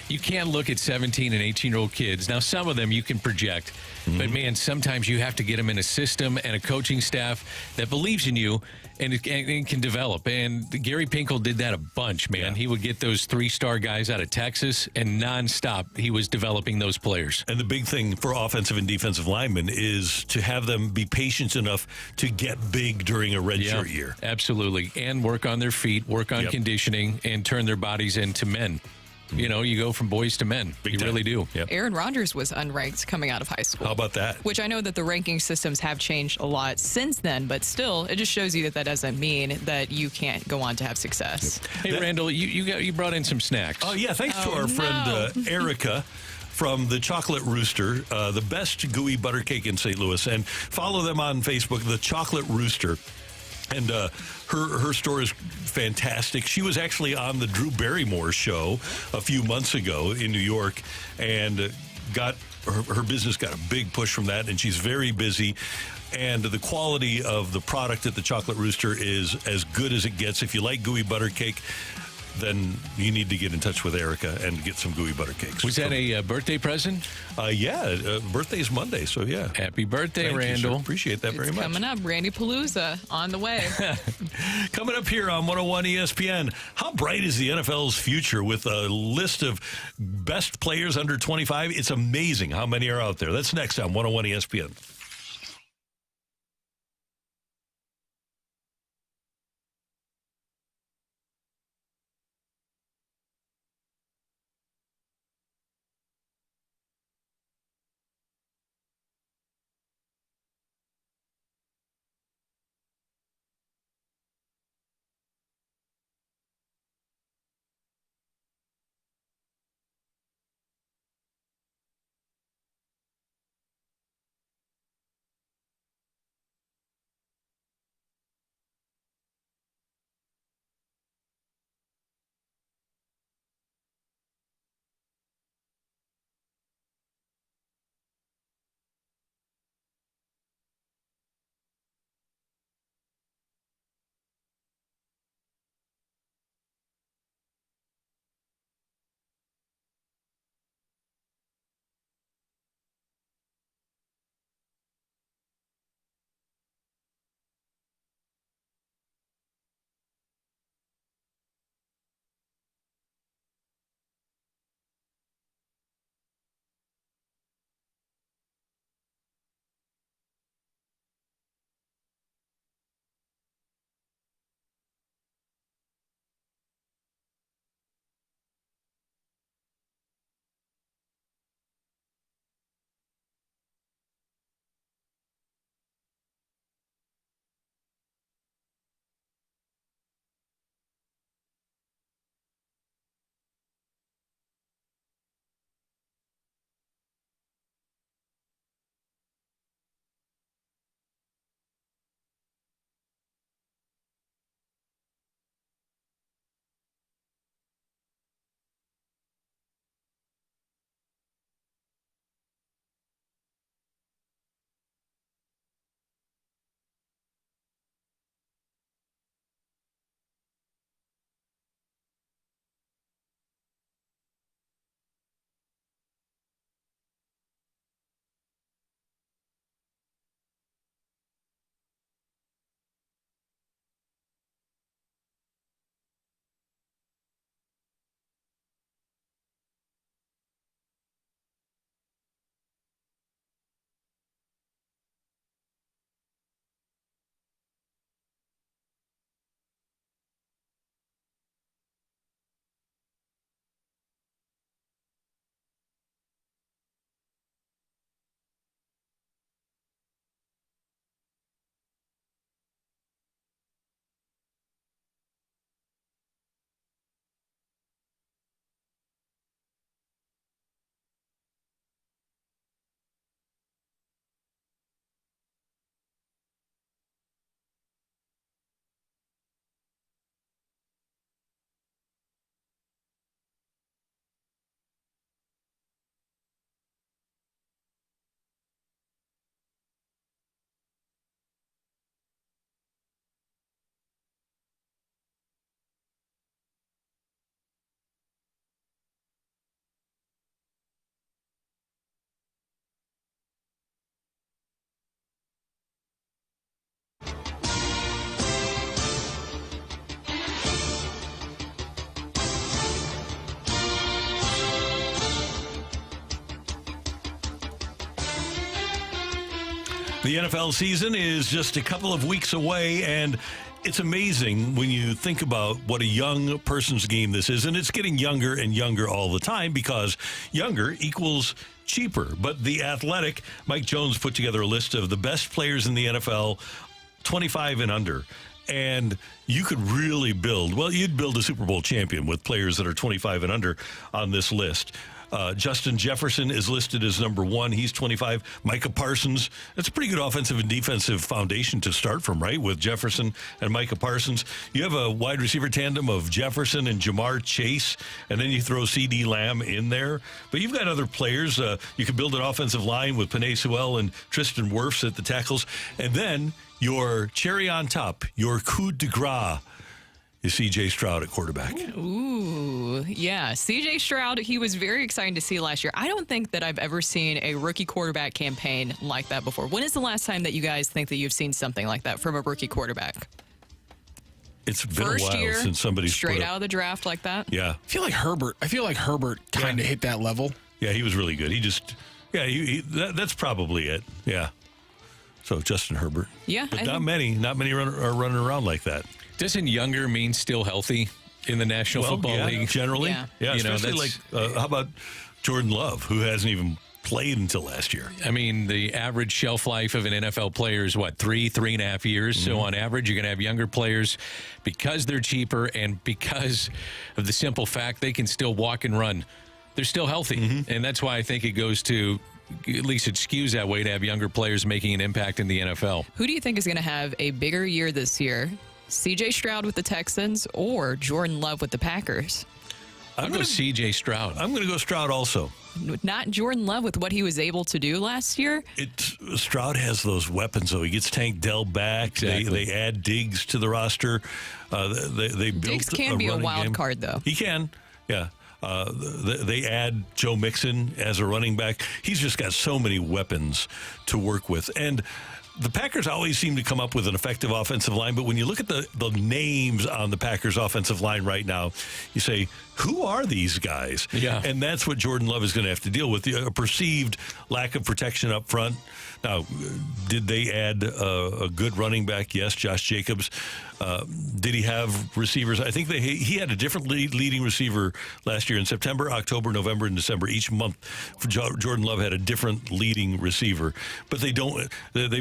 You can't look at 17 and 18-year-old kids. Now, some of them you can project. But, man, sometimes you have to get them in a system and a coaching staff that believes in you and can develop. And Gary Pinkel did that a bunch, man. Yeah. He would get those 3-star guys out of Texas, and nonstop he was developing those players. And the big thing for offensive and defensive linemen is to have them be patient enough to get big during a redshirt year. Absolutely. And work on their feet, work on conditioning, and turn their bodies into men. You know, you go from boys to men. Big time. Really do. Yep. Aaron Rodgers was unranked coming out of high school. How about that? Which I know that the ranking systems have changed a lot since then, but still, it just shows you that doesn't mean that you can't go on to have success. Hey, Randall, you brought in some snacks. Oh, yeah. Thanks to our friend Erica from the Chocolate Rooster, the best gooey butter cake in St. Louis. And follow them on Facebook, the Chocolate Rooster. And her store is fantastic. She was actually on the Drew Barrymore show a few months ago in New York and got her business got a big push from that, and she's very busy. And the quality of the product at the Chocolate Rooster is as good as it gets. If you like gooey butter cake, then you need to get in touch with Erica and get some gooey butter cakes. Was that a birthday present? Birthday's Monday, so yeah. Happy birthday, Thank Randall. You, Appreciate that very much. Coming up, Randy Palooza on the way. Coming up here on 101 ESPN, how bright is the NFL's future with a list of best players under 25? It's amazing how many are out there. That's next on 101 ESPN. The NFL season is just a couple of weeks away, and it's amazing when you think about what a young person's game this is, and it's getting younger and younger all the time because younger equals cheaper. But The Athletic, Mike Jones put together a list of the best players in the NFL, 25 and under. And you could really you'd build a Super Bowl champion with players that are 25 and under on this list. Justin Jefferson is listed as number 1. He's 25. Micah Parsons. That's a pretty good offensive and defensive foundation to start from, right? With Jefferson and Micah Parsons. You have a wide receiver tandem of Jefferson and Jamar Chase, and then you throw C.D. Lamb in there. But you've got other players. You could build an offensive line with Penei Sewell and Tristan Wirfs at the tackles. And then your cherry on top, your coup de grace, is C.J. Stroud at quarterback. Ooh, yeah. C.J. Stroud, he was very exciting to see last year. I don't think that I've ever seen a rookie quarterback campaign like that before. When is the last time that you guys think that you've seen something like that from a rookie quarterback? It's been First a while year, since somebody's straight out of the draft like that. Yeah. I feel like Herbert kind of hit that level. Yeah, he was really good. That's probably it. Yeah. So Justin Herbert. Yeah. But not many are running around like that. Doesn't younger mean still healthy in the National Football League? Generally. Yeah, especially how about Jordan Love, who hasn't even played until last year? I mean, the average shelf life of an NFL player is, 3.5 years? Mm-hmm. So on average, you're going to have younger players because they're cheaper and because of the simple fact they can still walk and run. They're still healthy. Mm-hmm. And that's why I think it goes to, at least it skews that way, to have younger players making an impact in the NFL. Who do you think is going to have a bigger year this year? C.J. Stroud with the Texans or Jordan Love with the Packers? I'm going to go C.J. Stroud. I'm going to go Stroud also. Not Jordan Love with what he was able to do last year? Stroud has those weapons, though. He gets Tank Dell back. Exactly. They add Diggs to the roster. They built Diggs can be a wild game. Card, though. He can, yeah. They add Joe Mixon as a running back. He's just got so many weapons to work with. And the Packers always seem to come up with an effective offensive line, but when you look at the names on the Packers offensive line right now, you say, who are these guys? Yeah. And that's what Jordan Love is going to have to deal with, a perceived lack of protection up front. Now, did they add a good running back? Yes, Josh Jacobs. Did he have receivers? I think he had a different leading receiver last year in September, October, November, and December. Each month, Jordan Love had a different leading receiver. But they've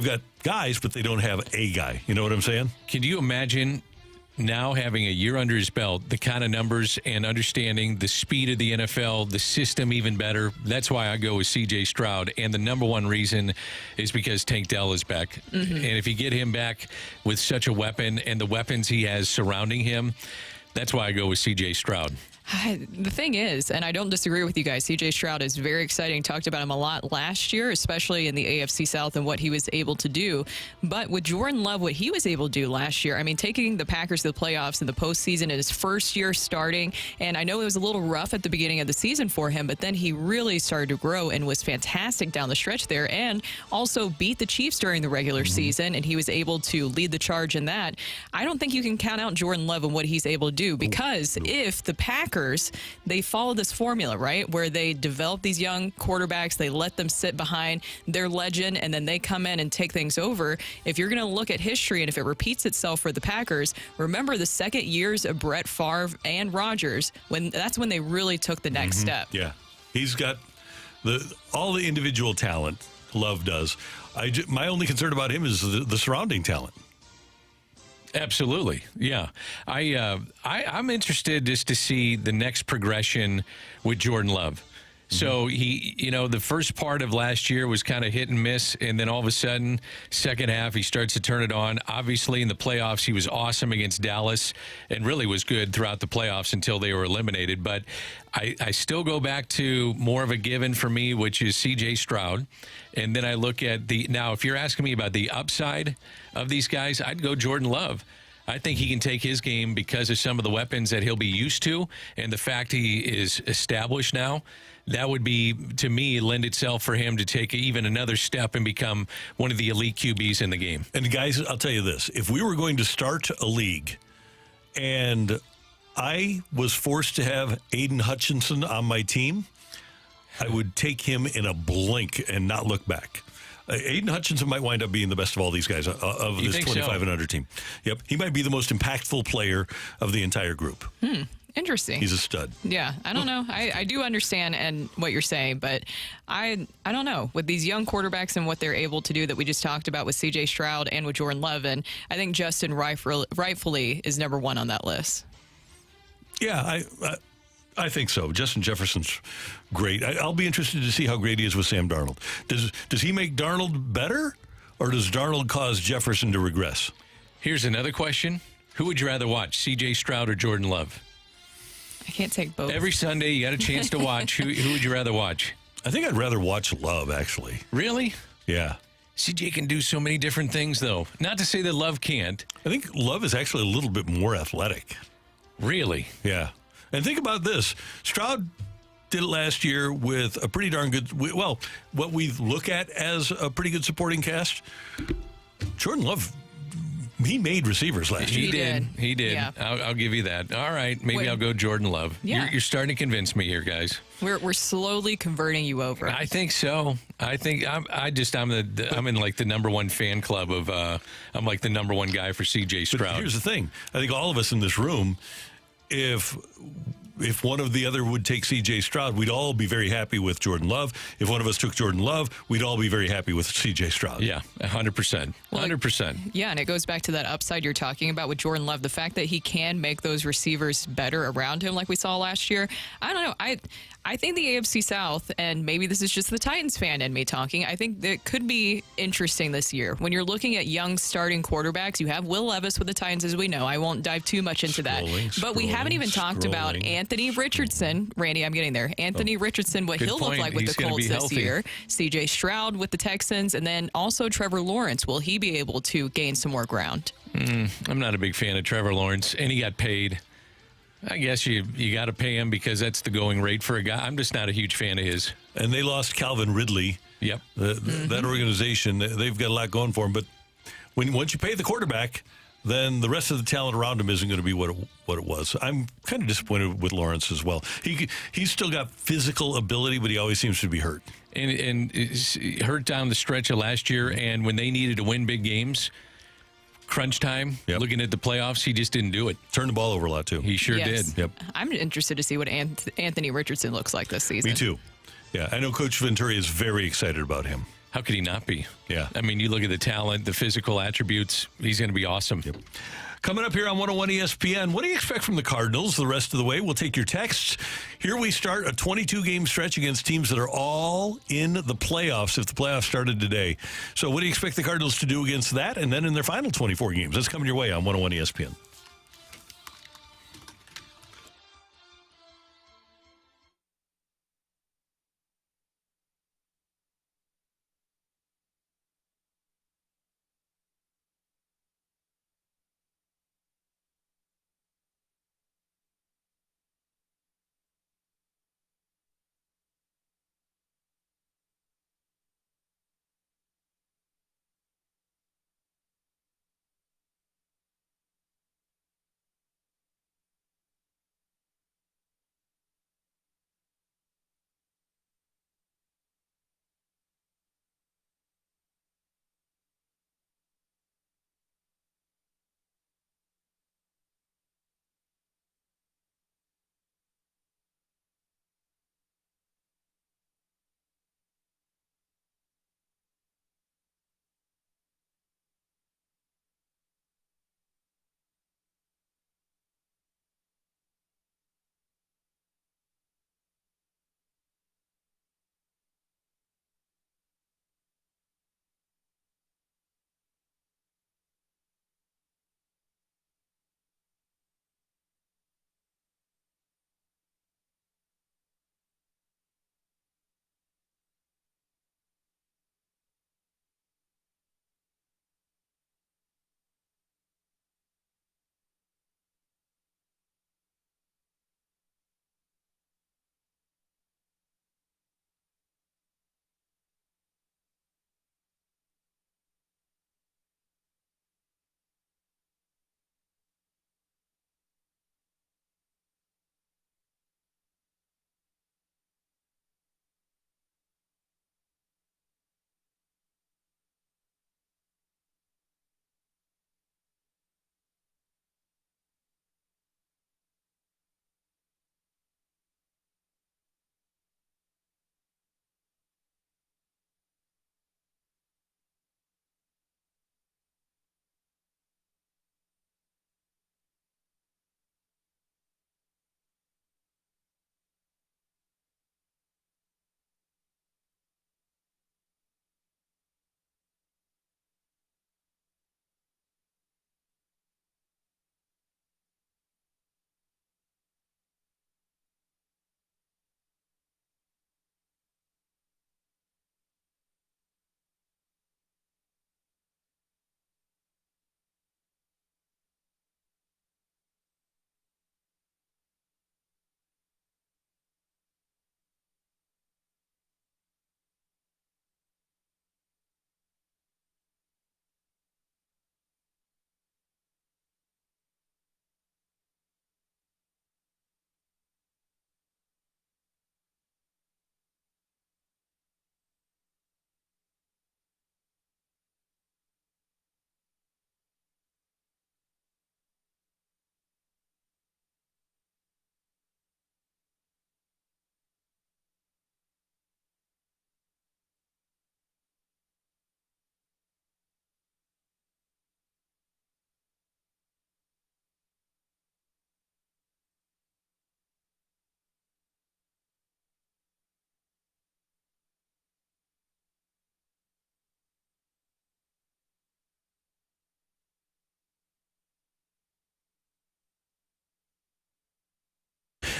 got guys, but they don't have a guy. You know what I'm saying? Can you imagine now having a year under his belt, the kind of numbers and understanding the speed of the NFL, the system even better? That's why I go with C.J. Stroud. And the number one reason is because Tank Dell is back. Mm-hmm. And if you get him back with such a weapon and the weapons he has surrounding him, that's why I go with C.J. Stroud. The thing is, and I don't disagree with you guys, C.J. Stroud is very exciting. Talked about him a lot last year, especially in the AFC South and what he was able to do. But with Jordan Love, what he was able to do last year, I mean, taking the Packers to the playoffs in the postseason in his first year starting, and I know it was a little rough at the beginning of the season for him, but then he really started to grow and was fantastic down the stretch there, and also beat the Chiefs during the regular season, and he was able to lead the charge in that. I don't think you can count out Jordan Love and what he's able to do, because if the Packers, they follow this formula, right, where they develop these young quarterbacks, they let them sit behind their legend, and then they come in and take things over. If you're going to look at history and if it repeats itself for the Packers, remember the second years of Brett Favre and Rodgers, that's when they really took the next step. Yeah. He's got all the individual talent Love does. My only concern about him is the surrounding talent. Absolutely. Yeah. I'm interested just to see the next progression with Jordan Love. So he, the first part of last year was kind of hit and miss, and then all of a sudden, second half, he starts to turn it on. Obviously, in the playoffs, he was awesome against Dallas and really was good throughout the playoffs until they were eliminated. But I still go back to more of a given for me, which is C.J. Stroud. And then I look at now, if you're asking me about the upside of these guys, I'd go Jordan Love. I think he can take his game because of some of the weapons that he'll be used to, and the fact he is established now. That would be, to me, lend itself for him to take even another step and become one of the elite QBs in the game. And guys, I'll tell you this. If we were going to start a league and I was forced to have Aiden Hutchinson on my team, I would take him in a blink and not look back. Aiden Hutchinson might wind up being the best of all these guys of this 25 and under team. Yep, he might be the most impactful player of the entire group. Interesting. He's a stud. Yeah, I don't know. I do understand and what you're saying, but I don't know. With these young quarterbacks and what they're able to do that we just talked about with C.J. Stroud and with Jordan Love, and I think Justin rightfully is number one on that list. Yeah, I think so. Justin Jefferson's great. I'll be interested to see how great he is with Sam Darnold. Does he make Darnold better, or does Darnold cause Jefferson to regress? Here's another question. Who would you rather watch, C.J. Stroud or Jordan Love? I can't take both. Every Sunday, you got a chance to watch. Who would you rather watch? I think I'd rather watch Love, actually. Really? Yeah. CJ can do so many different things, though. Not to say that Love can't. I think Love is actually a little bit more athletic. Really? Yeah. And think about this. Stroud did it last year with a pretty darn good, well, what we look at as a pretty good supporting cast. Jordan Love, he made receivers last year. He did. Yeah. I'll give you that. All right. Maybe I'll go Jordan Love. Yeah. You're starting to convince me here, guys. We're slowly converting you over. I think so. I think I'm in like the number one fan club of I'm like the number one guy for CJ Stroud. But here's the thing. I think all of us in this room, if one of the other would take C.J. Stroud, we'd all be very happy with Jordan Love. If one of us took Jordan Love, we'd all be very happy with C.J. Stroud. Yeah, 100%. 100%. Yeah, and it goes back to that upside you're talking about with Jordan Love. The fact that he can make those receivers better around him like we saw last year. I don't know. I think the AFC South, and maybe this is just the Titans fan in me talking, I think that could be interesting this year. When you're looking at young starting quarterbacks, you have Will Levis with the Titans, as we know. I won't dive too much into that. But we haven't even talked about Anthony Richardson. Randy, I'm getting there. Anthony Richardson, what he'll look like with the Colts this year. C.J. Stroud with the Texans, and then also Trevor Lawrence. Will he be able to gain some more ground? I'm not a big fan of Trevor Lawrence, and he got paid. I guess you got to pay him because that's the going rate for a guy. I'm just not a huge fan of his. And they lost Calvin Ridley. Yep. That organization, they've got a lot going for them. But once you pay the quarterback, then the rest of the talent around him isn't going to be what it was. I'm kind of disappointed with Lawrence as well. He's still got physical ability, but he always seems to be hurt. And hurt down the stretch of last year, and when they needed to win big games, crunch time, looking at the playoffs, he just didn't do it. Turned the ball over a lot, too. He sure did. Yep. I'm interested to see what Anthony Richardson looks like this season. Me too. Yeah, I know Coach Venturi is very excited about him. How could he not be? Yeah. I mean, you look at the talent, the physical attributes, he's going to be awesome. Yep. Coming up here on 101 ESPN, what do you expect from the Cardinals the rest of the way? We'll take your texts. Here we start a 22-game stretch against teams that are all in the playoffs if the playoffs started today. So what do you expect the Cardinals to do against that and then in their final 24 games? That's coming your way on 101 ESPN.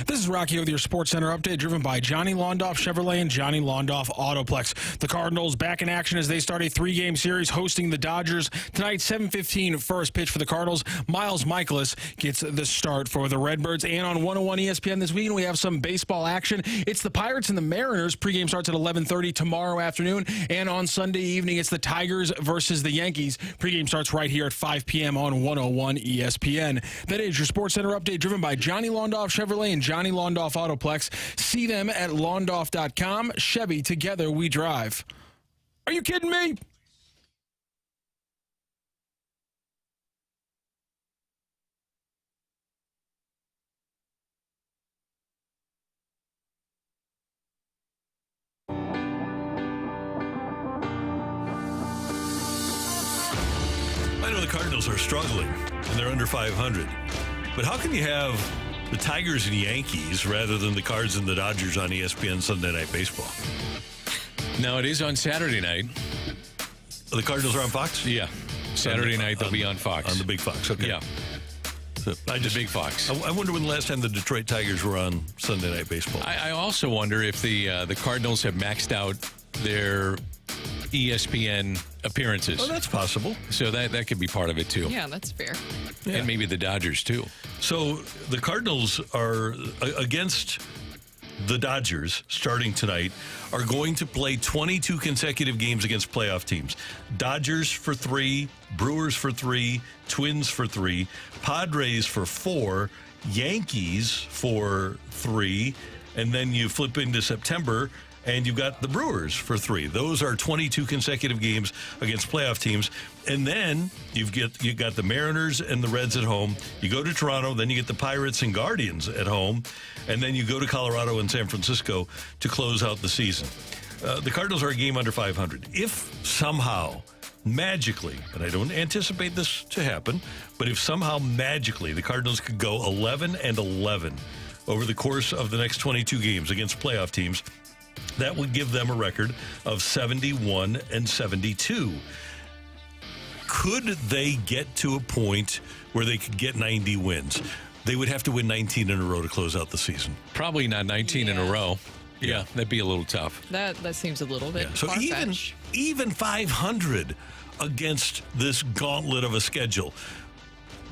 This is Rocky with your Sports Center update, driven by Johnny Londoff Chevrolet and Johnny Londoff Autoplex. The Cardinals back in action as they start a 3-game series hosting the Dodgers. Tonight, 7:15 first pitch for the Cardinals. Miles Mikolas gets the start for the Redbirds. And on 101 ESPN this weekend, we have some baseball action. It's the Pirates and the Mariners. Pregame starts at 11:30 tomorrow afternoon. And on Sunday evening, it's the Tigers versus the Yankees. Pregame starts right here at 5 p.m. on 101 ESPN. That is your Sports Center update, driven by Johnny Londoff Chevrolet and Johnny Londoff Autoplex. See them at londoff.com. Chevy, together we drive. Are you kidding me? I know the Cardinals are struggling, and they're under 500. But how can you have the Tigers and Yankees rather than the Cards and the Dodgers on ESPN Sunday Night Baseball? No, it is on Saturday night. The Cardinals are on Fox? Yeah. Saturday night they'll be on Fox. On the big Fox, okay. Yeah. So The big Fox. I wonder when the last time the Detroit Tigers were on Sunday Night Baseball. I also wonder if the Cardinals have maxed out their ESPN appearances. Oh, that's possible. So that could be part of it, too. Yeah, that's fair. Yeah. And maybe the Dodgers, too. So the Cardinals are against the Dodgers starting tonight, are going to play 22 consecutive games against playoff teams. Dodgers for 3, Brewers for 3, Twins for 3, Padres for 4, Yankees for 3, and then you flip into September and you've got the Brewers for 3. Those are 22 consecutive games against playoff teams. And then you got the Mariners and the Reds at home. You go to Toronto, then you get the Pirates and Guardians at home, and then you go to Colorado and San Francisco to close out the season. The Cardinals are a game under 500. If somehow, magically, and I don't anticipate this to happen, but if somehow magically the Cardinals could go 11-11 over the course of the next 22 games against playoff teams, that would give them a record of 71-72. Could they get to a point where they could get 90 wins? They would have to win 19 in a row to close out the season. Probably not 19 in a row. Yeah, that'd be a little tough. That seems a little bit So even 500 against this gauntlet of a schedule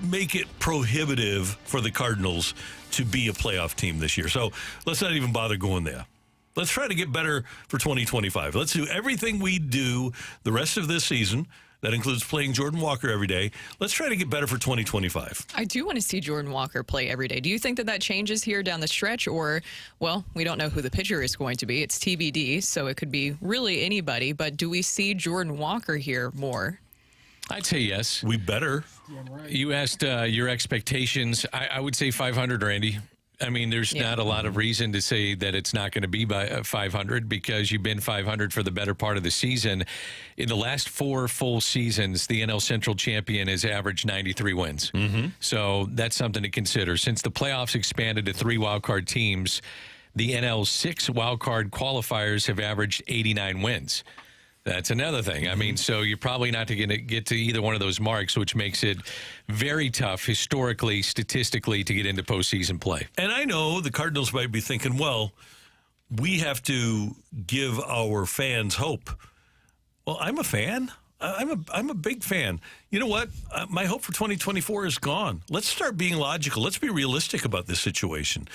make it prohibitive for the Cardinals to be a playoff team this year. So let's not even bother going there. Let's try to get better for 2025. Let's do everything we do the rest of this season. That includes playing Jordan Walker every day. Let's try to get better for 2025. I do want to see Jordan Walker play every day. Do you think that changes here down the stretch? Or, well, we don't know who the pitcher is going to be. It's TBD, so it could be really anybody. But do we see Jordan Walker here more? I'd say yes. We better. You asked your expectations. I would say 500, Randy. I mean, there's not a lot of reason to say that it's not going to be by 500 because you've been 500 for the better part of the season. In the last 4 full seasons, the NL Central champion has averaged 93 wins. Mm-hmm. So that's something to consider. Since the playoffs expanded to 3 wildcard teams, the NL's 6 wildcard qualifiers have averaged 89 wins. That's another thing. I mean, so you're probably not going to get to either one of those marks, which makes it very tough historically, statistically, to get into postseason play. And I know the Cardinals might be thinking, well, we have to give our fans hope. Well, I'm a fan. I'm a big fan. You know what? My hope for 2024 is gone. Let's start being logical. Let's be realistic about this situation.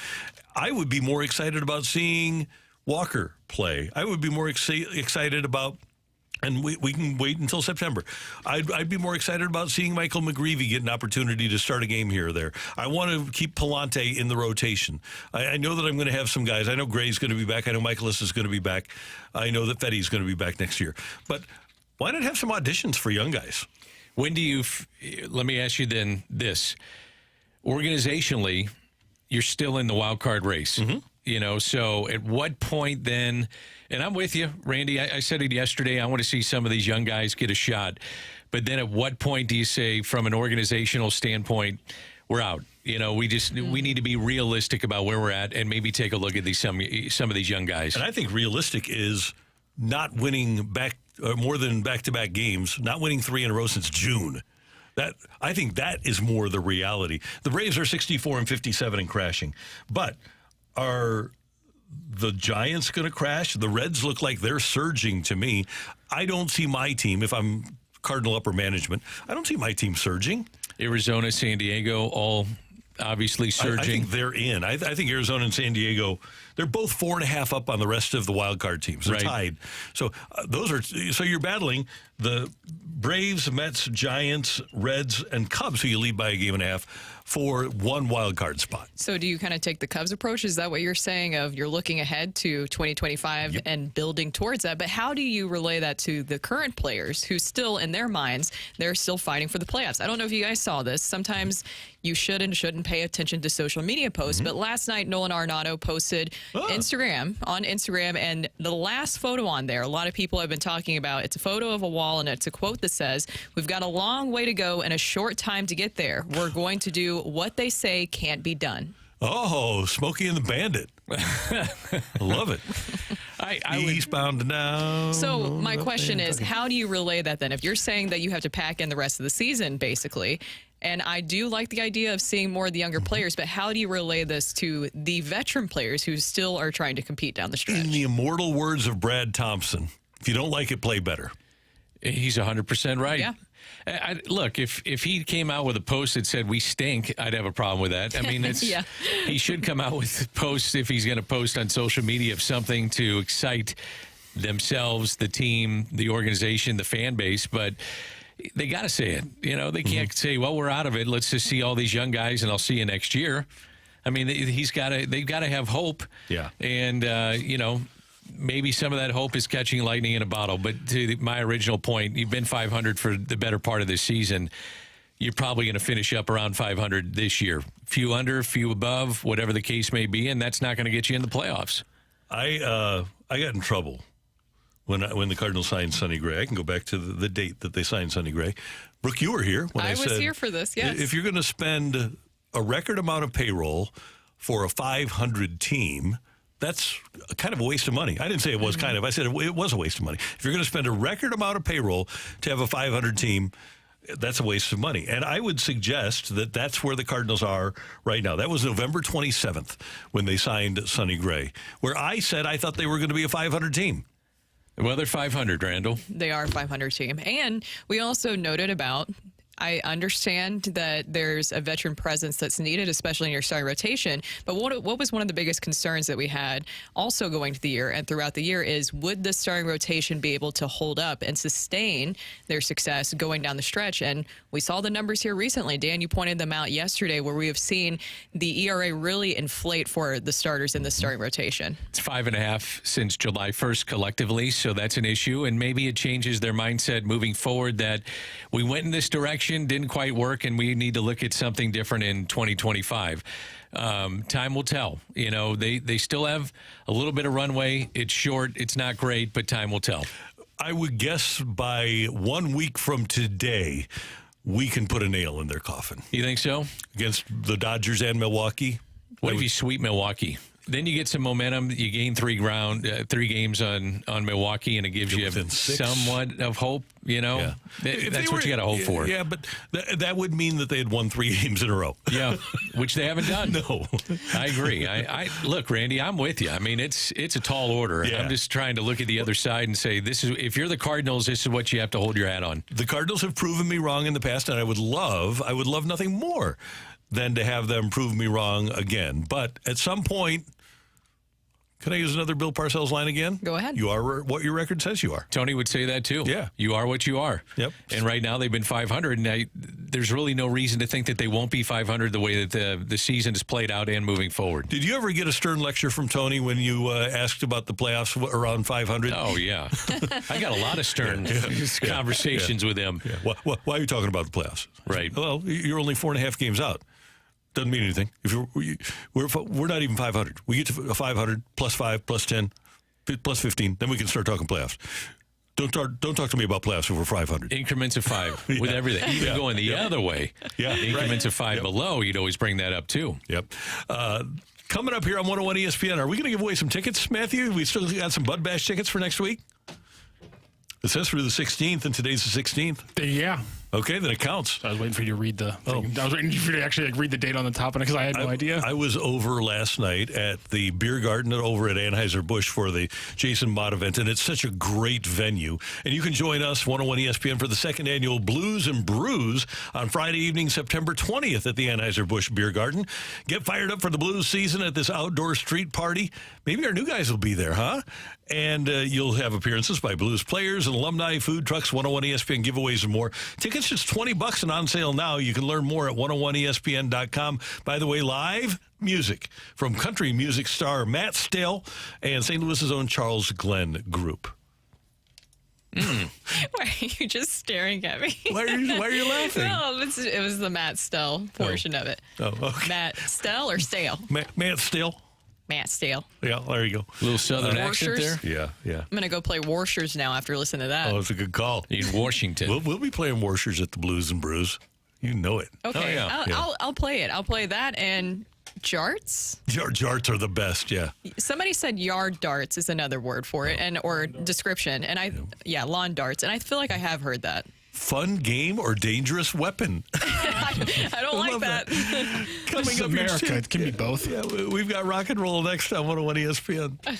I would be more excited about seeing Walker play. I would be more excited about, and we can wait until September. I'd be more excited about seeing Michael McGreevy get an opportunity to start a game here or there. I want to keep Palante in the rotation. I know that I'm going to have some guys. I know Gray's going to be back. I know Mikolas is going to be back. I know that Fetty's going to be back next year. But why not have some auditions for young guys? When do you let me ask you then this. Organizationally, you're still in the wild card race. Mm-hmm. You know, so at what point then, and I'm with you, Randy, I said it yesterday, I want to see some of these young guys get a shot. But then at what point do you say, from an organizational standpoint, we're out? You know, we need to be realistic about where we're at and maybe take a look at some of these young guys. And I think realistic is not winning more than back-to-back games, not winning 3 in a row since June. I think that is more the reality. The Braves are 64-57 and crashing. But Are the Giants going to crash? The Reds look like they're surging to me. I don't see my team, if I'm Cardinal upper management, I don't see my team surging. Arizona, San Diego, all obviously surging. I think they're in. I think Arizona and San Diego, they're both 4.5 up on the rest of the wild card teams. They're tied. So so you're battling the Braves, Mets, Giants, Reds, and Cubs, who you lead by a game and a half for one wild card spot. So do you kind of take the Cubs approach? Is that what you're saying of you're looking ahead to 2025 and building towards that? But how do you relay that to the current players who still, in their minds, they're still fighting for the playoffs? I don't know if you guys saw this. Sometimes you should and shouldn't pay attention to social media posts. But last night, Nolan Arenado posted on Instagram, and the last photo on there, a lot of people have been talking about, it's a photo of a wall, and it's a quote that says, "We've got a long way to go and a short time to get there. We're going to do what they say can't be done." Oh, Smokey and the Bandit. I love it. Eastbound now. So my question is, how do you relay that then? If you're saying that you have to pack in the rest of the season, basically, and I do like the idea of seeing more of the younger players, but how do you relay this to the veteran players who still are trying to compete down the stretch? In the immortal words of Brad Thompson, if you don't like it, play better. He's 100% right. Yeah. Look, if he came out with a post that said we stink, I'd have a problem with that. I mean, he should come out with posts if he's going to post on social media of something to excite themselves, the team, the organization, the fan base. But they got to say it. You know, they can't say, well, we're out of it. Let's just see all these young guys and I'll see you next year. I mean, they've got to have hope. Yeah. And, maybe some of that hope is catching lightning in a bottle. But to my original point, you've been 500 for the better part of this season. You're probably going to finish up around 500 this year. Few under, few above, whatever the case may be, and that's not going to get you in the playoffs. I got in trouble when the Cardinals signed Sonny Gray. I can go back to the date that they signed Sonny Gray. Brooke, you were here when I said, was here for this, yes. If you're going to spend a record amount of payroll for a 500 team, that's kind of a waste of money. I didn't say it was kind of. I said it was a waste of money. If you're going to spend a record amount of payroll to have a 500 team, that's a waste of money. And I would suggest that that's where the Cardinals are right now. That was November 27th when they signed Sonny Gray, where I said I thought they were going to be a 500 team. Well, they're 500, Randall. They are a 500 team. And we also noted about, I understand that there's a veteran presence that's needed, especially in your starting rotation. But what was one of the biggest concerns that we had also going to the year and throughout the year is, would the starting rotation be able to hold up and sustain their success going down the stretch? And we saw the numbers here recently. Dan, you pointed them out yesterday, where we have seen the ERA really inflate for the starters in the starting rotation. It's 5.5 since July 1st collectively, so that's an issue. And maybe it changes their mindset moving forward that we went in this direction, didn't quite work, and we need to look at something different in 2025. Time will tell. You know, they still have a little bit of runway. It's short. It's not great, but time will tell. I would guess by 1 week from today, we can put a nail in their coffin. You think so? Against the Dodgers and Milwaukee. What if you sweep Milwaukee? Then you get some momentum. You gain 3 games on Milwaukee, and it gives you somewhat of hope. You know, that's what you got to hope for. Yeah, but that would mean that they had won 3 games in a row. Yeah, which they haven't done. No, I agree. I look, Randy, I'm with you. I mean, it's a tall order. Yeah. I'm just trying to look at the other side and say, this is, if you're the Cardinals, this is what you have to hold your hat on. The Cardinals have proven me wrong in the past, and I would love nothing more than to have them prove me wrong again. But at some point, can I use another Bill Parcells line again? Go ahead. You are what your record says you are. Tony would say that too. Yeah. You are what you are. Yep. And right now they've been 500, and there's really no reason to think that they won't be 500 the way that the season is played out and moving forward. Did you ever get a stern lecture from Tony when you asked about the playoffs around 500? Oh, yeah. I got a lot of stern conversations with him. Yeah. Why are you talking about the playoffs? Right. Well, you're only 4.5 games out. Doesn't mean anything. If we're not even 500. We get to 500 plus 5 plus 10 plus 15, then we can start talking playoffs. Don't talk to me about playoffs if we're 500. Increments of 5 with everything. Even going the other way. Yeah, increments of 5 below, you'd always bring that up too. Yep. Coming up here on 101 ESPN, are we going to give away some tickets, Matthew? We still got some Bud Bash tickets for next week. It says through the 16th, and today's the 16th. Yeah. Okay, then it counts. I was waiting for you to read the thing. I was waiting for you to actually read the date on the top because I had no idea. I was over last night at the beer garden over at Anheuser-Busch for the Jason Mott event, and it's such a great venue. And you can join us, 101 ESPN, for the second annual Blues and Brews on Friday evening, September 20th at the Anheuser-Busch Beer Garden. Get fired up for the blues season at this outdoor street party. Maybe our new guys will be there, huh? And you'll have appearances by blues players and alumni, food trucks, 101 ESPN giveaways, and more. Tickets just $20 and on sale now. You can learn more at 101ESPN.com. By the way, live music from country music star Matt Stell and St. Louis's own Charles Glenn Group. Why are you just staring at me? Why are you laughing? No, it was the Matt Stell portion of it. Oh, okay. Matt Stell or Stale? Matt Stell. Matt Stale. Yeah, there you go. Little southern accent there. Yeah. I'm going to go play Warshers now after listening to that. Oh, it's a good call. In Washington. We'll be playing Warshers at the Blues and Brews. You know it. Okay, Oh, yeah. I'll play it. I'll play that and jarts. Jarts are the best, yeah. Somebody said yard darts is another word for it, or description. And lawn darts. And I feel like I have heard that. Fun game or dangerous weapon? I don't like that. Coming This is up America. It can be both. Yeah, we've got Rocc and Roll next on 101 ESPN.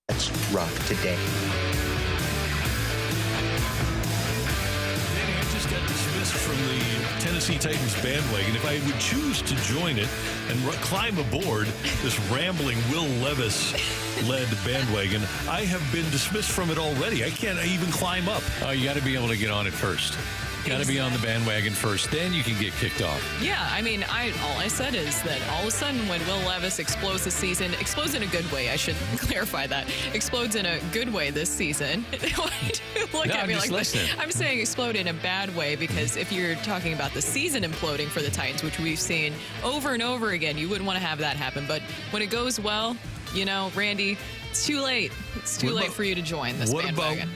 Let's rock today. Danny, I just got dismissed from the Tennessee Tennessee Titans bandwagon, if I would choose to join it and climb aboard this rambling Will Levis-led bandwagon, I have been dismissed from it already. I can't even climb up. Oh, you got to be able to get on it first. Got to be on the bandwagon first, then you can get kicked off. Yeah, I mean, all I said is that all of a sudden when Will Levis explodes the season, explodes in a good way, I should clarify that, explodes in a good way this season. Why do you look at me like that? I'm saying explode in a bad way because if you're talking about the season imploding for the Titans, which we've seen over and over again, you wouldn't want to have that happen. But when it goes well, you know, Randy, it's too late. It's too late for you to join this bandwagon.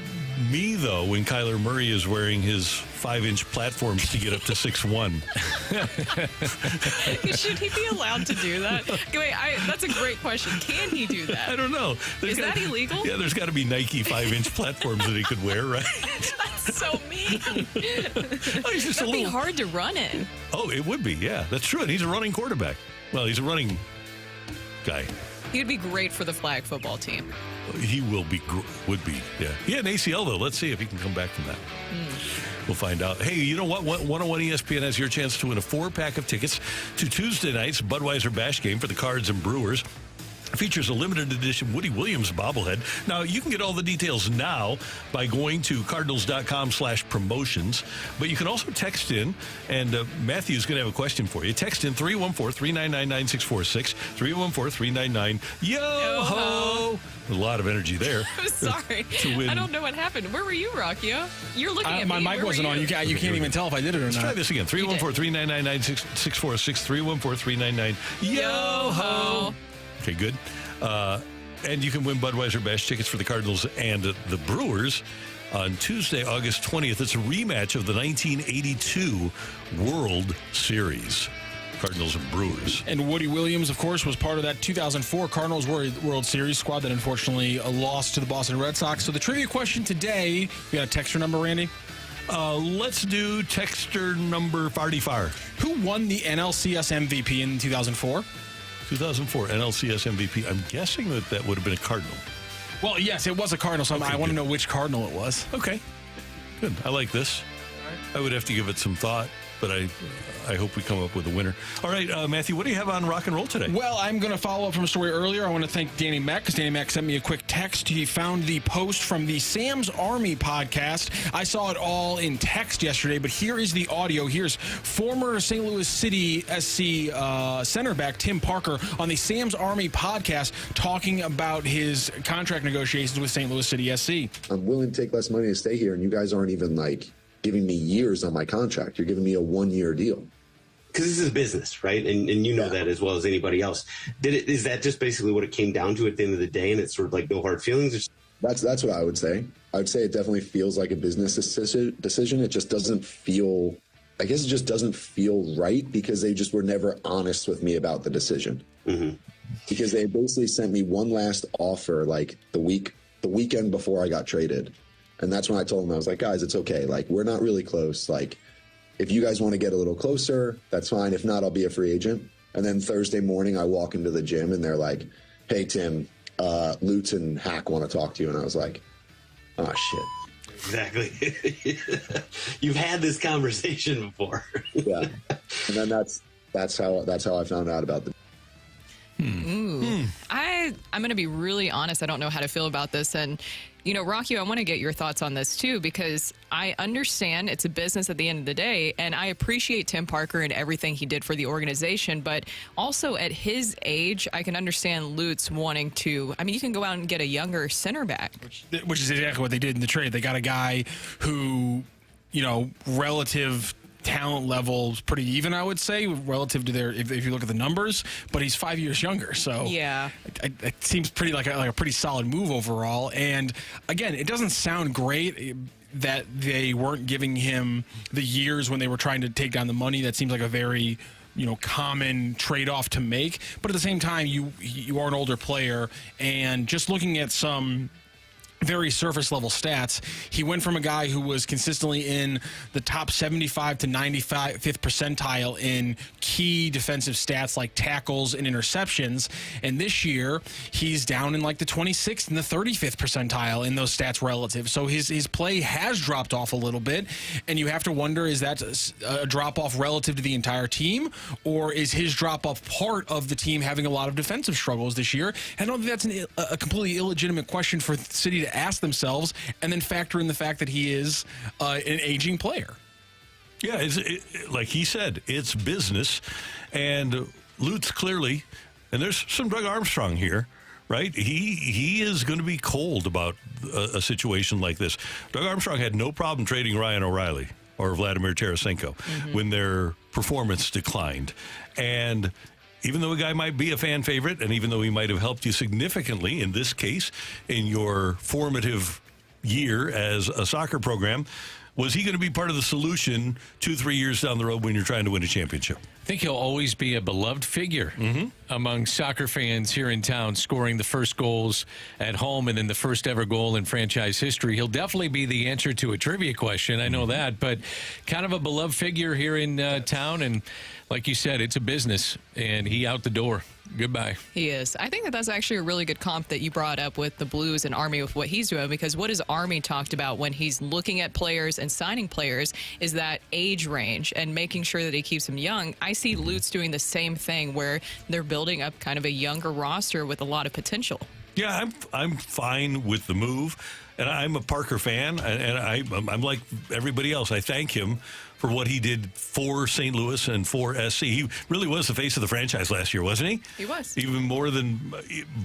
Me, though, when Kyler Murray is wearing his 5-inch platforms to get up to 6'1". Should he be allowed to do that? Wait, that's a great question. Can he do that? I don't know. Is that illegal? Yeah, there's got to be Nike 5-inch platforms that he could wear, right? That's so mean. That'd be hard to run in. Oh, it would be, yeah. That's true. And he's a running quarterback. Well, he's a running guy. He'd be great for the flag football team. He would be, yeah. He had an ACL, though. Let's see if he can come back from that. We'll find out. Hey, you know what? 101 ESPN has your chance to win a 4-pack of tickets to Tuesday night's Budweiser Bash game for the Cards and Brewers. Features a limited edition Woody Williams bobblehead. Now, you can get all the details now by going to cardinals.com/promotions, but you can also text in, and Matthew's going to have a question for you. Text in 314-399-9646, 314-399-YO-HO. A lot of energy there. I'm sorry. I don't know what happened. Where were you, Rockio? You're looking at my me. mic wasn't on. You can't even tell if I did it or Let's not. try this again. 314-399-9646, 314-399-YO-HO. Okay, good. And you can win Budweiser Bash tickets for the Cardinals and the Brewers on Tuesday, August 20th. It's a rematch of the 1982 World Series. Cardinals and Brewers. And Woody Williams, of course, was part of that 2004 Cardinals World Series squad that unfortunately lost to the Boston Red Sox. So the trivia question today, we got a texter number, Randy? Let's do texter number 45. Who won the NLCS MVP in 2004? 2004 NLCS MVP. I'm guessing that would have been a Cardinal. Well, yes, it was a Cardinal, so I want to know which Cardinal it was. Okay, good. I like this. I would have to give it some thought, but I hope we come up with a winner. All right, Matthew, what do you have on Rock and Roll today? Well, I'm going to follow up from a story earlier. I want to thank Danny Mack, because Danny Mack sent me a quick text. He found the post from the Sam's Army podcast. I saw it all in text yesterday, but here is the audio. Here's former St. Louis City SC center back Tim Parker on the Sam's Army podcast talking about his contract negotiations with St. Louis City SC. I'm willing to take less money to stay here, and you guys aren't even, giving me years on my contract. You're giving me a 1-year deal. Because this is business, right? And you know that as well as anybody else. Is that just basically what it came down to at the end of the day, and it's sort of like no hard feelings? That's what I would say. I would say it definitely feels like a business decision. It just doesn't feel, I guess it just doesn't feel right because they just were never honest with me about the decision. Mm-hmm. Because they basically sent me one last offer the weekend before I got traded. And that's when I told them, I was like, guys, it's okay. We're not really close. If you guys want to get a little closer, that's fine. If not, I'll be a free agent. And then Thursday morning, I walk into the gym and they're like, hey, Tim, Lutz and Hack want to talk to you. And I was like, oh, shit. Exactly. You've had this conversation before. Yeah. And then that's how I found out about the. I'm going to be really honest. I don't know how to feel about this. And, Rocky, I want to get your thoughts on this, too, because I understand it's a business at the end of the day, and I appreciate Tim Parker and everything he did for the organization. But also at his age, I can understand Lutz wanting to. I mean, you can go out and get a younger center back. Which is exactly what they did in the trade. They got a guy who, relative talent levels pretty even, I would say, relative to their, if you look at the numbers, but he's 5 years younger. So yeah, it seems pretty like a pretty solid move overall. And again, it doesn't sound great that they weren't giving him the years when they were trying to take down the money. That seems like a very common trade-off to make. But at the same time, you are an older player, and just looking at some very surface level stats. He went from a guy who was consistently in the top 75 to 95th percentile in key defensive stats like tackles and interceptions. And this year, he's down in like the 26th and the 35th percentile in those stats relative. So his play has dropped off a little bit. And you have to wonder, is that a drop off relative to the entire team? Or is his drop off part of the team having a lot of defensive struggles this year? I don't think that's a completely illegitimate question for the City to ask themselves, and then factor in the fact that he is an aging player. Yeah, like he said, it's business. And Lutz clearly, and there's some Doug Armstrong here, right? He is going to be cold about a situation like this. Doug Armstrong had no problem trading Ryan O'Reilly or Vladimir Tarasenko when their performance declined. And even though a guy might be a fan favorite, and even though he might have helped you significantly, in this case, in your formative year as a soccer program, was he going to be part of the solution 2-3 years down the road when you're trying to win a championship? I think he'll always be a beloved figure among soccer fans here in town, scoring the first goals at home and then the first ever goal in franchise history. He'll definitely be the answer to a trivia question. I know that, but kind of a beloved figure here in town. And like you said, it's a business, and he out the door. Goodbye. He is. I think that's actually a really good comp that you brought up with the Blues and Army with what he's doing, because what has Army talked about when he's looking at players and signing players is that age range and making sure that he keeps them young. I see Lutz doing the same thing where they're building up kind of a younger roster with a lot of potential. Yeah, I'm fine with the move, and I'm a Parker fan, and I'm like everybody else. I thank him for what he did for St. Louis and for SC. He really was the face of the franchise last year, wasn't he? He was. Even more than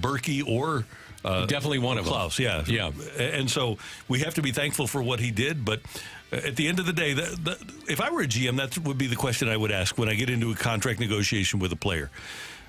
Berkey or definitely one of Klaus. them. Yeah. And so we have to be thankful for what he did, but at the end of the day, if I were a GM, that would be the question I would ask when I get into a contract negotiation with a player.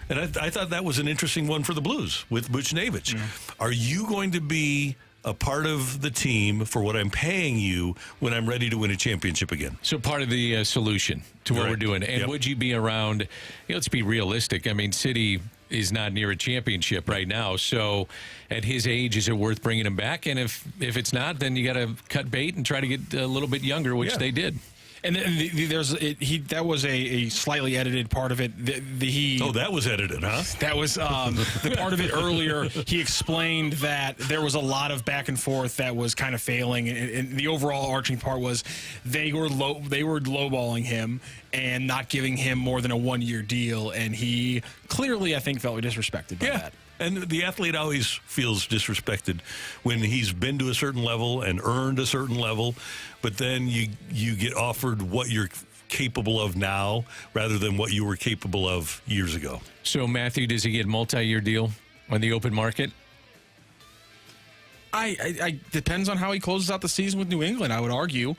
And I thought that was an interesting one for the Blues with Buchnevich. Yeah. Are you going to be a part of the team for what I'm paying you when I'm ready to win a championship again? So part of the solution to what we're doing. And would you be around, let's be realistic. I mean, City is not near a championship right now. So at his age, is it worth bringing him back? And if it's not, then you got to cut bait and try to get a little bit younger, which they did. And that was a slightly edited part of it. That was edited, huh? That was the part of it earlier. He explained that there was a lot of back and forth that was kind of failing, and the overall arching part was they were lowballing him and not giving him more than a 1-year deal, and he clearly, I think, felt disrespected by that. And the athlete always feels disrespected when he's been to a certain level and earned a certain level, but then you get offered what you're capable of now rather than what you were capable of years ago. So, Matthew, does he get a multi-year deal on the open market? I depends on how he closes out the season with New England, I would argue.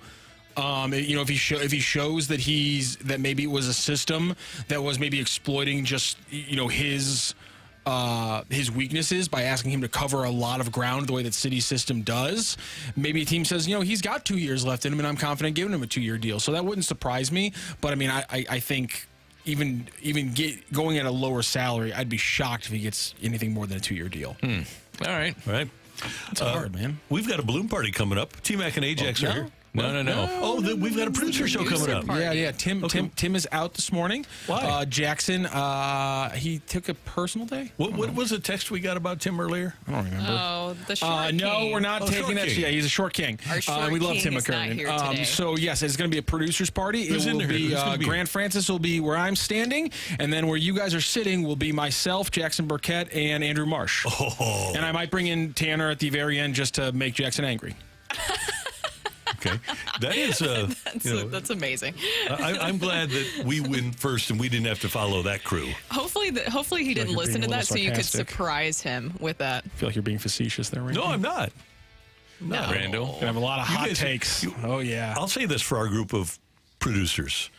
If he shows that maybe it was a system that was maybe exploiting just his weaknesses by asking him to cover a lot of ground the way that City's system does. Maybe a team says, he's got 2 years left in him, and I'm confident giving him a 2-year deal. So that wouldn't surprise me. But I mean, I think even going at a lower salary, I'd be shocked if he gets anything more than a 2-year deal. All right. It's hard, man. We've got a balloon party coming up. T-Mac and Ajax are here. No. We've got a producer show coming up. Yeah. Tim is out this morning. Why? Jackson, he took a personal day. What was the text we got about Tim earlier? I don't remember. Oh, the short king. No, we're not taking that. Yeah, he's a short king. Our short we love king Tim is not here today. So yes, it's going to be a producer's party. Who's it will in there? be Who's gonna be Grant Francis will be where I'm standing, and then where you guys are sitting will be myself, Jackson Burkett, and Andrew Marsh. Oh. And I might bring in Tanner at the very end just to make Jackson angry. Okay, that is that's amazing. I'm glad that we win first and we didn't have to follow that crew. Hopefully he didn't listen to that, so you could surprise him with that. I feel like you're being facetious there, right? No, I'm not. No. Randall. Gonna have a lot of hot takes. I'll say this for our group of producers.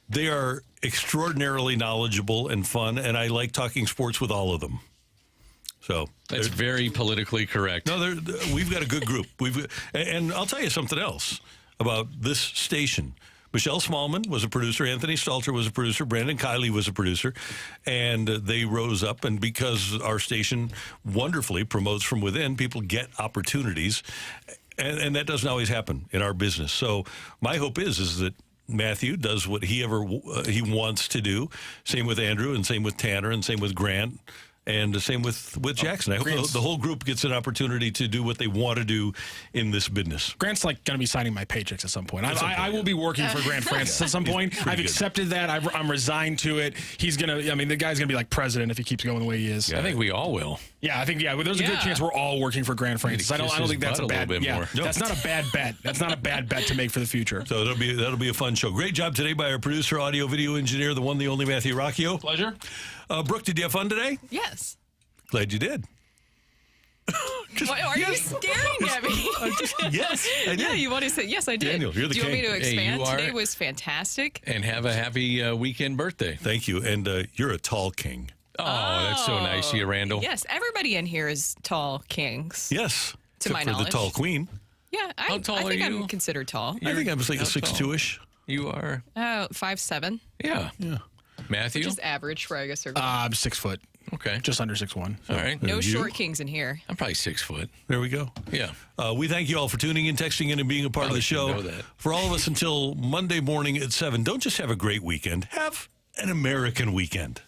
They are extraordinarily knowledgeable and fun, and I like talking sports with all of them. So that's very politically correct. No, we've got a good group. And I'll tell you something else about this station. Michelle Smallman was a producer. Anthony Stalter was a producer. Brandon Kiley was a producer. And they rose up. And because our station wonderfully promotes from within, people get opportunities. And that doesn't always happen in our business. So my hope is that Matthew does what he wants to do. Same with Andrew, and same with Tanner, and same with Grant. And the same with Jackson. I hope the whole group gets an opportunity to do what they want to do in this business. Grant's like going to be signing my paychecks at some point. I will be working for Grant Francis at some point. I've accepted that. I'm resigned to it. He's going to, I mean, the guy's going to be like president if he keeps going the way he is. Yeah. I think we all will. Yeah, I think, there's a good chance we're all working for Grant Francis. I don't think that's a bad bet. Yeah, that's not a bad bet. That's not a bad bet to make for the future. So that'll be a fun show. Great job today by our producer, audio, video engineer, the one, the only Matthew Rocchio. Pleasure. Brooke, did you have fun today? Yes. Glad you did. What, are you staring at me? Yes, I did. Yeah, you want to say, yes, I did. Daniel, you're the Do you want me to expand? Hey, Today was fantastic. And have a happy weekend birthday. Thank you. And you're a tall king. Oh, that's so nice of you, Randall. Yes, everybody in here is tall kings. Yes. To my for knowledge. the tall queen. Yeah, I think I'm considered tall. I think I was like a 6'2"-ish. You are? 5'7". Yeah. Which Matthew? is average for, I guess. I'm 6 foot. Okay. Just under 6'1". All right. No short kings in here. I'm probably 6 foot. There we go. Yeah. We thank you all for tuning in, texting in, and being a part of the show. Know that. For all of us until Monday morning at 7, don't just have a great weekend. Have an American weekend.